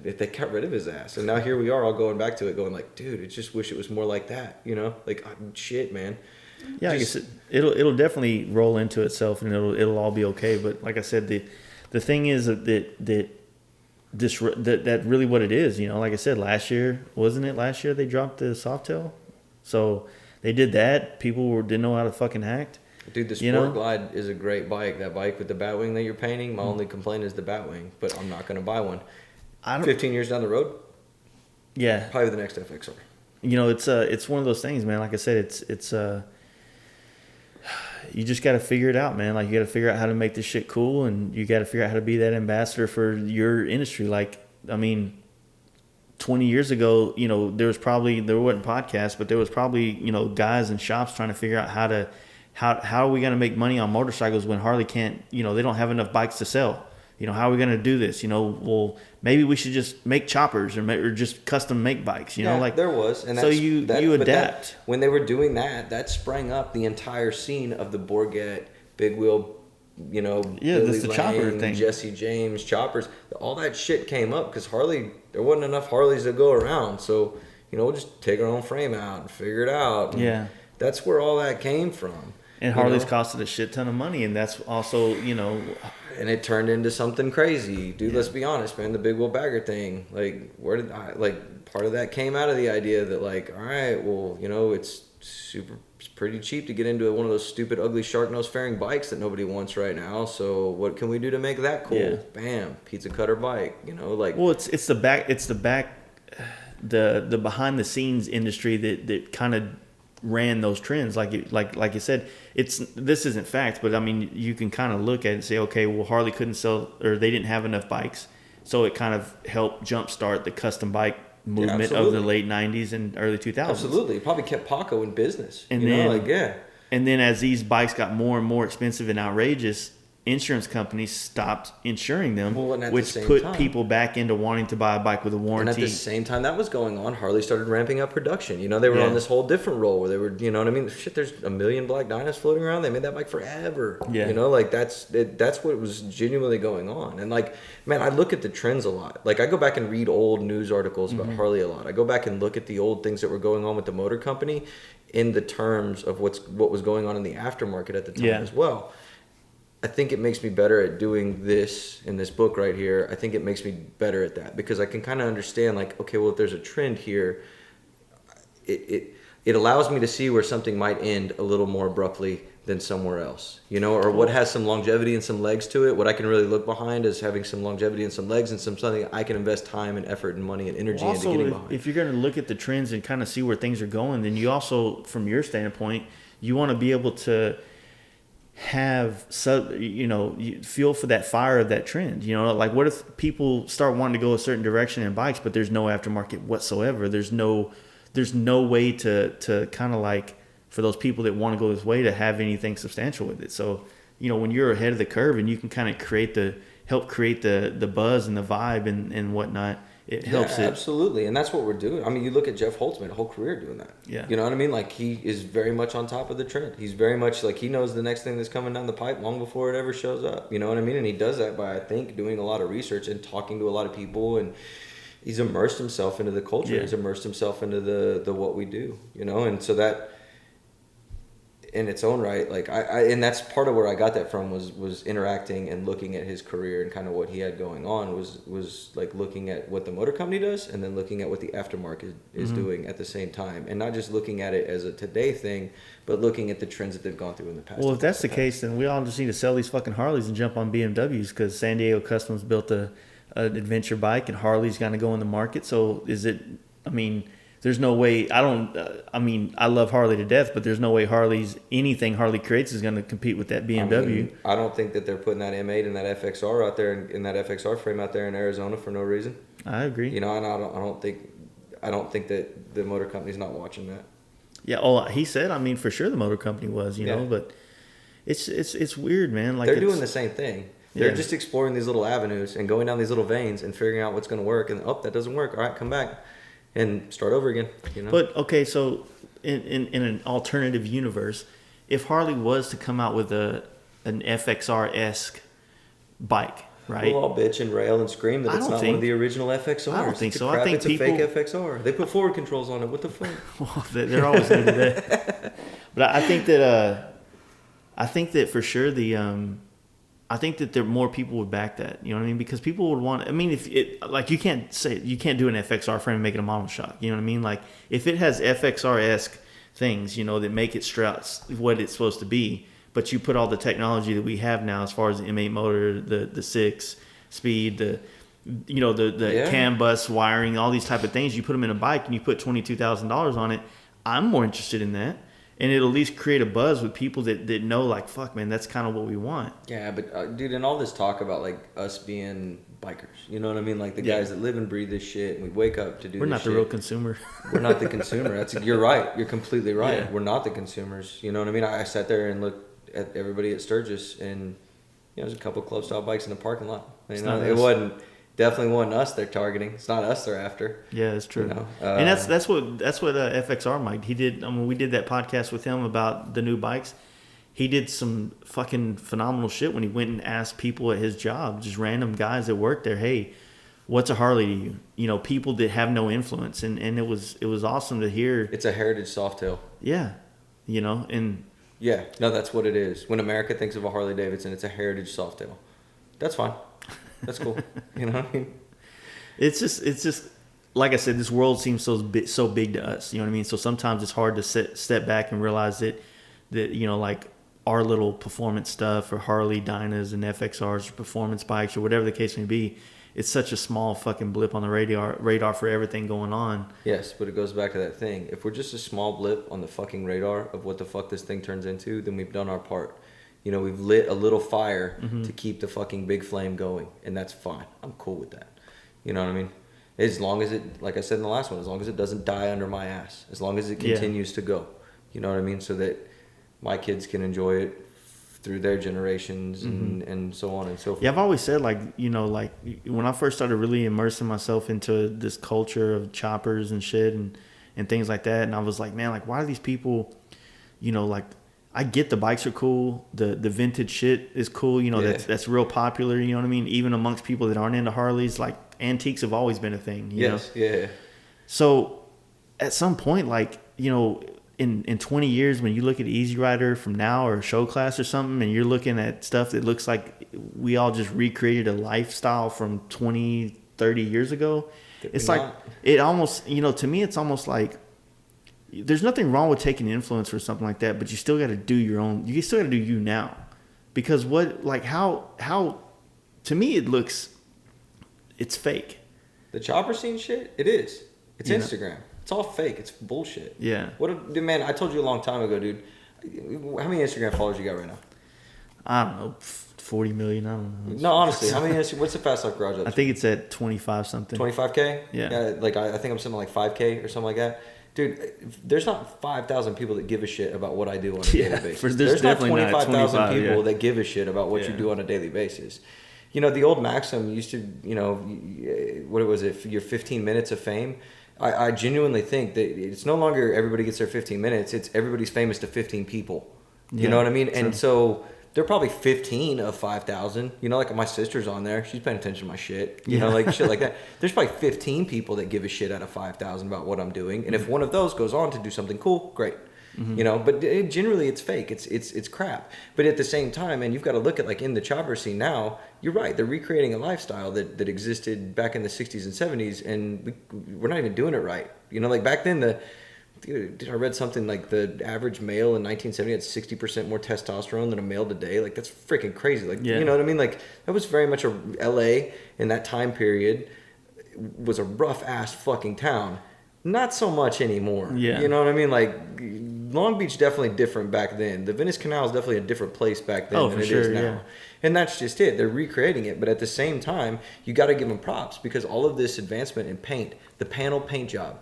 S4: they got rid of his ass. And now here we are all going back to it going like, dude, I just wish it was more like that. You know, like, shit, man.
S1: Yeah, I guess it'll definitely roll into itself, and it'll all be okay. But like I said, the thing is that really what it is. You know, like I said, last year, wasn't it? Last year they dropped the Softail, so they did that. People didn't know how to fucking act.
S4: Dude, the Sport Glide is a great bike. That bike with the Batwing that you're painting, my only complaint is the Batwing, but I'm not going to buy one. 15 years down the road,
S1: yeah,
S4: probably the next FXR.
S1: You know, it's one of those things, man. Like I said, it's you just got to figure it out, man. Like, you got to figure out how to make this shit cool, and you got to figure out how to be that ambassador for your industry. Like, I mean, 20 years ago, you know, there wasn't podcasts, but there was probably, you know, guys in shops trying to figure out how are we going to make money on motorcycles when Harley can't, you know, they don't have enough bikes to sell. You know, how are we going to do this? You know, well, maybe we should just make choppers or just custom make bikes. You know, like
S4: there was, and
S1: so you adapt.
S4: When they were doing that sprang up the entire scene of the Bourget big wheel. You know,
S1: yeah,
S4: Billy
S1: that's the
S4: Lang,
S1: chopper thing.
S4: Jesse James choppers. All that shit came up because there wasn't enough Harleys to go around. So, you know, we'll just take our own frame out and figure it out. And
S1: yeah,
S4: that's where all that came from.
S1: And Harley's costed a shit ton of money, and that's also, you know.
S4: And it turned into something crazy. Dude, let's be honest, man. The big wheel bagger thing, part of that came out of the idea that, like, all right, well, you know, it's pretty cheap to get into one of those stupid, ugly shark nose fairing bikes that nobody wants right now. So what can we do to make that cool? Yeah. Bam, pizza cutter bike, you know, like.
S1: Well, it's the behind the scenes industry that kind of ran those trends. Like you said, this isn't fact, but I mean, you can kind of look at it and say, okay, well, Harley couldn't sell, or they didn't have enough bikes, so it kind of helped jumpstart the custom bike movement of the late 90s and early 2000s.
S4: Absolutely. It probably kept Paco in business.
S1: And then as these bikes got more and more expensive and outrageous, insurance companies stopped insuring them, which put people back into wanting to buy a bike with a warranty.
S4: And at the same time that was going on, Harley started ramping up production. You know, they were on this whole different roll where they were, you know what I mean? Shit, there's a million Black Dynas floating around. They made that bike forever.
S1: Yeah.
S4: You know, like that's what was genuinely going on. And like, man, I look at the trends a lot. Like, I go back and read old news articles about Harley a lot. I go back and look at the old things that were going on with the motor company in the terms of what was going on in the aftermarket at the time as well. I think it makes me better at doing this in this book right here. I think it makes me better at that because I can kind of understand, like, okay, well, if there's a trend here, it allows me to see where something might end a little more abruptly than somewhere else, you know, or what has some longevity and some legs to it. What I can really look behind is having some longevity and some legs and something I can invest time and effort and money and energy into getting behind.
S1: If you're going to look at the trends and kind of see where things are going, then you also, from your standpoint, you want to be able to have feel for that fire of that trend. You know, like, what if people start wanting to go a certain direction in bikes, but there's no aftermarket whatsoever? There's no way to kind of like, for those people that want to go this way, to have anything substantial with it. So, you know, when you're ahead of the curve and you can kind of help create the buzz and the vibe and whatnot, it helps.
S4: Absolutely. And that's what we're doing. I mean, you look at Jeff Holtzman, a whole career doing that.
S1: Yeah.
S4: You know what I mean? Like, he is very much on top of the trend. He's very much like, he knows the next thing that's coming down the pipe long before it ever shows up. You know what I mean? And he does that by, I think, doing a lot of research and talking to a lot of people, and he's immersed himself into the culture. Yeah. He's immersed himself into the what we do, you know? And so that, in its own right, like and that's part of where I got that from was interacting and looking at his career and kind of what he had going on was like looking at what the motor company does and then looking at what the aftermarket is doing at the same time, and not just llooking at it as a today thing, but looking at the trends that they've gone through in the past.
S1: Well, if that's the case, then we all just need to sell these fucking Harleys and jump on BMWs, because San Diego Customs built an adventure bike and Harley's going to go in the market. So there's no way. I love Harley to death, but there's no way anything Harley creates is going to compete with that BMW.
S4: I don't think that they're putting that M8 and that FXR out there in that FXR frame out there in Arizona for no reason.
S1: I agree.
S4: You know, and I don't think that the motor company's not watching that.
S1: Yeah. Oh, he said. I mean, for sure the motor company was. You know, but it's weird, man. Like,
S4: they're doing the same thing. They're just exploring these little avenues and going down these little veins and figuring out what's going to work. And that doesn't work. All right, come back and start over again. You know.
S1: But okay, so in an alternative universe, if Harley was to come out with an FXR-esque bike, right?
S4: We'll all bitch and rail and scream that it's not one of the original FXRs.
S1: I don't think so.
S4: Crap,
S1: I think
S4: it's a fake FXR. They put forward controls on it. What the fuck?
S1: Well, they're always going to do that. But I think that for sure I think that there more people would back that. You know what I mean? Because people would want. I mean, if it like you can't do an FXR frame and make it a monoshock. You know what I mean? Like if it has FXR-esque things, that make it what it's supposed to be, but you put all the technology that we have now as far as the M8 motor, the 6-speed, the CAN bus wiring, all these type of things, you put them in a bike and you put $22,000 on it. I'm more interested in that. And it'll at least create a buzz with people that know, like, fuck, man, that's kind of what we want.
S4: Yeah, but, dude, and all this talk about, like, us being bikers, you know what I mean? Like, the guys that live and breathe this shit, and we wake up to do
S1: We're
S4: this
S1: not the real consumer.
S4: We're not the consumer. You're right. You're completely right.
S1: Yeah.
S4: We're not the consumers. You know what I mean? I sat there and looked at everybody at Sturgis, and, there's a couple club-style bikes in the parking lot. Definitely wasn't us they're targeting. It's not us they're after.
S1: Yeah, it's true. And that's what FXR Mike he did. I mean, we did that podcast with him about the new bikes. He did some fucking phenomenal shit when he went and asked people at his job, just random guys that worked there, hey, what's a Harley to you? People that have no influence, and it was awesome to hear.
S4: It's a heritage softail.
S1: Yeah, and
S4: yeah, no, that's what it is. When America thinks of a Harley Davidson, it's a heritage softail. That's fine. That's cool. You know what I mean?
S1: It's just like I said, this world seems so big to us. You know what I mean? So sometimes it's hard to step back and realize that like our little performance stuff or Harley Dynas and FXRs or performance bikes or whatever the case may be, it's such a small fucking blip on the radar for everything going on.
S4: Yes, but it goes back to that thing. If we're just a small blip on the fucking radar of what the fuck this thing turns into, then we've done our part. We've lit a little fire to keep the fucking big flame going, and that's fine. I'm cool with that. You know what I mean? As long as it, like I said in the last one, as long as it doesn't die under my ass, as long as it continues to go. You know what I mean? So that my kids can enjoy it through their generations and so on and so forth.
S1: Yeah, I've always said, like when I first started really immersing myself into this culture of choppers and shit and things like that, and I was like, man, like, why do these people, I get the bikes are cool. The vintage shit is cool. That's real popular. You know what I mean? Even amongst people that aren't into Harleys, like antiques have always been a thing. You know?
S4: Yeah.
S1: So at some point, in 20 years, when you look at Easy Rider from now or Show Class or something, and you're looking at stuff that looks like we all just recreated a lifestyle from 20, 30 years ago, it's like it almost, to me, it's almost like, there's nothing wrong with taking influence or something like that, but you still got to do your own. You still got to do you now, because how to me it's fake.
S4: The chopper scene shit, it is. It's Instagram. It's all fake. It's bullshit.
S1: Yeah.
S4: Man, I told you a long time ago, dude. How many Instagram followers you got right now?
S1: I don't know, 40 million. I don't know.
S4: No, honestly, how many? What's the Fast Life Garage?
S1: I think it's at 25 something.
S4: 25K.
S1: Yeah.
S4: I think I'm something like 5K or something like that. Dude, there's not 5,000 people that give a shit about what I do on a daily basis.
S1: There's
S4: not 25,000 people
S1: yeah.
S4: that give a shit about what you do on a daily basis. The old maxim used to, what was it? Your 15 minutes of fame. I genuinely think that it's no longer everybody gets their 15 minutes. It's everybody's famous to 15 people. You know what I mean? And so they're probably 15 of 5,000. Like my sister's on there. She's paying attention to my shit. Like shit like that. There's probably 15 people that give a shit out of 5,000 about what I'm doing. And if one of those goes on to do something cool, great. But generally it's fake. It's crap. But at the same time, and you've got to look at in the chopper scene now, you're right. They're recreating a lifestyle that existed back in the 60s and 70s, and we're not even doing it right. Back then I read something like the average male in 1970 had 60% more testosterone than a male today. That's freaking crazy. You know what I mean? That was very much LA in that time period was a rough ass fucking town. Not so much anymore.
S1: Yeah.
S4: You know what I mean? Long Beach definitely different back then. The Venice Canal is definitely a different place back then than it is now. Yeah. And that's just it. They're recreating it. But at the same time, you got to give them props, because all of this advancement in paint, the panel paint job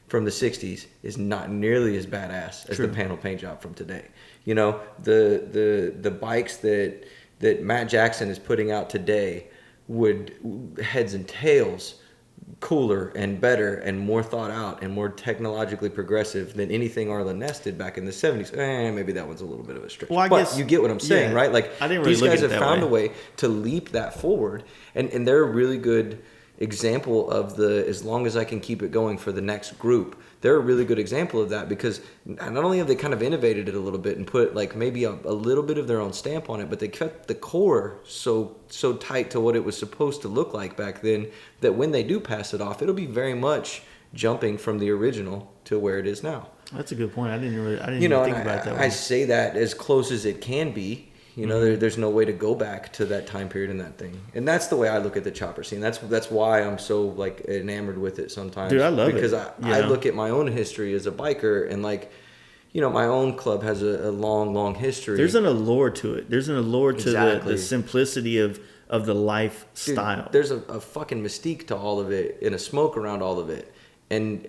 S4: from the 60s is not nearly as badass as the panel paint job from today. The bikes that Matt Jackson is putting out today would heads and tails cooler and better and more thought out and more technologically progressive than anything Arlen Ness did back in the 70s. Maybe that one's a little bit of a stretch.
S1: Well, I
S4: but
S1: guess,
S4: you get what I'm saying,
S1: yeah,
S4: right? Like,
S1: I didn't really
S4: these
S1: look
S4: guys
S1: at it
S4: have
S1: that
S4: found
S1: way.
S4: a way to leap that forward, and they're a really good example of the, as long as I can keep it going for the next group. They're a really good example of that, because not only have they kind of innovated it a little bit and put like maybe a little bit of their own stamp on it, but they kept the core so tight to what it was supposed to look like back then, that when they do pass it off, it'll be very much jumping from the original to where it is now.
S1: That's a good point. I didn't even
S4: You know,
S1: think
S4: and
S1: about it that
S4: I
S1: way.
S4: say that as close as it can be. You know, there's no way to go back to that time period in that thing, and that's the way I look at the chopper scene. That's why I'm so like enamored with it sometimes.
S1: Dude, I love it.
S4: Because I look at my own history as a biker, and like, you know, my own club has a long history.
S1: There's an allure to it. There's an allure to
S4: Exactly.
S1: the simplicity of the lifestyle.
S4: Dude, there's a fucking mystique to all of it, and a smoke around all of it, and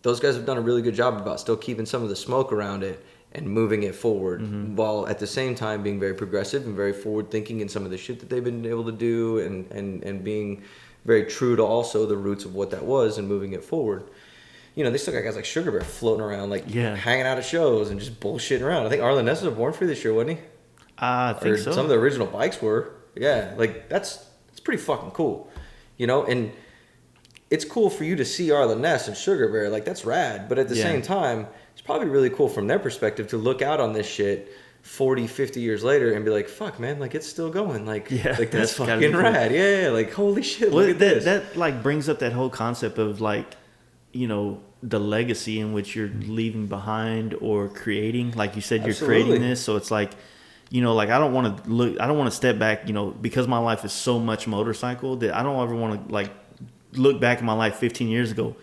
S4: those guys have done a really good job about still keeping some of the smoke around it and moving it forward, while at the same time being very progressive and very forward thinking in some of the shit that they've been able to do, and being very true to also the roots of what that was and moving it forward. You know, they still got guys like Sugar Bear floating around, like hanging out at shows and just bullshitting around. I think Arlen Ness was born free this year, wasn't he?
S1: I think
S4: Or
S1: so.
S4: some of the original bikes were. Yeah, like that's pretty fucking cool. You know, and it's cool for you to see Arlen Ness and Sugar Bear, like that's rad. But at the same time, it's probably really cool from their perspective to look out on this shit 40, 50 years later and be like, fuck, man, like it's still going. Like, like that's
S1: gotta
S4: fucking
S1: be cool.
S4: rad. Yeah, like holy shit,
S1: Well,
S4: look at this.
S1: that like brings up that whole concept of like, you know, the legacy in which you're leaving behind or creating. Like you said, you're
S4: Absolutely.
S1: creating this, so it's like, you know, like I don't want to step back, you know, because my life is so much motorcycle that I don't ever want to like look back at my life 15 years ago.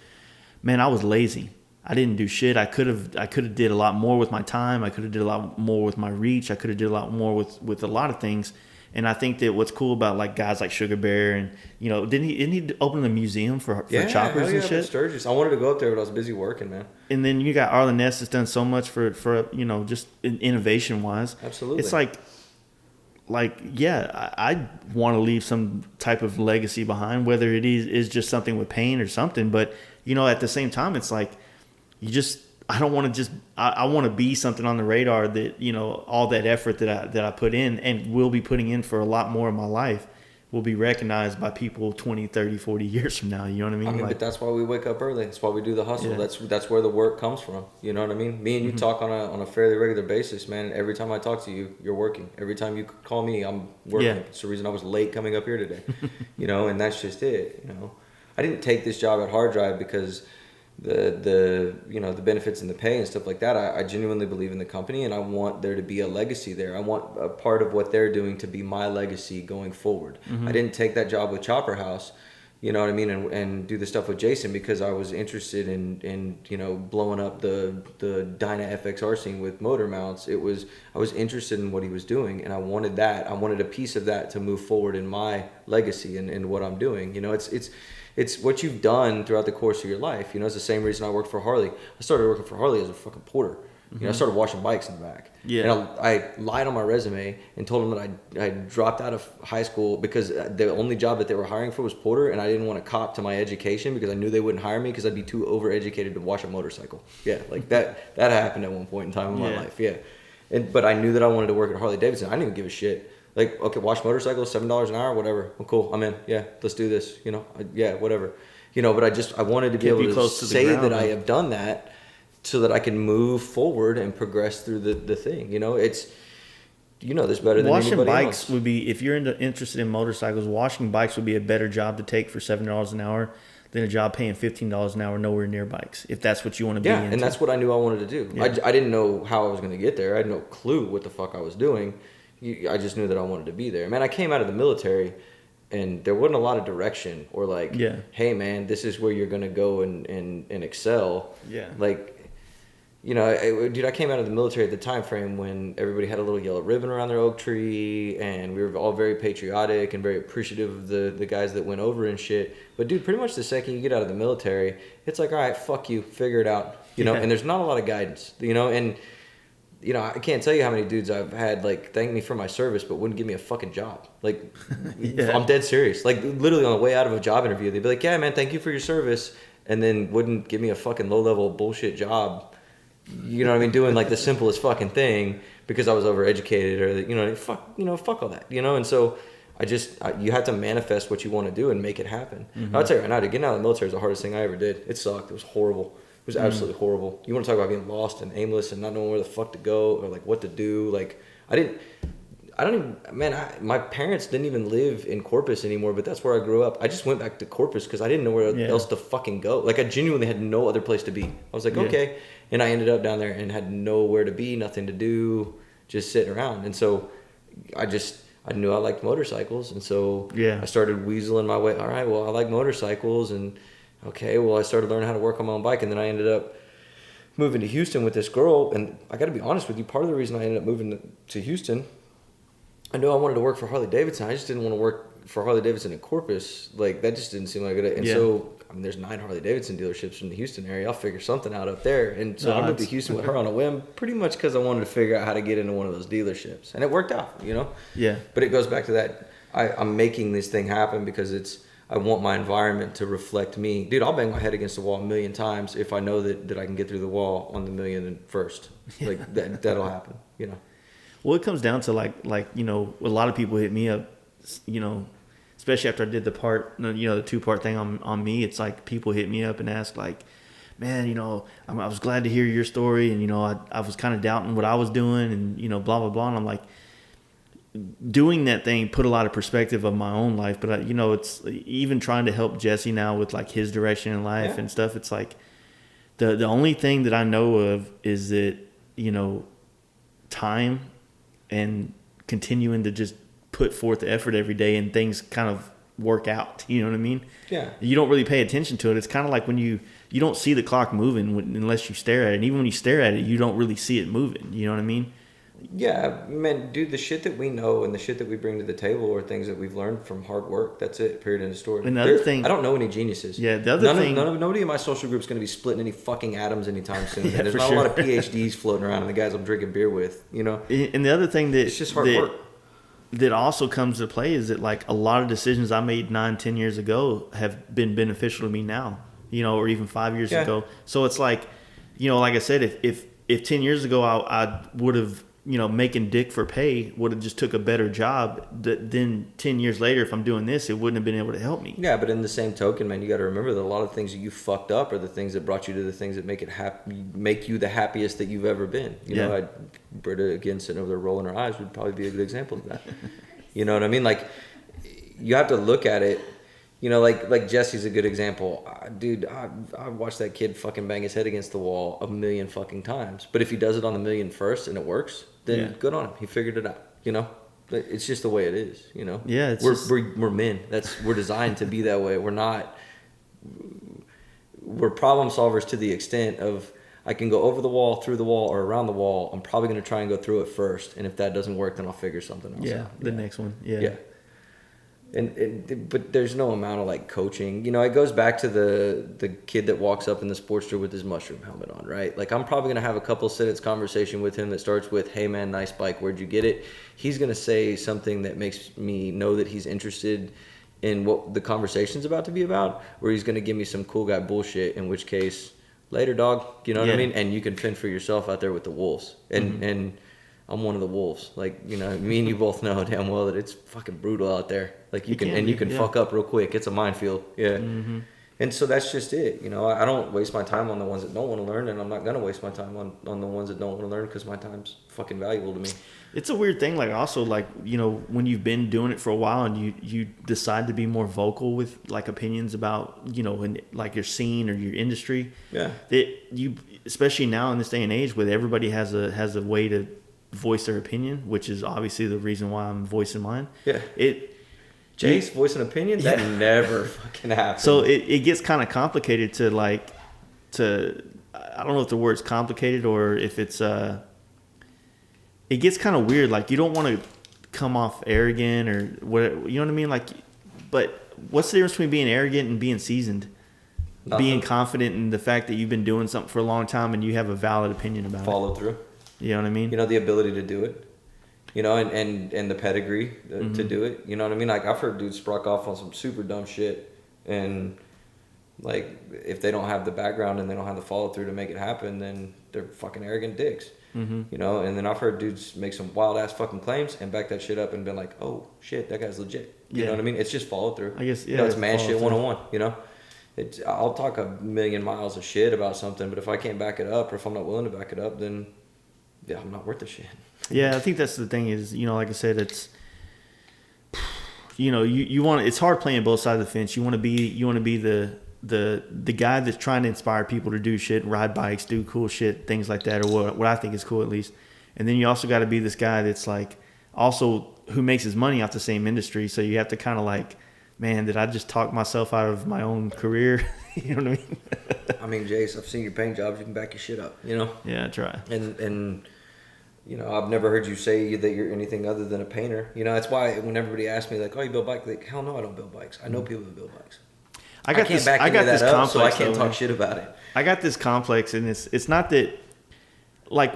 S1: Man, I was lazy. I didn't do shit. I could have did a lot more with my time. I could have did a lot more with my reach. I could have did a lot more with a lot of things. And I think that what's cool about like guys like Sugar Bear, and you know, didn't he open a museum for choppers and shit?
S4: Sturgis. I wanted to go up there, but I was busy working, man.
S1: And then you got Arlen Ness that's done so much for you know, just innovation wise.
S4: Absolutely.
S1: It's like yeah, I want to leave some type of legacy behind, whether it is just something with pain or something. But you know, at the same time, it's like I don't want to just I want to be something on the radar that, you know, all that effort that I put in and will be putting in for a lot more of my life will be recognized by people 20, 30, 40 years from now. You know what I mean?
S4: I mean,
S1: like,
S4: but that's why we wake up early. That's why we do the hustle.
S1: Yeah.
S4: That's where the work comes from. You know what I mean? Me and you talk on a fairly regular basis, man. Every time I talk to you, you're working. Every time you call me, I'm working.
S1: Yeah.
S4: It's the reason I was late coming up here today. You know, and that's just it. You know, I didn't take this job at HardDrive because the you know, the benefits and the pay and stuff like that. I genuinely believe in the company, and I want there to be a legacy there. I want a part of what they're doing to be my legacy going forward. I didn't take that job with Chopper House, you know what I mean, and do the stuff with Jason because I was interested in you know, blowing up the Dyna FXR scene with motor mounts. I was interested in what he was doing, and I wanted that. I wanted a piece of that to move forward in my legacy and what I'm doing. You know, it's what you've done throughout the course of your life. You know, it's the same reason I worked for Harley. I started working for Harley as a fucking porter. You know, I started washing bikes in the back.
S1: Yeah.
S4: And I lied on my resume and told them that I dropped out of high school because the only job that they were hiring for was porter, and I didn't want to cop to my education because I knew they wouldn't hire me because I'd be too overeducated to wash a motorcycle. Yeah, like that happened at one point in time in my life. Yeah. But I knew that I wanted to work at Harley Davidson. I didn't even give a shit. Like, okay, wash motorcycles, $7 an hour, whatever. I'm cool. I'm in. Yeah, let's do this. You know, yeah, whatever. You know, but I wanted to be able to say that I have done that so that I can move forward and progress through the thing. You know, it's, you know, this better than
S1: washing
S4: anybody
S1: bikes
S4: else.
S1: would be, if you're interested in motorcycles, washing bikes would be a better job to take for $7 an hour than a job paying $15 an hour nowhere near bikes, if that's what you want to be into.
S4: And that's what I knew I wanted to do.
S1: Yeah.
S4: I didn't know how I was going to get there. I had no clue what the fuck I was doing. I just knew that I wanted to be there. Man, I came out of the military, and there wasn't a lot of direction or like, hey, man, this is where you're going to go and excel. Yeah. Like, you know, dude, I came out of the military at the time frame when everybody had a little yellow ribbon around their oak tree, and we were all very patriotic and very appreciative of the guys that went over and shit. But, dude, pretty much the second you get out of the military, it's like, all right, fuck you, figure it out. You know, and there's not a lot of guidance, you know, and you know, I can't tell you how many dudes I've had like thank me for my service, but wouldn't give me a fucking job. Like, I'm dead serious. Like, literally on the way out of a job interview, they'd be like, "Yeah, man, thank you for your service," and then wouldn't give me a fucking low level bullshit job. You know what I mean? Doing like the simplest fucking thing because I was overeducated, or fuck all that. You know, and so you have to manifest what you want to do and make it happen. I'll tell you right now, getting out of the military is the hardest thing I ever did. It sucked. It was horrible. It was absolutely horrible. You want to talk about being lost and aimless and not knowing where the fuck to go or like what to do. Like my parents didn't even live in Corpus anymore, but that's where I grew up. I just went back to Corpus because I didn't know where else to fucking go. Like I genuinely had no other place to be. I was like, okay. And I ended up down there and had nowhere to be, nothing to do, just sitting around. And so I knew I liked motorcycles. And so I started weaseling my way. All right, well, I like motorcycles, and okay, well, I started learning how to work on my own bike, and then I ended up moving to Houston with this girl. And I got to be honest with you, part of the reason I ended up moving to Houston, I knew I wanted to work for Harley Davidson. I just didn't want to work for Harley Davidson in Corpus. Like, that just didn't seem like it. And so, I mean, there's 9 Harley Davidson dealerships in the Houston area. I'll figure something out up there. And so I moved to Houston with her on a whim, pretty much because I wanted to figure out how to get into one of those dealerships. And it worked out, you know? Yeah. But it goes back to that. I'm making this thing happen because I want my environment to reflect me. Dude, I'll bang my head against the wall 1,000,000 times if I know that I can get through the wall on the 1,000,001st. Like, that'll happen, you know?
S1: Well, it comes down to like, you know, a lot of people hit me up, you know, especially after I did the 2-part thing on me. It's like people hit me up and ask like, man, you know, I was glad to hear your story. And, you know, I was kind of doubting what I was doing and, you know, blah, blah, blah. And I'm like, doing that thing put a lot of perspective of my own life. But, you know, it's even trying to help Jesse now with like his direction in life and stuff. It's like the only thing that I know of is that, you know, time and continuing to just put forth the effort every day and things kind of work out. You know what I mean? Yeah. You don't really pay attention to it. It's kind of like when you don't see the clock moving unless you stare at it. And even when you stare at it, you don't really see it moving. You know what I mean?
S4: Yeah, man, dude, the shit that we know and the shit that we bring to the table are things that we've learned from hard work. That's it, period, end of story.
S1: Another thing,
S4: I don't know any geniuses.
S1: Yeah, the other thing.
S4: Nobody in my social group is going to be splitting any fucking atoms anytime soon. There's not a lot of PhDs floating around and the guys I'm drinking beer with, you know?
S1: And the other thing that...
S4: It's just hard work.
S1: That also comes to play is that, like, a lot of decisions I made 9-10 years ago have been beneficial to me now, you know, or even 5 years ago. So it's like, you know, like I said, if 10 years ago I would have, you know, making dick for pay would have just took a better job, then 10 years later, if I'm doing this, it wouldn't have been able to help me.
S4: Yeah, but in the same token, man, you got to remember that a lot of things that you fucked up are the things that brought you to the things that make you the happiest that you've ever been. You know, Britta, again, sitting over there rolling her eyes would probably be a good example of that. You know what I mean? Like, you have to look at it. You know, like Jesse's a good example. Dude, I watched that kid fucking bang his head against the wall 1,000,000 fucking times. But if he does it on the 1,000,001st and it works, then good on him. He figured it out, you know? It's just the way it is, you know?
S1: Yeah,
S4: we're men. We're designed to be that way. We're problem solvers to the extent of I can go over the wall, through the wall, or around the wall. I'm probably going to try and go through it first. And if that doesn't work, then I'll figure something else out.
S1: The next one. Yeah.
S4: But there's no amount of like coaching, you know. It goes back to the kid that walks up in the Sportster with his mushroom helmet on, right? Like, I'm probably gonna have a couple sentence conversation with him that starts with, "Hey man, nice bike, where'd you get it?" He's gonna say something that makes me know that he's interested in what the conversation's about to be about, or he's gonna give me some cool guy bullshit, in which case, later dog, you know what I mean? And you can fend for yourself out there with the wolves, and I'm one of the wolves. Like, you know, me and you both know damn well that it's fucking brutal out there. Like, you can fuck up real quick. It's a minefield. Yeah. Mm-hmm. And so that's just it. You know, I don't waste my time on the ones that don't want to learn, and I'm not going to waste my time on the ones that don't want to learn because my time's fucking valuable to me.
S1: It's a weird thing. Like, also, like, you know, when you've been doing it for a while and you decide to be more vocal with, like, opinions about, you know, like your scene or your industry. Yeah. Especially now in this day and age where everybody has a way to voice their opinion, which is obviously the reason why I'm voicing mine. Yeah.
S4: Jay's voice an opinion? That never fucking happens.
S1: So it gets kind of complicated to I don't know if the word's complicated or if it's it gets kind of weird. Like, you don't want to come off arrogant or whatever, you know what I mean? Like, but what's the difference between being arrogant and being seasoned? Nothing. Being confident in the fact that you've been doing something for a long time and you have a valid opinion about
S4: Follow through.
S1: You know what I mean?
S4: You know, the ability to do it. You know, and the pedigree to do it. You know what I mean? Like, I've heard dudes sprock off on some super dumb shit, and like, if they don't have the background and they don't have the follow through to make it happen, then they're fucking arrogant dicks. You know, and then I've heard dudes make some wild ass fucking claims and back that shit up and been like, oh shit, that guy's legit. You know what I mean? It's just follow through.
S1: I guess, yeah.
S4: You know, it's man shit 101. You know, I'll talk a million miles of shit about something, but if I can't back it up, or if I'm not willing to back it up, then yeah, I'm not worth the shit.
S1: Yeah, I think that's the thing is, you know, like I said, it's, you know, you want, it's hard playing both sides of the fence. You want to be the guy that's trying to inspire people to do shit, ride bikes, do cool shit, things like that, or what I think is cool at least. And then you also got to be this guy that's like also who makes his money off the same industry. So you have to kind of like, man, did I just talk myself out of my own career? You know what I mean?
S4: I mean, Jace, I've seen your paint jobs. You can back your shit up, you know?
S1: Yeah, I try.
S4: And you know, I've never heard you say that you're anything other than a painter. You know, that's why when everybody asks me, like, oh, you build bikes? Like, hell no, I don't build bikes. I know people that build bikes. I can't back any of that up, so I can't talk shit about it.
S1: I got this complex, and it's not that, like,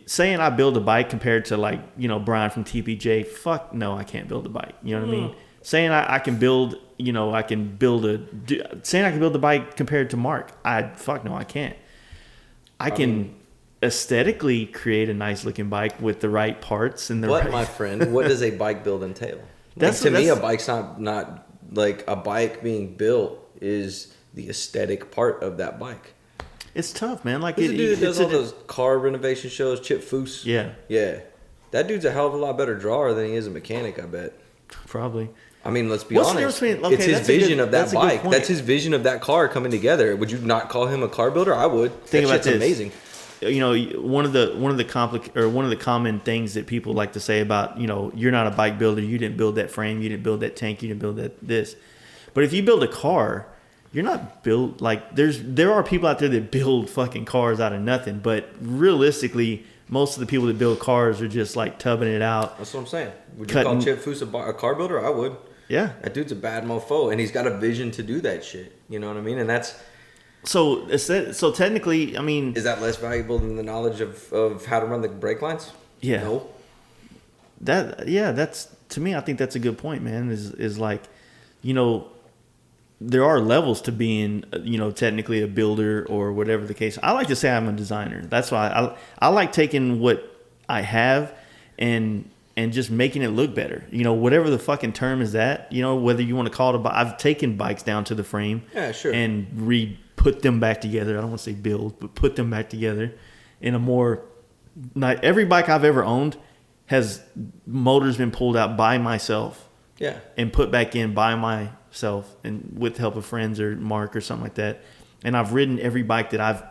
S1: saying I build a bike compared to, like, you know, Brian from TPJ, fuck no, I can't build a bike. You know what I mean? Saying I can build, you know, saying I can build a bike compared to Mark, fuck no, I can't. I can aesthetically create a nice looking bike with the right parts and the right.
S4: But my friend, what does a bike build entail? To me, a bike's not like a bike being built is the aesthetic part of that bike.
S1: It's tough, man. Like
S4: There's a dude that does all those car renovation shows, Chip Foose. Yeah. That dude's a hell of a lot better drawer than he is a mechanic, I bet.
S1: Probably.
S4: I mean, let's be honest. It's his vision of that bike. That's his vision of that car coming together. Would you not call him a car builder? I would.
S1: Think about this.
S4: Amazing.
S1: You know, one of the common things that people like to say about, you know, you're not a bike builder. You didn't build that frame. You didn't build that tank. You didn't build this. But if you build a car, you're not built like there are people out there that build fucking cars out of nothing. But realistically, most of the people that build cars are just like tubbing it out.
S4: That's what I'm saying. Would you call Chip Foose a car builder? I would.
S1: Yeah.
S4: That dude's a bad mofo, and he's got a vision to do that shit. You know what I mean? And that's.
S1: So technically, I mean,
S4: is that less valuable than the knowledge of how to run the brake lines?
S1: Yeah.
S4: No.
S1: That's to me. I think that's a good point, man. Is like, you know, there are levels to being, you know, technically a builder or whatever the case. I like to say I'm a designer. That's why I like taking what I have and just making it look better. You know, whatever the fucking term is that. You know, whether you want to call it I've taken bikes down to the frame.
S4: Yeah, sure.
S1: And put them back together. I don't want to say build, but put them back together in a more. Not every bike I've ever owned has motors been pulled out by myself.
S4: Yeah.
S1: And put back in by myself and with the help of friends or Mark or something like that. And I've ridden every bike that I've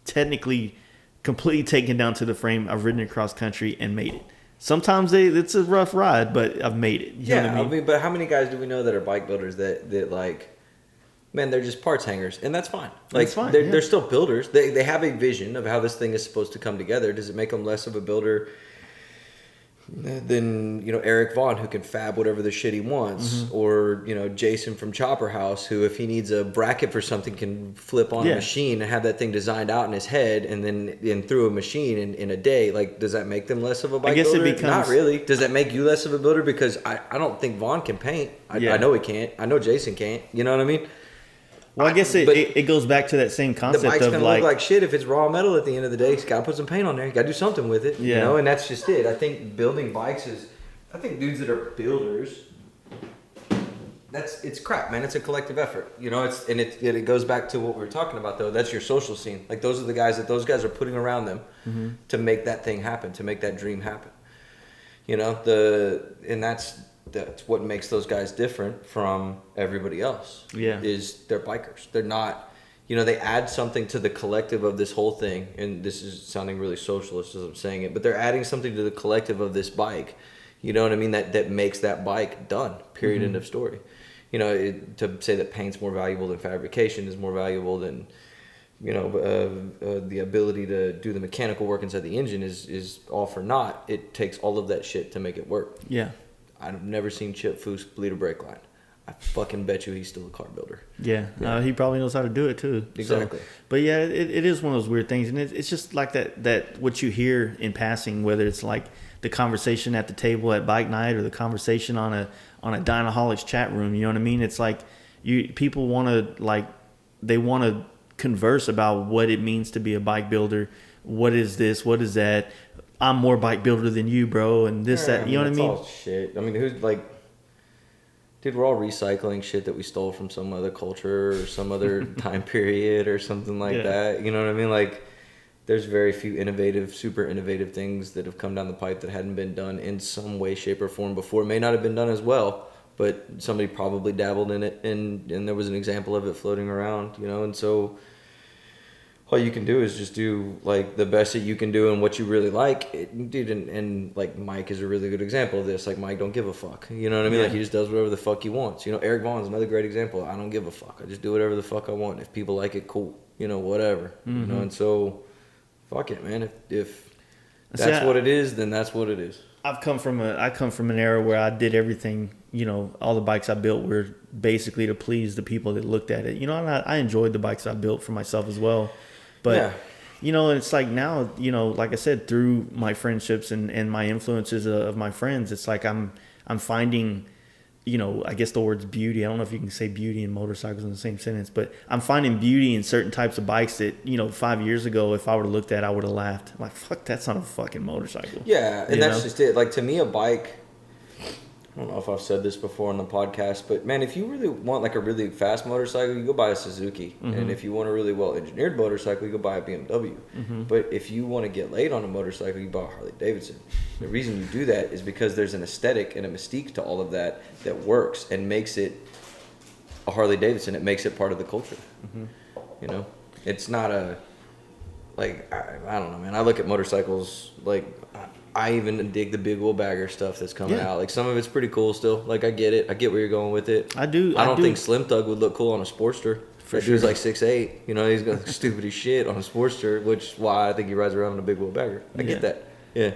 S1: technically completely taken down to the frame. I've ridden it cross country and made it. Sometimes it's a rough ride, but I've made it. You know what I mean?
S4: But how many guys do we know that are bike builders that like, man, they're just parts hangers, and that's fine. Like,
S1: that's fine,
S4: they're still builders. They have a vision of how this thing is supposed to come together. Does it make them less of a builder than, you know, Eric Vaughn, who can fab whatever the shit he wants, or, you know, Jason from Chopper House, who if he needs a bracket for something can flip on a machine and have that thing designed out in his head and then through a machine in a day? Like, does that make them less of a bike builder?
S1: It becomes...
S4: Not really. Does that make you less of a builder? Because I don't think Vaughn can paint. I know he can't. I know Jason can't. You know what I mean?
S1: Well, I guess it goes back to that same concept of like... The bike's going to
S4: look like shit if it's raw metal at the end of the day. He's got to put some paint on there. You got to do something with it.
S1: Yeah.
S4: You know, and that's just it. I think building bikes is... I think dudes that are builders... It's crap, man. It's a collective effort. You know, it goes back to what we were talking about, though. That's your social scene. Like, those are the guys those guys are putting around them to make that thing happen, to make that dream happen. You know, and that's what makes those guys different from everybody else.
S1: Yeah.
S4: Is they're bikers. They're not, you know, they add something to the collective of this whole thing. And this is sounding really socialist as I'm saying it, but they're adding something to the collective of this bike. You know what I mean? That makes that bike done. Period. End of story. You know, to say that paint's more valuable than fabrication is more valuable than, you know, the ability to do the mechanical work inside the engine is all for naught. It takes all of that shit to make it work.
S1: Yeah.
S4: I've never seen Chip Foose bleed a brake line. I fucking bet you he's still a car builder.
S1: Yeah. He probably knows how to do it too.
S4: Exactly.
S1: So, but yeah, it is one of those weird things, and it's just like that what you hear in passing, whether it's like the conversation at the table at bike night or the conversation on a Dynaholics chat room. You know what I mean? It's like people want to converse about what it means to be a bike builder. What is this? What is that? I'm more bike builder than you, bro, and this, that. You know what I mean?
S4: All shit. I mean, who's like, dude, we're all recycling shit that we stole from some other culture or some other time period or something like that. You know what I mean? Like, there's very few super innovative things that have come down the pipe that hadn't been done in some way, shape, or form before. It may not have been done as well, but somebody probably dabbled in it, and there was an example of it floating around, you know? And so all you can do is just do like the best that you can do and what you really like, dude. And like Mike is a really good example of this. Like Mike don't give a fuck, you know what I mean? Like he just does whatever the fuck he wants. You know, Eric Vaughn's another great example. I don't give a fuck. I just do whatever the fuck I want. If people like it, cool. You know, whatever. You know, and so fuck it, man. If that's what it is, then that's what it is.
S1: I come from an era where I did everything. You know, all the bikes I built were basically to please the people that looked at it. You know, and I enjoyed the bikes I built for myself as well. But, you know, it's like now, you know, like I said, through my friendships and my influences of my friends, it's like I'm finding, you know, I guess the word's beauty. I don't know if you can say beauty and motorcycles in the same sentence, but I'm finding beauty in certain types of bikes that, you know, 5 years ago, if I would have looked at, I would have laughed. I'm like, fuck, that's not a fucking motorcycle.
S4: Yeah, and that's just it. Like, to me, a bike, I don't know if I've said this before on the podcast, but man, if you really want like a really fast motorcycle, you go buy a Suzuki. And if you want a really well engineered motorcycle, you go buy a BMW. But if you want to get laid on a motorcycle, you buy a Harley Davidson. The reason you do that is because there's an aesthetic and a mystique to all of that works and makes it a Harley Davidson. It makes it part of the culture. You know, it's not a, like, I don't know, man. I look at motorcycles like, I even dig the big wheel bagger stuff that's coming out. Like, some of it's pretty cool still. Like, I get it. I get where you're going with it.
S1: I do.
S4: I don't think Slim Thug would look cool on a Sportster. For sure. He's like 6'8". You know, he's got stupid as shit on a Sportster, which is why I think he rides around in a big wheel bagger. I get that. Yeah.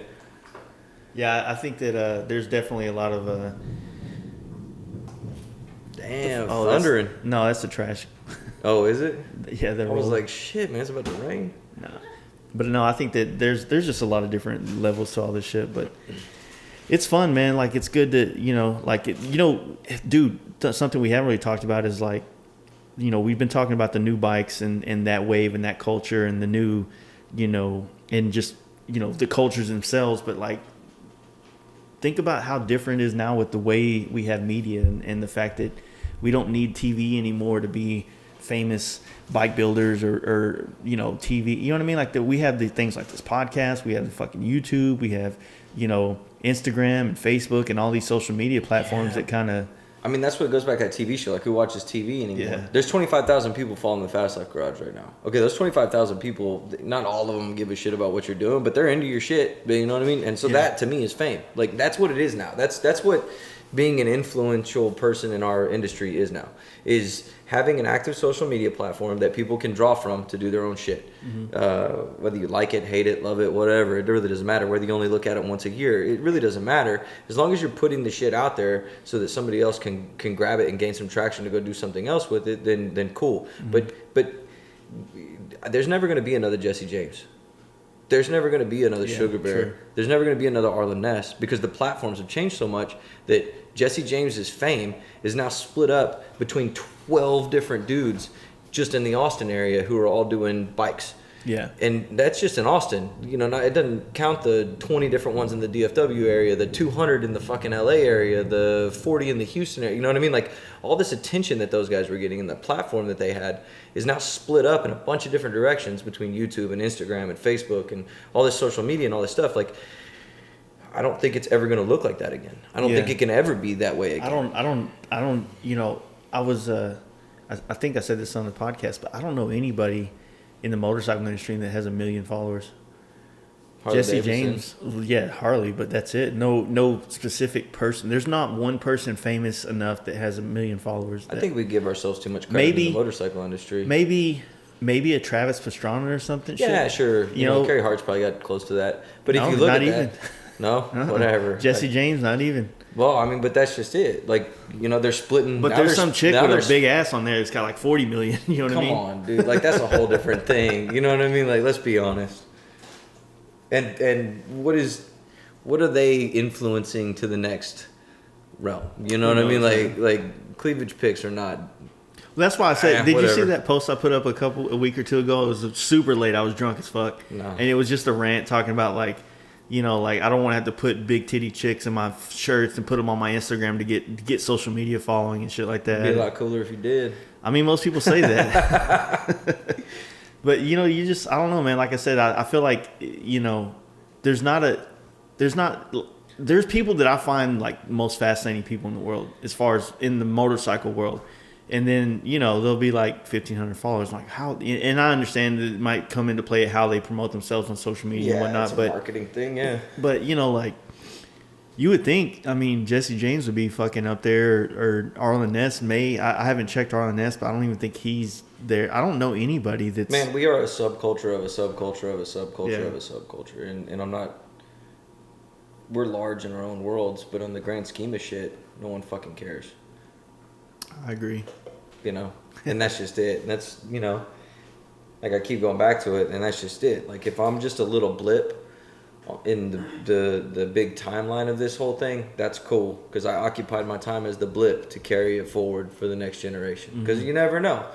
S1: Yeah, I think that there's definitely a lot of...
S4: Damn, thundering.
S1: No, that's the trash.
S4: Oh, is it?
S1: Yeah,
S4: I was like, shit, man, it's about to rain.
S1: No. But no, I think that there's just a lot of different levels to all this shit. But it's fun, man. Like, it's good to, you know, like, you know, dude, something we haven't really talked about is like, you know, we've been talking about the new bikes and that wave and that culture and the new, you know, and just, you know, the cultures themselves. But like, think about how different it is now with the way we have media and the fact that we don't need TV anymore to be famous bike builders or you know, TV, you know what I mean? Like, that we have the things like this podcast, we have the fucking YouTube, we have, you know, Instagram and Facebook and all these social media platforms that kind of,
S4: I mean, that's what goes back to that TV show. Like, who watches TV anymore?
S1: Yeah.
S4: There's 25,000 people following the Fast Life Garage right now. Okay, those 25,000 people, not all of them give a shit about what you're doing, but they're into your shit. You know what I mean? And so that, to me, is fame. Like, that's what it is now. That's what being an influential person in our industry is now, is having an active social media platform that people can draw from to do their own shit. Whether you like it, hate it, love it, whatever, it really doesn't matter. Whether you only look at it once a year, it really doesn't matter. As long as you're putting the shit out there so that somebody else can grab it and gain some traction to go do something else with it, then cool. But there's never going to be another Jesse James. There's never going to be another Sugar Bear. Sure. There's never going to be another Arlen Ness, because the platforms have changed so much that Jesse James's fame is now split up between 12 different dudes just in the Austin area who are all doing bikes.
S1: Yeah.
S4: And that's just in Austin. You know, it doesn't count the 20 different ones in the DFW area, the 200 in the fucking LA area, the 40 in the Houston area. You know what I mean? Like, all this attention that those guys were getting and the platform that they had is now split up in a bunch of different directions between YouTube and Instagram and Facebook and all this social media and all this stuff. Like, I don't think it's ever going to look like that again. I don't think it can ever be that way again.
S1: I don't, you know, I think I said this on the podcast, but I don't know anybody in the motorcycle industry that has 1 million followers.
S4: Harley
S1: Jesse
S4: Davidson.
S1: James, Harley, but that's it. No specific person. There's not one person famous enough that has 1 million followers.
S4: I think we give ourselves too much credit in the motorcycle industry.
S1: Maybe a Travis Pastrana or something.
S4: Yeah, sure. You know, Carey Hart's probably got close to that. But if you look at that, No, whatever.
S1: Jesse James, not even.
S4: Well, I mean, but that's just it. Like, you know, they're splitting.
S1: But there's some chick with a big ass on there that's got like 40 million. You know what I mean?
S4: Come on, dude. Like, that's a whole different thing. You know what I mean? Like, let's be honest. And what are they influencing to the next realm? You know what I mean? Like cleavage pics are not.
S1: Well, that's why I said, did
S4: whatever.
S1: you see that post I put up a week or two ago? It was super late. I was drunk as fuck.
S4: No.
S1: And it was just a rant talking about like, you know, like I don't want to have to put big titty chicks in my shirts and put them on my Instagram to get social media following and shit like that.
S4: It'd be a lot cooler if you did.
S1: I mean, most people say that. But, you know, you just, I don't know, man. Like I said, I feel like, you know, there's people that I find like most fascinating people in the world as far as in the motorcycle world. And then, you know, they'll be like 1,500 followers. Like how, and I understand that it might come into play how they promote themselves on social media and whatnot.
S4: It's a marketing thing, yeah.
S1: But, you know, like you would think, I mean, Jesse James would be fucking up there or Arlen Ness may. I haven't checked Arlen Ness, but I don't even think he's there. I don't know anybody that's.
S4: Man, we are a subculture of a subculture of a subculture
S1: Yeah.
S4: of a subculture. And I'm not. We're large in our own worlds, but on the grand scheme of shit, no one fucking cares.
S1: I agree.
S4: You know? And that's just it. And that's, you know, like I keep going back to it, and that's just it. Like if I'm just a little blip in the big timeline of this whole thing, that's cool. Because I occupied my time as the blip to carry it forward for the next generation. Because you never know.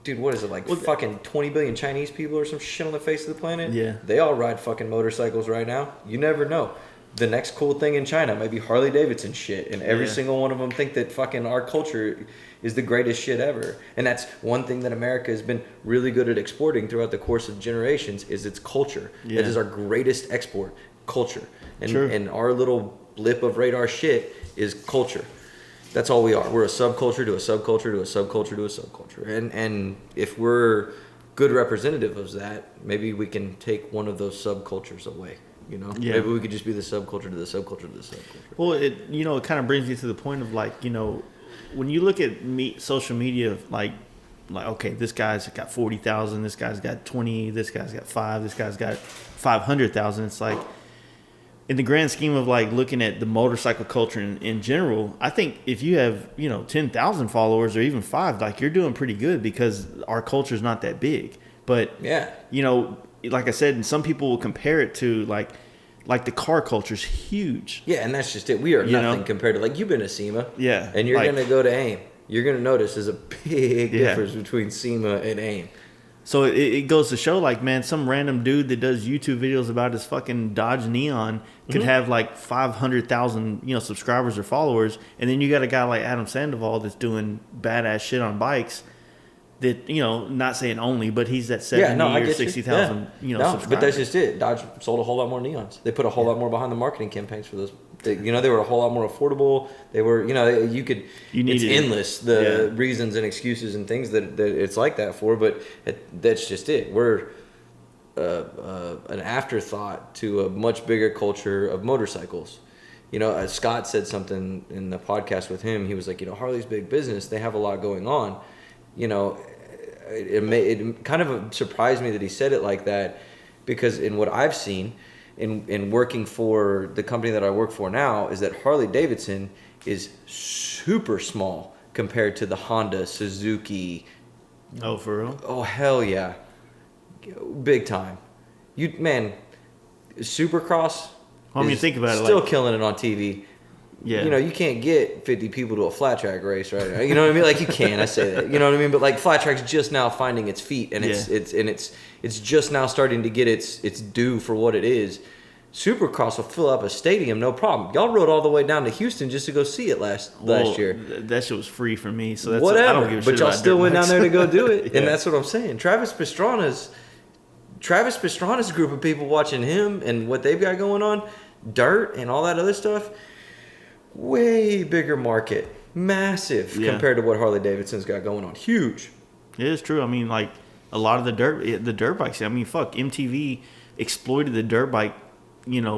S4: Dude, what is it, like fucking 20 billion Chinese people or some shit on the face of the planet?
S1: Yeah.
S4: They all ride fucking motorcycles right now. You never know. The next cool thing in China might be Harley Davidson shit, and every single one of them think that fucking our culture is the greatest shit ever. And that's one thing that America has been really good at exporting throughout the course of generations is its culture.
S1: Yeah.
S4: That is our greatest export, culture. And
S1: Sure.
S4: and our little blip of radar shit is culture. That's all we are. We're a subculture to a subculture to a subculture to a subculture. And if we're good representative of that, maybe we can take one of those subcultures away. You know,
S1: Yeah.
S4: maybe we could just be the subculture to the subculture to the subculture.
S1: Well, it kind of brings you to the point of like, you know, when you look at social media, like okay, this guy's got 40,000, this guy's got 20, this guy's got 5, this guy's got 500,000. It's like, in the grand scheme of like looking at the motorcycle culture in general, I think if you have 10,000 followers or even 5, like you're doing pretty good because our culture is not that big. But
S4: Yeah.
S1: Like I said, and some people will compare it to like the car culture's huge.
S4: Yeah, and that's just it. We are nothing compared to, like, you've been to SEMA.
S1: Yeah.
S4: And you're
S1: like-
S4: going to go to AIM. You're going to notice there's a big difference between SEMA and AIM.
S1: So it goes to show, like, man, some random dude that does YouTube videos about his fucking Dodge Neon could have like 500,000, subscribers or followers, and then you got a guy like Adam Sandoval that's doing badass shit on bikes. That, not saying only, but he's at 70 or 60,000, subscribers.
S4: But that's just it. Dodge sold a whole lot more Neons. They put a whole lot more behind the marketing campaigns for those. They were a whole lot more affordable. They were, it's endless, the reasons and excuses and things that it's like that for, but that's just it. We're an afterthought to a much bigger culture of motorcycles. Scott said something in the podcast with him. He was like, Harley's big business. They have a lot going on. It kind of surprised me that he said it like that, because in what I've seen in working for the company that I work for now is that Harley Davidson is super small compared to the Honda, Suzuki.
S1: Oh, for real?
S4: Oh, hell yeah. Big time. Supercross.
S1: Well, I mean, think about it.
S4: Still killing it on TV.
S1: Yeah.
S4: You can't get 50 people to a flat track race right now. You know what I mean? Like, you can, I say that. You know what I mean? But like, flat track's just now finding its feet, and it's just now starting to get its due for what it is. Supercross will fill up a stadium, no problem. Y'all rode all the way down to Houston just to go see it last year.
S1: That shit was free for me, so that's
S4: whatever.
S1: I don't give a shit
S4: but y'all
S1: about
S4: still
S1: dirt
S4: went down
S1: bikes.
S4: there to go do it,
S1: Yeah.
S4: and that's what I'm saying. Travis Pastrana's group of people watching him and what they've got going on, dirt and all that other stuff. Way bigger market, massive compared to what Harley Davidson's got going on. Huge.
S1: It is true. I mean, like a lot of the dirt bikes. I mean, fuck, MTV exploited the dirt bike,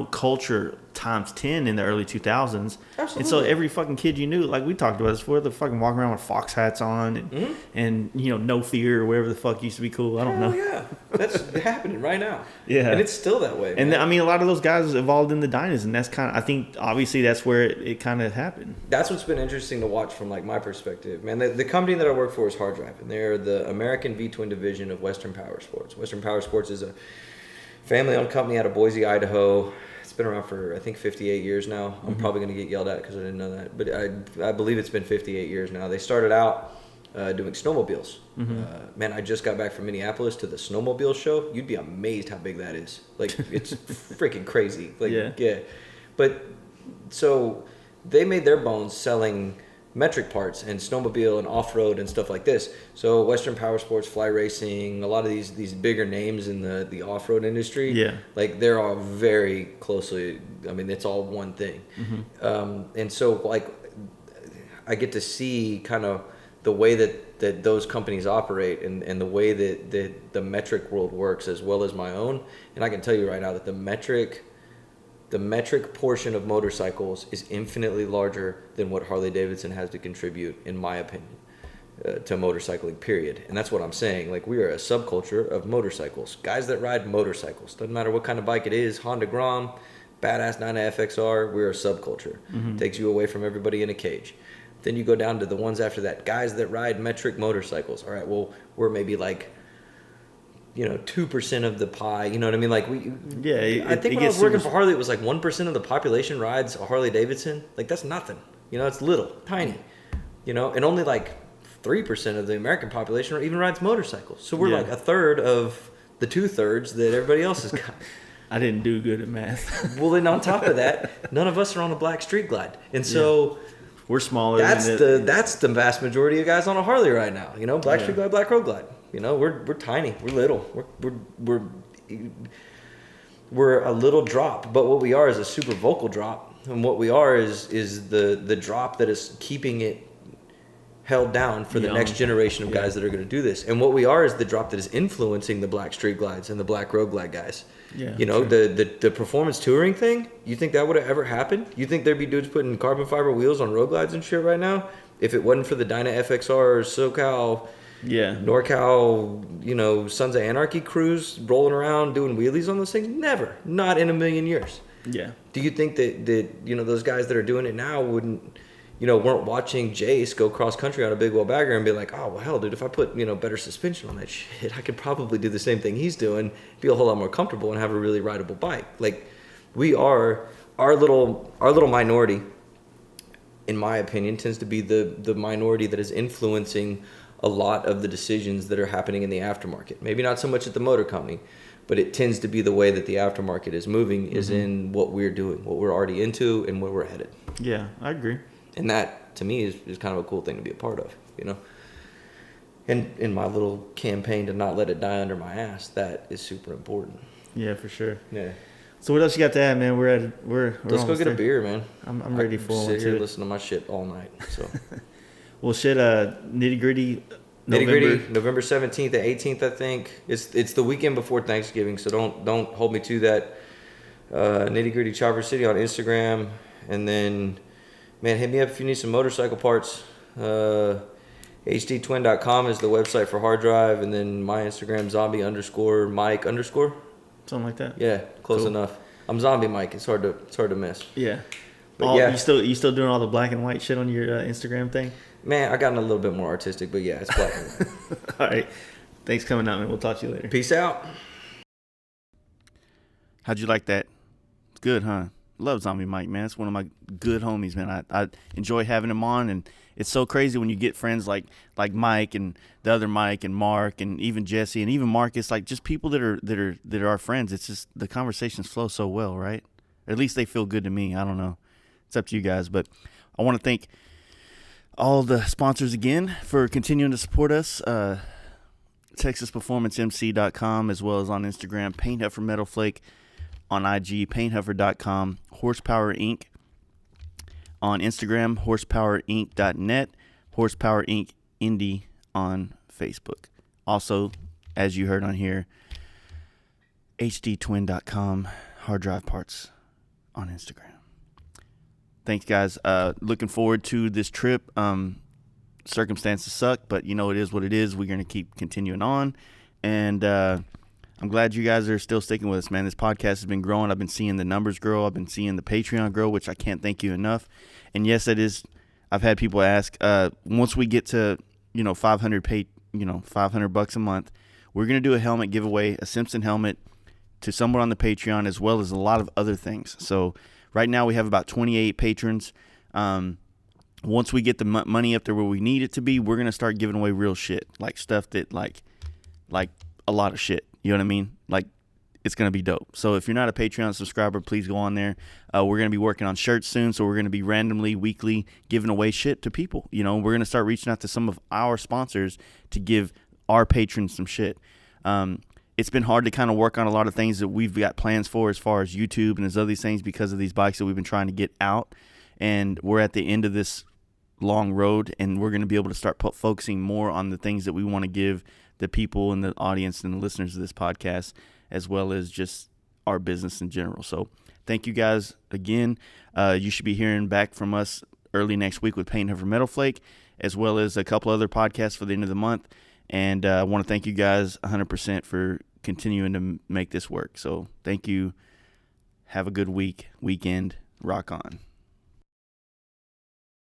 S1: culture times 10 in the early 2000s.
S4: Absolutely.
S1: And so every fucking kid you knew, like we talked about this before, they're fucking walking around with Fox hats on and no fear or whatever the fuck used to be cool. I don't know.
S4: Yeah, that's happening right now.
S1: Yeah.
S4: And it's still that way,
S1: And
S4: man.
S1: I mean, a lot of those guys evolved in the Dynas, and that's kind of, I think, obviously that's where it kind of happened.
S4: That's what's been interesting to watch from like my perspective, man. The company that I work for is HardDrive, and they're the American V-twin division of Western Power Sports. Western Power Sports is a family-owned company out of Boise, Idaho. It's been around for, I think, 58 years now. I'm probably going to get yelled at because I didn't know that, but I believe it's been 58 years now. They started out doing snowmobiles. Man, I just got back from Minneapolis to the snowmobile show. You'd be amazed how big that is. Like, it's freaking crazy. Like, yeah. But so they made their bones selling metric parts and snowmobile and off-road and stuff like this. So Western Power Sports, Fly Racing, a lot of these bigger names in the off-road industry, like they're all very closely, I mean, it's all one thing. And so like I get to see kind of the way that those companies operate and the way that the metric world works as well as my own. And I can tell you right now that the metric portion of motorcycles is infinitely larger than what Harley Davidson has to contribute, in my opinion, to motorcycling, period. And that's what I'm saying. Like, we are a subculture of motorcycles. Guys that ride motorcycles. Doesn't matter what kind of bike it is. Honda Grom, badass 9FXR, we're a subculture. Takes you away from everybody in a cage. Then you go down to the ones after that. Guys that ride metric motorcycles. All right, well, we're maybe like 2% of the pie, you know what I mean? Like I think when I was working for Harley, it was like 1% of the population rides a Harley Davidson. Like, that's nothing, it's little, tiny, and only like 3% of the American population even rides motorcycles. So we're like a third of the 2/3 that everybody else has got.
S1: I didn't do good at math.
S4: Well, then on top of that, none of us are on a black street glide. And so
S1: we're smaller.
S4: That's the vast majority of guys on a Harley right now, black street glide, black road glide. We're tiny, we're little, we're a little drop, but what we are is a super vocal drop, and what we are is the drop that is keeping it held down for the next generation of guys that are going to do this, and what we are is the drop that is influencing the black street glides and the black road glide guys. The performance touring thing. You think that would have ever happened? You think there'd be dudes putting carbon fiber wheels on road glides and shit right now if it wasn't for the Dyna FXR or SoCal? NorCal, Sons of Anarchy crews rolling around doing wheelies on those things? Never. Not in a million years.
S1: Yeah.
S4: Do you think that those guys that are doing it now weren't watching Jace go cross country on a big wheel bagger and be like, oh, well, hell, dude, if I put, better suspension on that shit, I could probably do the same thing he's doing, be a whole lot more comfortable and have a really rideable bike. Like, we are, our little minority, in my opinion, tends to be the minority that is influencing a lot of the decisions that are happening in the aftermarket. Maybe not so much at the motor company, but it tends to be the way that the aftermarket is moving is in what we're doing, what we're already into, and where we're headed.
S1: Yeah, I agree.
S4: And that, to me, is kind of a cool thing to be a part of, And in my little campaign to not let it die under my ass, that is super important.
S1: Yeah, for sure.
S4: Yeah.
S1: So what else you got to add, man? We're
S4: Let's go get a beer, man.
S1: I'm ready for one.
S4: Sit here listen to my shit all night. So.
S1: Well, shit. Nitty gritty.
S4: November 17th and 18th, I think. It's the weekend before Thanksgiving, so don't hold me to that. Nitty Gritty Chopper City on Instagram, and then, man, hit me up if you need some motorcycle parts. HDTwin.com is the website for HardDrive, and then my Instagram zombie_Mike_.
S1: Something like that.
S4: Yeah, close enough. I'm Zombie Mike. It's hard to miss.
S1: Yeah.
S4: But yeah,
S1: you still doing all the black and white shit on your Instagram thing?
S4: Man, I gotten a little bit more artistic, but yeah, it's black and white.
S1: All right. Thanks for coming out, man. We'll talk to you later.
S4: Peace out.
S1: How'd you like that? It's good, huh? Love Zombie Mike, man. It's one of my good homies, man. I enjoy having him on, and it's so crazy when you get friends like Mike and the other Mike and Mark and even Jesse and even Marcus, like just people that are our friends. It's just the conversations flow so well, right? Or at least they feel good to me. I don't know. It's up to you guys, but I want to thank all the sponsors again for continuing to support us. TexasPerformanceMC.com, as well as on Instagram, Paint Huffer Metal Flake on IG, PaintHuffer.com, Horsepower Inc. on Instagram, HorsepowerInc.net, Horsepower Inc. Indy on Facebook. Also, as you heard on here, HDTwin.com, HardDrive parts on Instagram. Thanks, guys. Looking forward to this trip. Circumstances suck, but it is what it is. We're going to keep continuing on. And I'm glad you guys are still sticking with us, man. This podcast has been growing. I've been seeing the numbers grow. I've been seeing the Patreon grow, which I can't thank you enough. And yes, it is. I've had people ask, once we get to, $500 a month, we're going to do a helmet giveaway, a Simpson helmet to someone on the Patreon, as well as a lot of other things. So right now we have about 28 patrons. Once we get the money up there where we need it to be, we're going to start giving away real shit, like stuff that like a lot of shit. You know what I mean? Like, it's going to be dope. So if you're not a Patreon subscriber, please go on there. We're going to be working on shirts soon, so we're going to be randomly, weekly, giving away shit to people. We're going to start reaching out to some of our sponsors to give our patrons some shit. It's been hard to kind of work on a lot of things that we've got plans for as far as YouTube and there's other things because of these bikes that we've been trying to get out. And we're at the end of this long road, and we're going to be able to start focusing more on the things that we want to give the people and the audience and the listeners of this podcast, as well as just our business in general. So thank you guys again. You should be hearing back from us early next week with Paint Over Metal Flake, as well as a couple other podcasts for the end of the month. And I want to thank you guys 100% for continuing to make this work. So thank you. Have a good weekend. Rock on.